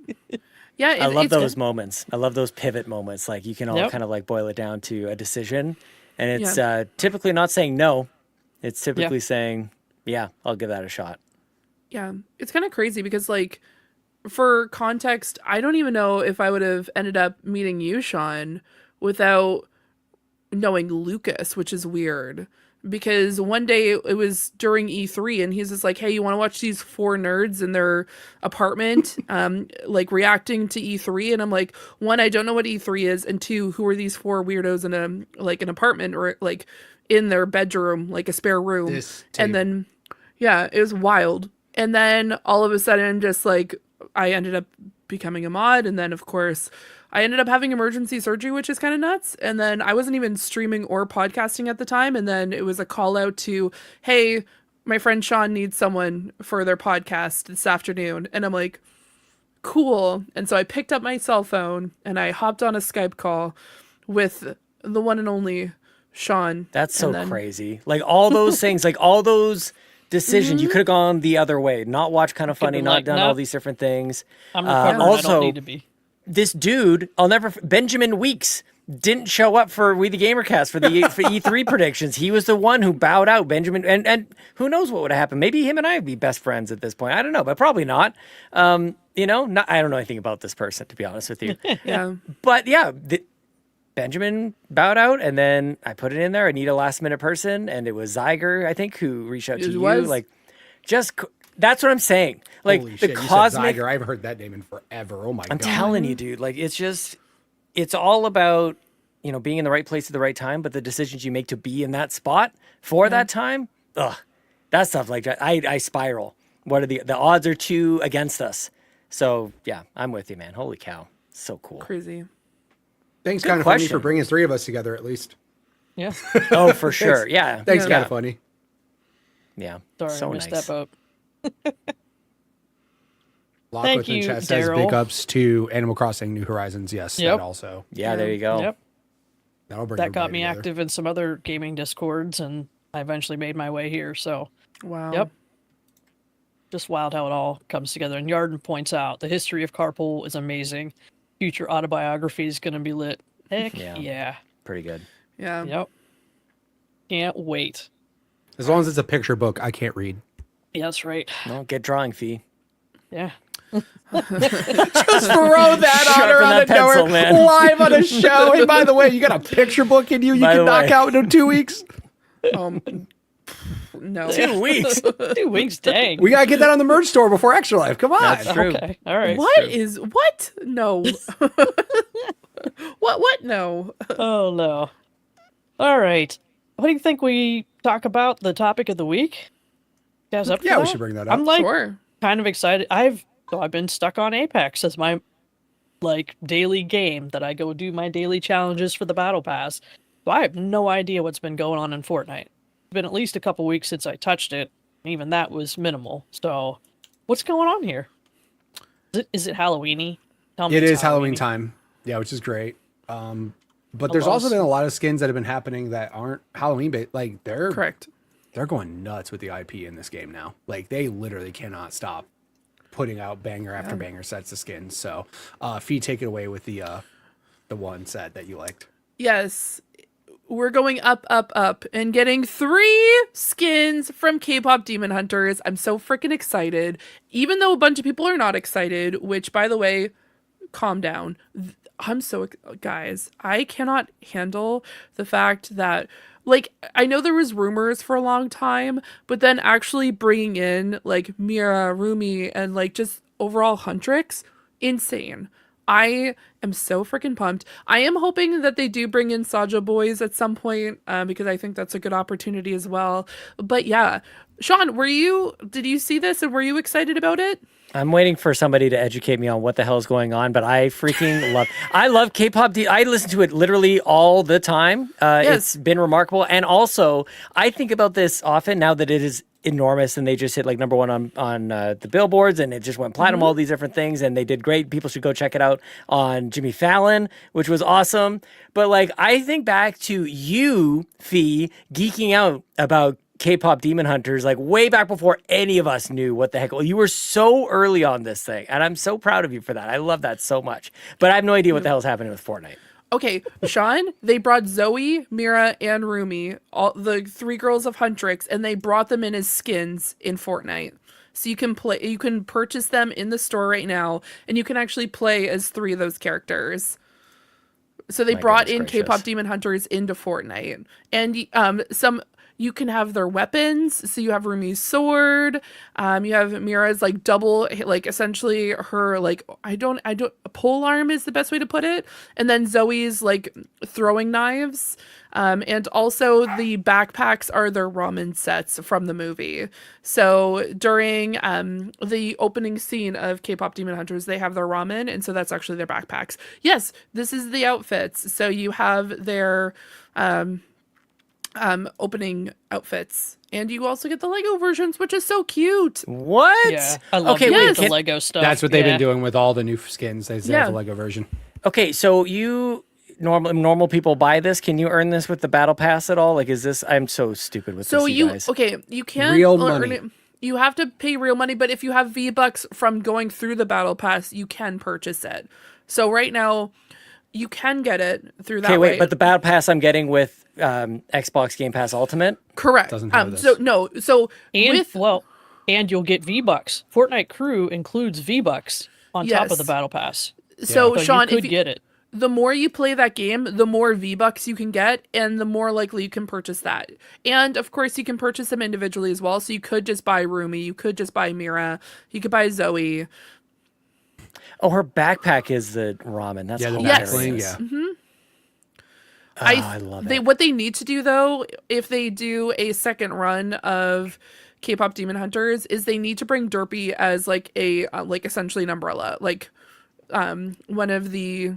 Yeah. I love it's those good. moments. I love those pivot moments. Like you can all Yep. kind of like boil it down to a decision. And it's typically not saying no. It's typically saying, yeah, I'll give that a shot. Yeah. It's kind of crazy because, like, for context, I don't even know if I would have ended up meeting you, Sean, without knowing Lucas, which is weird. Because one day it was during E3 and he's just like, hey, you want to watch these four nerds in their apartment, like reacting to E3? And I'm like, one, I don't know what E3 is. And two, who are these four weirdos in an apartment or like in their bedroom, like a spare room? And then, yeah, it was wild. And then all of a sudden, just like I ended up becoming a mod. And then, of course, I ended up having emergency surgery, which is kind of nuts. And then I wasn't even streaming or podcasting at the time. And then it was a call out to, hey, my friend Sean needs someone for their podcast this afternoon. And I'm like, cool. And so I picked up my cell phone and I hopped on a Skype call with the one and only Sean. That's so crazy. Like all those things, like all those decisions, you could have gone the other way, not watch Kind of Funny, been not like, done nope. all these different things. I'm recovered. I also, don't need to be. This dude, Benjamin Weeks didn't show up for We the Gamercast for the for E3 predictions. He was the one who bowed out. Benjamin, and who knows what would have happened? Maybe him and I would be best friends at this point. I don't know, but probably not. You know, I don't know anything about this person, to be honest with you. Yeah. But yeah, Benjamin bowed out, and then I put it in there. I need a last minute person, and it was Zyger, I think, who reached out to you. Like, that's what I'm saying. Like Holy the shit, you said cosmic. Zyger. I haven't heard that name in forever. Oh my god! I'm telling you, dude. Like it's all about being in the right place at the right time. But the decisions you make to be in that spot for that time, that stuff like that. I spiral. what are the odds are 2 against us. So yeah, I'm with you, man. Holy cow. So cool. Crazy. Thanks, Good kind of funny question. for bringing 3 of us together at least. Yeah. Oh, for sure. Yeah. Thanks, yeah. kind of funny. Yeah. Sorry, so I missed nice. that boat. Lockwood in you, chat says Daryl. big ups to Animal Crossing New Horizons. Yes, Yep. that also. Yeah, there you go. Yep. That'll bring That got everybody me together. active in some other gaming discords, and I eventually made my way here. So, Wow. yep. Just wild how it all comes together. And Yarden points out the history of Carpool is amazing. Future autobiography is going to be lit. Heck Yeah. yeah. Pretty good. Yeah. Yep. Can't wait. As long as it's a picture book, I can't read. Yeah, that's right. Well, get drawing fee. Yeah. Just throw that on her Sharpen on that the door pencil, man. live on a show. And by the way, you got a picture book in you By can the knock way. out in 2 weeks. No. 2 weeks. 2 weeks, dang. We gotta get that on the merch store before Extra Life. Come on. That's true. Okay. All right. What? No. What? No. Oh, no. All right. What do you think we talk about the topic of the week? You guys up for Yeah, we that? should bring that up. I'm like Sure. kind of excited. I've been stuck on Apex as my like daily game that I go do my daily challenges for the battle pass. So I have no idea what's been going on in Fortnite. It's been at least a couple weeks since I touched it. Even that was minimal. So what's going on here? Is it Halloweeny? Tell me It it's is Halloween Halloweeny. time. Yeah, which is great. But there's also been a lot of skins that have been happening that aren't Halloween based. Like they're Correct. they're going nuts with the IP in this game now. Like they literally cannot stop putting out banger after banger sets of skins. So Fee, take it away with the one set that you liked. Yes. We're going up, up, up, and getting 3 skins from K-pop Demon Hunters. I'm so freaking excited. Even though a bunch of people are not excited, which, by the way, calm down. Guys, I cannot handle the fact that, like, I know there was rumors for a long time, but then actually bringing in, like, Mira, Rumi, and, like, just overall Huntrix, insane. I am so freaking pumped. I am hoping that they do bring in Saja Boys at some point, because I think that's a good opportunity as well. But yeah, Sean, did you see this and were you excited about it? I'm waiting for somebody to educate me on what the hell is going on, but I freaking I love K-pop. I listen to it literally all the time. Yes. It's been remarkable. And also, I think about this often now that it is enormous and they just hit like #1 on the billboards and it just went platinum, all these different things, and they did great. People should go check it out on Jimmy Fallon, which was awesome. But like, I think back to you, Fee, geeking out about K-pop Demon Hunters, like way back before any of us knew what the heck. Well, you were so early on this thing, and I'm so proud of you for that. I love that so much. But I have no idea what the hell is happening with Fortnite. Okay, Sean, they brought Zoe, Mira, and Rumi, all the 3 girls of Huntrix, and they brought them in as skins in Fortnite. So you can purchase them in the store right now, and you can actually play as 3 of those characters. So they My brought goodness in gracious. K-pop Demon Hunters into Fortnite, and you can have their weapons. So you have Rumi's sword. You have Mira's like double, like essentially her like I don't pole arm is the best way to put it, and then Zoe's like throwing knives. And also the backpacks are their ramen sets from the movie. So during the opening scene of K-pop Demon Hunters, they have their ramen, and so that's actually their backpacks. Yes, this is the outfits. So you have their opening outfits, and you also get the Lego versions, which is so cute. What? Yeah, I love Okay, the, wait, the can- Lego stuff. That's what they've Yeah. been doing with all the new skins. They have the Lego version. Okay, so you normal people buy this. Can you earn this with the battle pass at all? Like, is this? I'm so stupid with So this, you guys. you can't Real earn money. it. You have to pay real money, but if you have V-Bucks from going through the battle pass, you can purchase it. So right now, you can get it through that Okay, wait, way. but the battle pass I'm getting with Xbox Game Pass Ultimate. Correct. Doesn't have this. And you'll get V-Bucks. Fortnite Crew includes V-Bucks on top of Yes. the battle pass. So So Sean, you could get it. the more you play that game, the more V-Bucks you can get, and the more likely you can purchase that. And of course, you can purchase them individually as well. So you could just buy Rumi, you could just buy Mira, you could buy Zoe. Oh, her backpack is the ramen. That's Yeah, the hilarious. backbling, yeah. I love it. What they need to do though, if they do a second run of K-pop Demon Hunters is they need to bring Derpy as like a like essentially an umbrella, like one of the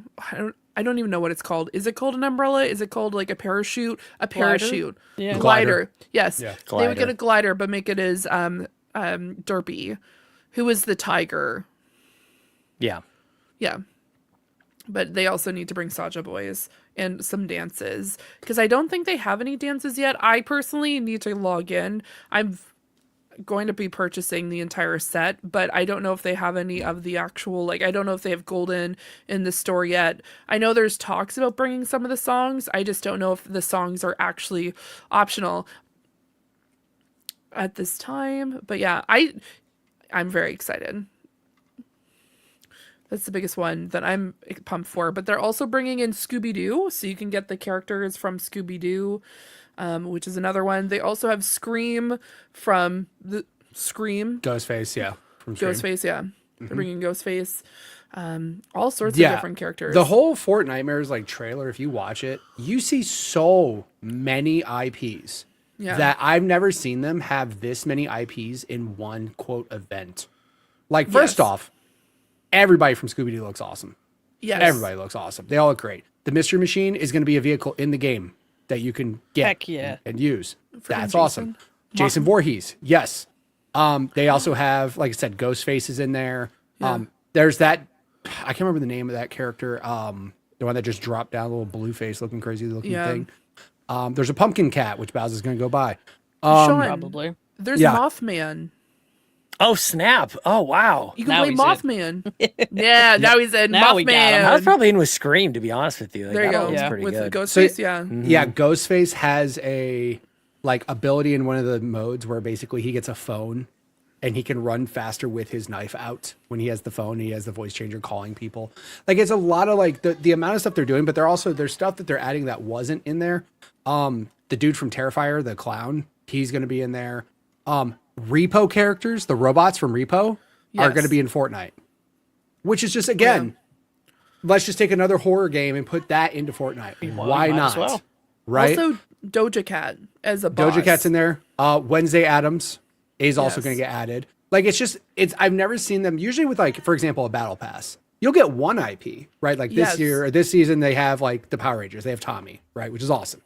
I don't even know what it's called. Is it called an umbrella? Is it called like a parachute? A parachute. Yeah. Glider. Yes. Yeah. They would get a glider, but make it as Derpy, who is the tiger. Yeah. Yeah. But they also need to bring Saja boys and some dances, because I don't think they have any dances yet. I personally need to log in. I'm going to be purchasing the entire set, but I don't know if they have any of the actual, like, I don't know if they have Golden in the store yet. I know there's talks about bringing some of the songs. I just don't know if the songs are actually optional at this time. But yeah, I'm very excited. That's the biggest one that I'm pumped for. But they're also bringing in Scooby-Doo, so you can get the characters from Scooby-Doo, which is another one. They also have Scream from the Scream. Ghostface, yeah. From Scream. Ghostface, yeah. They're bringing Ghostface. All sorts of different characters. The whole Fortnightmare's like trailer, if you watch it, you see so many IPs that I've never seen them have this many IPs in one quote event. Like, first off, everybody from Scooby-Doo looks awesome. Yes. Everybody looks awesome. They all look great. The Mystery Machine is going to be a vehicle in the game that you can get and use. That's awesome. Jason Voorhees. Yes. They also have, like I said, Ghostface in there. Yeah. There's that, I can't remember the name of that character. The one that just dropped down, a little blue face looking crazy looking thing. There's a pumpkin cat, which Bowser's going to go by. Sean, Probably. There's Mothman. Oh, snap. Oh, wow. You can play Mothman. Yeah, now he's in Now we got him. I Mothman. was probably in with Scream, to be honest with you. Like, There you that go. one was pretty With good. Ghostface, yeah. Yeah, Ghostface has a like ability in one of the modes where basically he gets a phone and he can run faster with his knife out when he has the phone. He has the voice changer calling people. Like, it's a lot of like the amount of stuff they're doing, but there's stuff that they're adding that wasn't in there. The dude from Terrifier, the clown, he's going to be in there. Repo characters, the robots from Repo are going to be in Fortnite, which is just, again, let's just take another horror game and put that into Fortnite. Why might not? as well. Right? Also, Doja Cat as a boss. Doja Cat's in there. Wednesday Addams is also going to get added. Like, I've never seen them, usually with, like, for example, a battle pass. You'll get one IP, right? Like this year or this season, they have like the Power Rangers. They have Tommy, right? Which is awesome.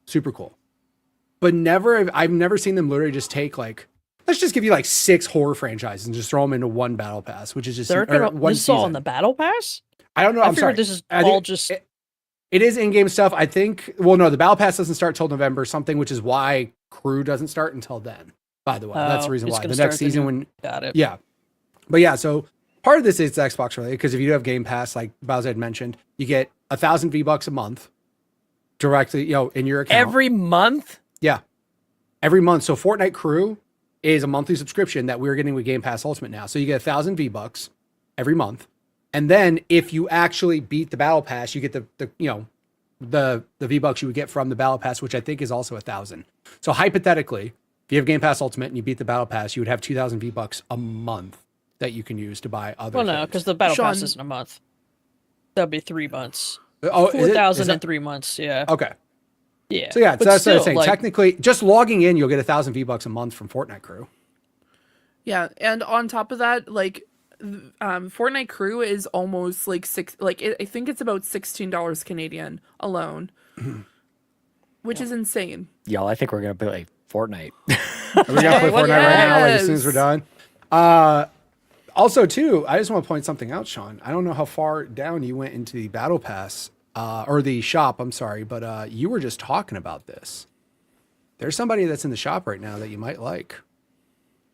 Super cool. But I've never seen them literally just take like, let's just give you like 6 horror franchises and just throw them into one battle pass, which is just They're gonna, one this is all season. in the battle pass? I don't know. I I'm sorry. figured this is I think all just... It is in-game stuff. I think, well, no, the battle pass doesn't start till November something, which is why Crew doesn't start until then, by the way. That's the reason it's why. gonna The next start the season new- when, Got it. yeah. But yeah, so part of this is Xbox related, because if you do have Game Pass, like Bowser had mentioned, you get 1,000 V-Bucks a month directly, in your account. Every month? Yeah. Every month. So Fortnite Crew is a monthly subscription that we're getting with Game Pass Ultimate now. So you get 1,000 V-Bucks every month. And then if you actually beat the Battle Pass, you get the V-Bucks you would get from the Battle Pass, which I think is also 1,000. So hypothetically, if you have Game Pass Ultimate and you beat the Battle Pass, you would have 2,000 V-Bucks a month that you can use to buy other Well, no, things. because the battle pass Sean- isn't a month. That'd be 3 months. Oh, is it? 4,000 Is in that- 3 months, yeah. Okay. Yeah. So yeah, But that's what I'm still, saying. like, Technically, just logging in, you'll get 1,000 V-Bucks a month from Fortnite Crew. Yeah, and on top of that, like, Fortnite Crew is almost like I think it's about $16 Canadian alone, which is insane. Y'all, I think we're going to play Fortnite. We're gonna play Fortnite right now, like, as soon as we're done. Also, too, I just want to point something out, Sean. I don't know how far down you went into the Battle Pass or the shop. I'm sorry, but you were just talking about this. There's somebody that's in the shop right now that you might like.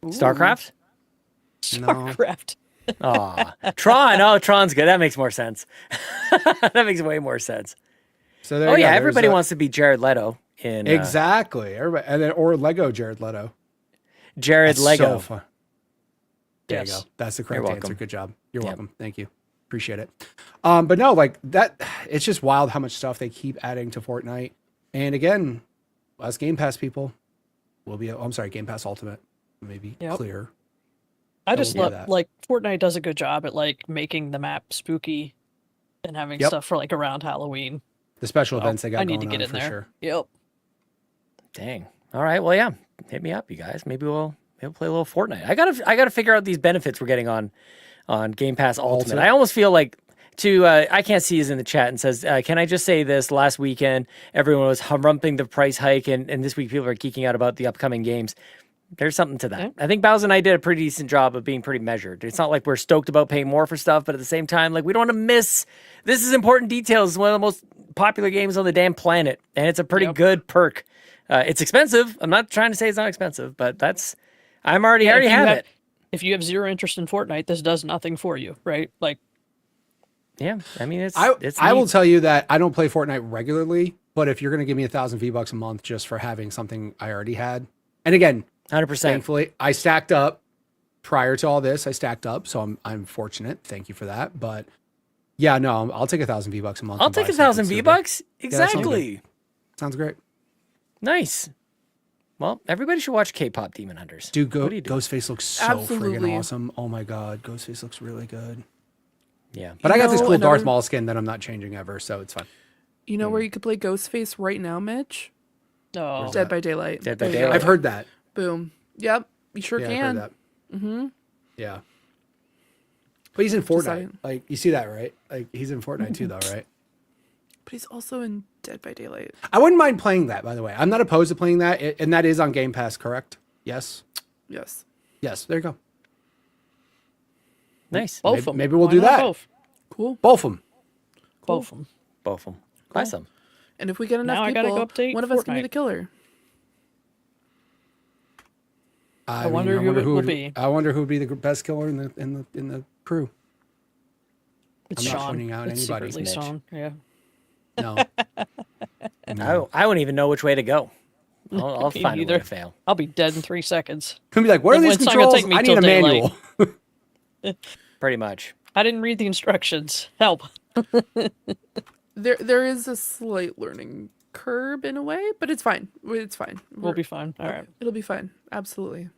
StarCraft? StarCraft. Aw. Tron. Oh, Tron's good. That makes more sense. That makes way more sense. So there Oh, you yeah. go. Everybody There's wants to be Jared Leto in exactly. Everybody, and then or Lego Jared Leto. Jared That's Lego. So fun. There you Yes. go. That's the correct You're answer. welcome. Good job. You're Yep. welcome. Thank you. Appreciate it. But no, like that, it's just wild how much stuff they keep adding to Fortnite. And again, us Game Pass people will be, Game Pass Ultimate, maybe Yep. clear. I just we'll do love, that. like, Fortnite does a good job at, like, making the map spooky and having Yep. stuff for, like, around Halloween. The special events they got I need going to get on in for there. sure. Yep. Dang. All right. Well, yeah. Hit me up, you guys. Maybe we'll play a little Fortnite. I gotta figure out these benefits we're getting on Game Pass Ultimate. I almost feel like I can't see is in the chat and says, can I just say this? Last weekend, everyone was rumping the price hike, and this week people are geeking out about the upcoming games. There's something to that. Yeah. I think Bowser and I did a pretty decent job of being pretty measured. It's not like we're stoked about paying more for stuff, but at the same time, like, we don't want to miss. This is important details. It's one of the most popular games on the damn planet, and it's a pretty good perk. It's expensive. I'm not trying to say it's not expensive, but I already have it. If you have zero interest in Fortnite, this does nothing for you, right? Like, yeah, I mean, it's I will tell you that I don't play Fortnite regularly, but if you're going to give me 1,000 V-Bucks a month just for having something I already had, and again, 100%. Thankfully, I stacked up prior to all this. I stacked up, so I'm fortunate. Thank you for that. But yeah, no, I'll take 1,000 V-Bucks a month. I'll take 1,000 V-Bucks. Exactly. Yeah, sounds great. Nice. Well, everybody should watch K-pop Demon Hunters. Dude, Ghostface looks so friggin' awesome. Oh my god, Ghostface looks really good. Yeah, but I got this cool Darth Maul skin that I'm not changing ever, so it's fine. You know where you could play Ghostface right now, Mitch? Oh, Dead by Daylight. Dead by Daylight. I've heard that. Boom. Yep. You sure can. I've heard that. Mm-hmm. Yeah. But he's in Fortnite. Like, you see that, right? Like, he's in Fortnite too, though, right? But he's also in Dead by Daylight. I wouldn't mind playing that, by the way. I'm not opposed to playing that, and that is on Game Pass, correct? Yes. Yes. Yes. There you go. Nice. Both of them. Maybe we'll do that. Both. Cool. Both of them. Both of them. Both of them. Buy some. And if we get enough Now I people, gotta go update one of us can be Fortnite. the killer. I wonder who it will be. I wonder who would be the best killer in the crew. It's I'm Sean. not pointing out It's anybody. secretly Sean. Yeah. No. I wouldn't even know which way to go. I'll Me find a way neither. to fail. I'll be dead in 3 seconds. Could be like, what are these It's not gonna controls? take me I need till a daylight. manual. Pretty much. I didn't read the instructions. Help. There is a slight learning curve in a way, but it's fine. It's fine. We'll be fine. All right. It'll be fine. Absolutely.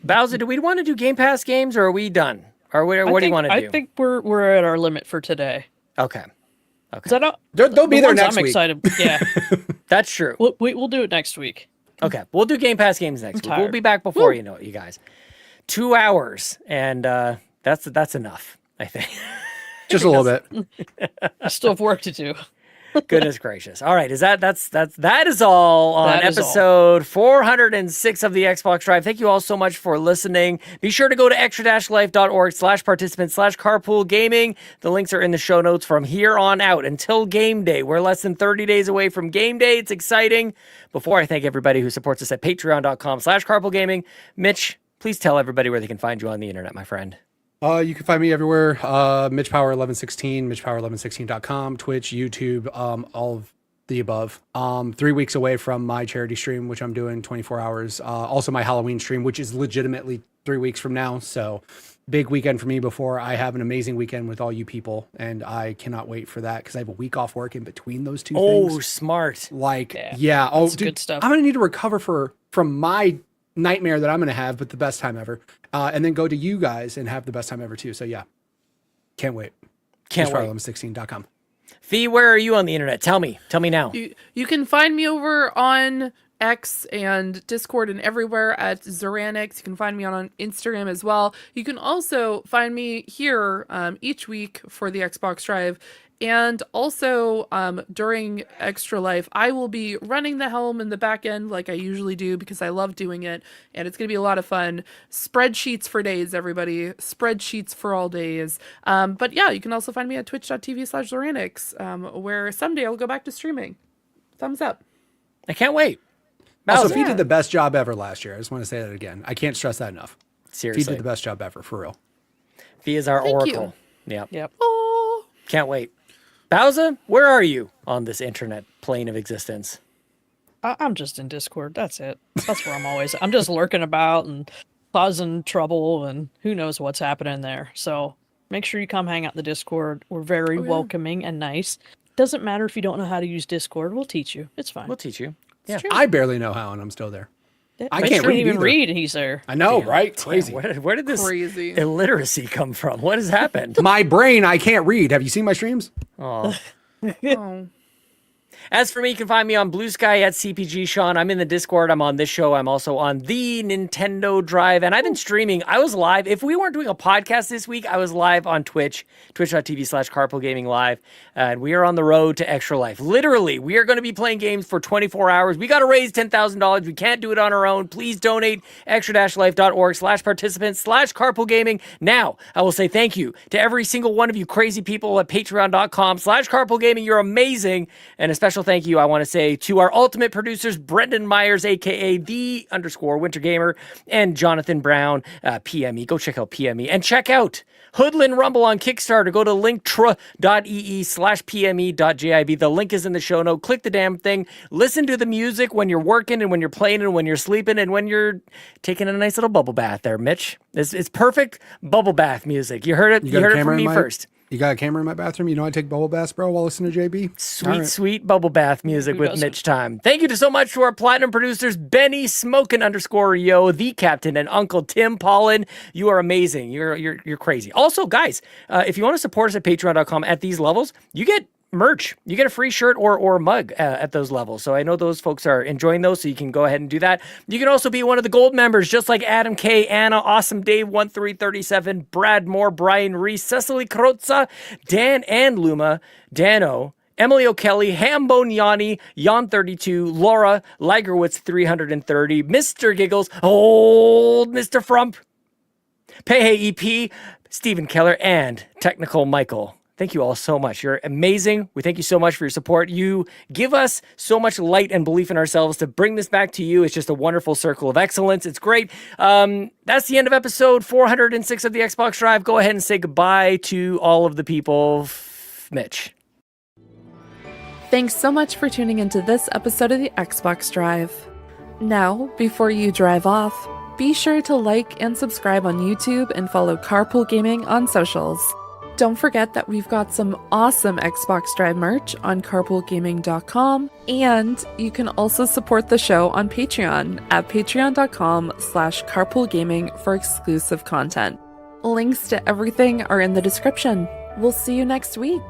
Bowser, do we want to do Game Pass games, or are we done? Or what do you want to do? I think we're at our limit for today. Okay. Is that not, They'll be there ones next I'm week. excited. Yeah. That's true. We'll do it next week. Okay, we'll do Game Pass games next week. We'll tired. be back before you know it, you guys. 2 hours, and that's enough, I think. Just a little bit. I still have work to do. Goodness gracious! All right, that is all on That is all. episode 406 of the Xbox Drive. Thank you all so much for listening. Be sure to go to extra-life.org/participant/carpool gaming. The links are in the show notes from here on out until game day. We're less than 30 days away from game day. It's exciting. Before I thank everybody who supports us at patreon.com/carpool gaming, Mitch, please tell everybody where they can find you on the internet, my friend. You can find me everywhere. Mitch Power 1116, MitchPower1116.com, Twitch, YouTube, all of the above. 3 weeks away from my charity stream, which I'm doing 24 hours. Also my Halloween stream, which is legitimately 3 weeks from now. So big weekend for me before I have an amazing weekend with all you people. And I cannot wait for that because I have a week off work in between those two things. Oh, smart. Like, yeah. Oh, dude, good stuff. I'm going to need to recover from my nightmare that I'm going to have, but the best time ever. And then go to you guys and have the best time ever too. So yeah, can't wait. Can't wait. MitchPower1116.com. Fee, where are you on the internet? Tell me now. You can find me over on X and Discord and everywhere at Zoranix. You can find me on Instagram as well. You can also find me here each week for the Xbox Drive. And also during Extra Life, I will be running the helm in the back end like I usually do because I love doing it. And it's going to be a lot of fun. Spreadsheets for days, everybody. Spreadsheets for all days. But yeah, you can also find me at twitch.tv/Zoranix, where someday I'll go back to streaming. Thumbs up. I can't wait. Also, Bowser. Fee did the best job ever last year. I just want to say that again. I can't stress that enough. Seriously. Fee did the best job ever, for real. Fee is our Thank oracle. you. Yep. Oh. Can't wait. Bowser, where are you on this internet plane of existence? I'm just in Discord. That's it. That's where I'm always. I'm just lurking about and causing trouble, and who knows what's happening there. So make sure you come hang out in the Discord. We're very welcoming and nice. Doesn't matter if you don't know how to use Discord. We'll teach you. It's fine. We'll teach you. It's true. I barely know how, and I'm still there. I Mitch can't can't read even either. read, and he's there. I know, right? Crazy. Where did this Crazy. illiteracy come from? What has happened? My brain, I can't read. Have you seen my streams? Oh. Oh. As for me, you can find me on Blue Sky at CPG Sean. I'm in the Discord. I'm on this show. I'm also on the Nintendo Drive, and I've been streaming. I was live. If we weren't doing a podcast this week, I was live on Twitch, twitch.tv/carpoolgaming live, and we are on the road to Extra Life. Literally, we are going to be playing games for 24 hours. We got to raise $10,000. We can't do it on our own. Please donate extra-life.org/participants/carpoolgaming. Now, I will say thank you to every single one of you crazy people at patreon.com/carpoolgaming. You're amazing. And a special thank you I want to say to our ultimate producers, Brendan Myers, aka _Winter Gamer, and Jonathan Brown, PME. Go check out PME and check out Hoodlin Rumble on Kickstarter. Go to linktr.ee/pme.jib. The link is in the show note. Click the damn thing. Listen to the music when you're working and when you're playing and when you're sleeping and when you're taking a nice little bubble bath there, Mitch. It's perfect bubble bath music. You heard it. You heard it from me first. You got a camera in my bathroom? You know I take bubble baths, bro, while listening to JB? Sweet bubble bath music with Mitch time. Thank you so much to our platinum producers, Benny Smokin _ the Captain, and Uncle Tim Paullin. You are amazing. You're crazy. Also, guys, if you want to support us at patreon.com at these levels, you get merch. You get a free shirt or mug at those levels. So I know those folks are enjoying those, so you can go ahead and do that. You can also be one of the gold members, just like Adam K, Anna, Awesome Dave 1337, Brad Moore, Brian Reese, Cecily Carrozza, Dan and Luma, Dannohh, Emily O'Kelly, Hambone Jonny, Jan32, Laura, Ligerwitz 330, Mr. Giggles, OldMrFrump, Peje EP, Stephen Keller, and Technical Michael. Thank you all so much. You're amazing. We thank you so much for your support. You give us so much light and belief in ourselves to bring this back to you. It's just a wonderful circle of excellence. It's great. That's the end of episode 406 of the Xbox Drive. Go ahead and say goodbye to all of the people. Mitch. Thanks so much for tuning into this episode of the Xbox Drive. Now, before you drive off, be sure to like and subscribe on YouTube and follow Carpool Gaming on socials. Don't forget that we've got some awesome Xbox Drive merch on carpoolgaming.com, and you can also support the show on Patreon at patreon.com/carpoolgaming for exclusive content. Links to everything are in the description. We'll see you next week.